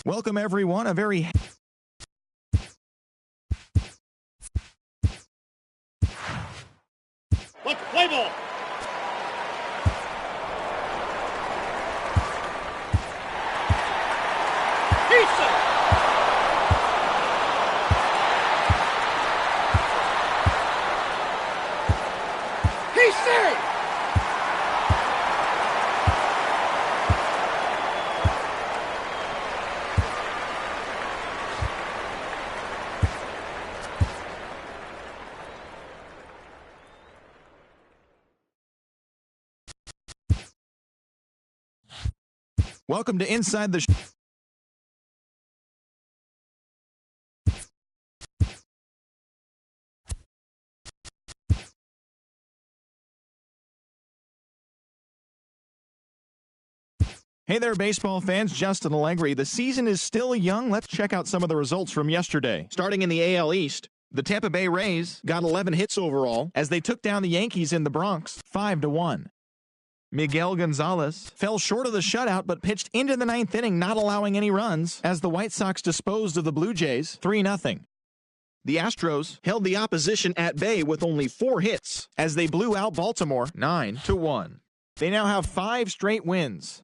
Welcome, everyone. A very Let's play ball. He's safe. He's safe. welcome to Inside the Hey there, baseball fans. Justin Allegri. The season is still young. Let's check out some of the results from yesterday. Starting in the AL East, the Tampa Bay Rays got 11 hits overall as they took down the Yankees in the Bronx 5-1. Miguel Gonzalez fell short of the shutout but pitched into the ninth inning, not allowing any runs as the White Sox disposed of the Blue Jays 3-0. The Astros held the opposition at bay with only 4 hits as they blew out Baltimore 9-1. They now have 5 straight wins.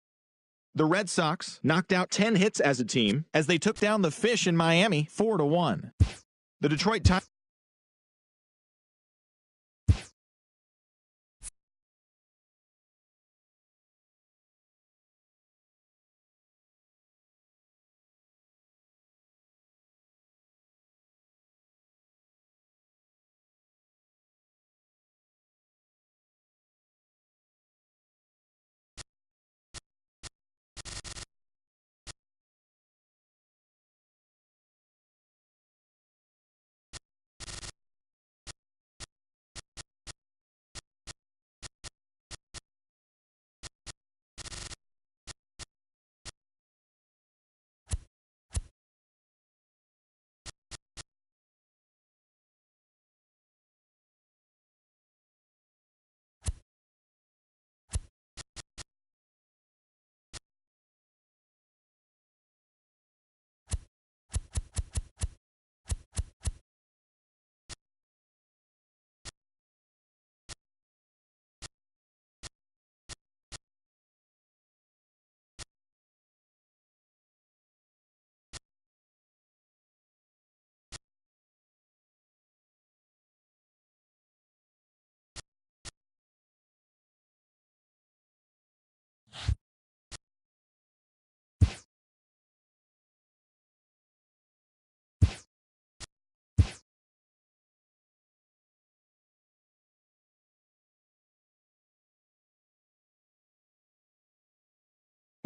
The Red Sox knocked out 10 hits as a team as they took down the Fish in Miami 4-1. The Detroit Tigers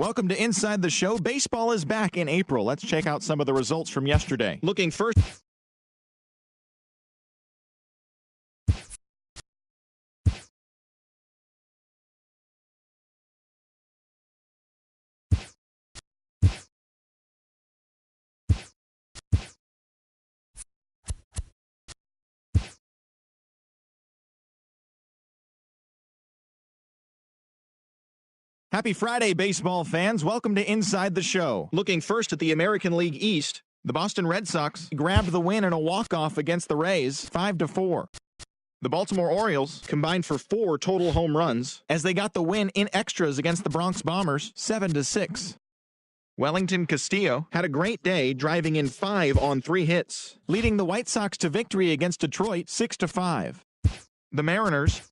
Welcome to Inside the Show. Baseball is back in April. Let's check out some of the results from yesterday. Looking first. Happy Friday, baseball fans. Welcome to Inside the Show. Looking first at the American League East, the Boston Red Sox grabbed the win in a walk-off against the Rays 5-4. The Baltimore Orioles combined for 4 total home runs as they got the win in extras against the Bronx Bombers 7-6. Wellington Castillo had a great day, driving in 5 on 3 hits, leading the White Sox to victory against Detroit 6-5. The Mariners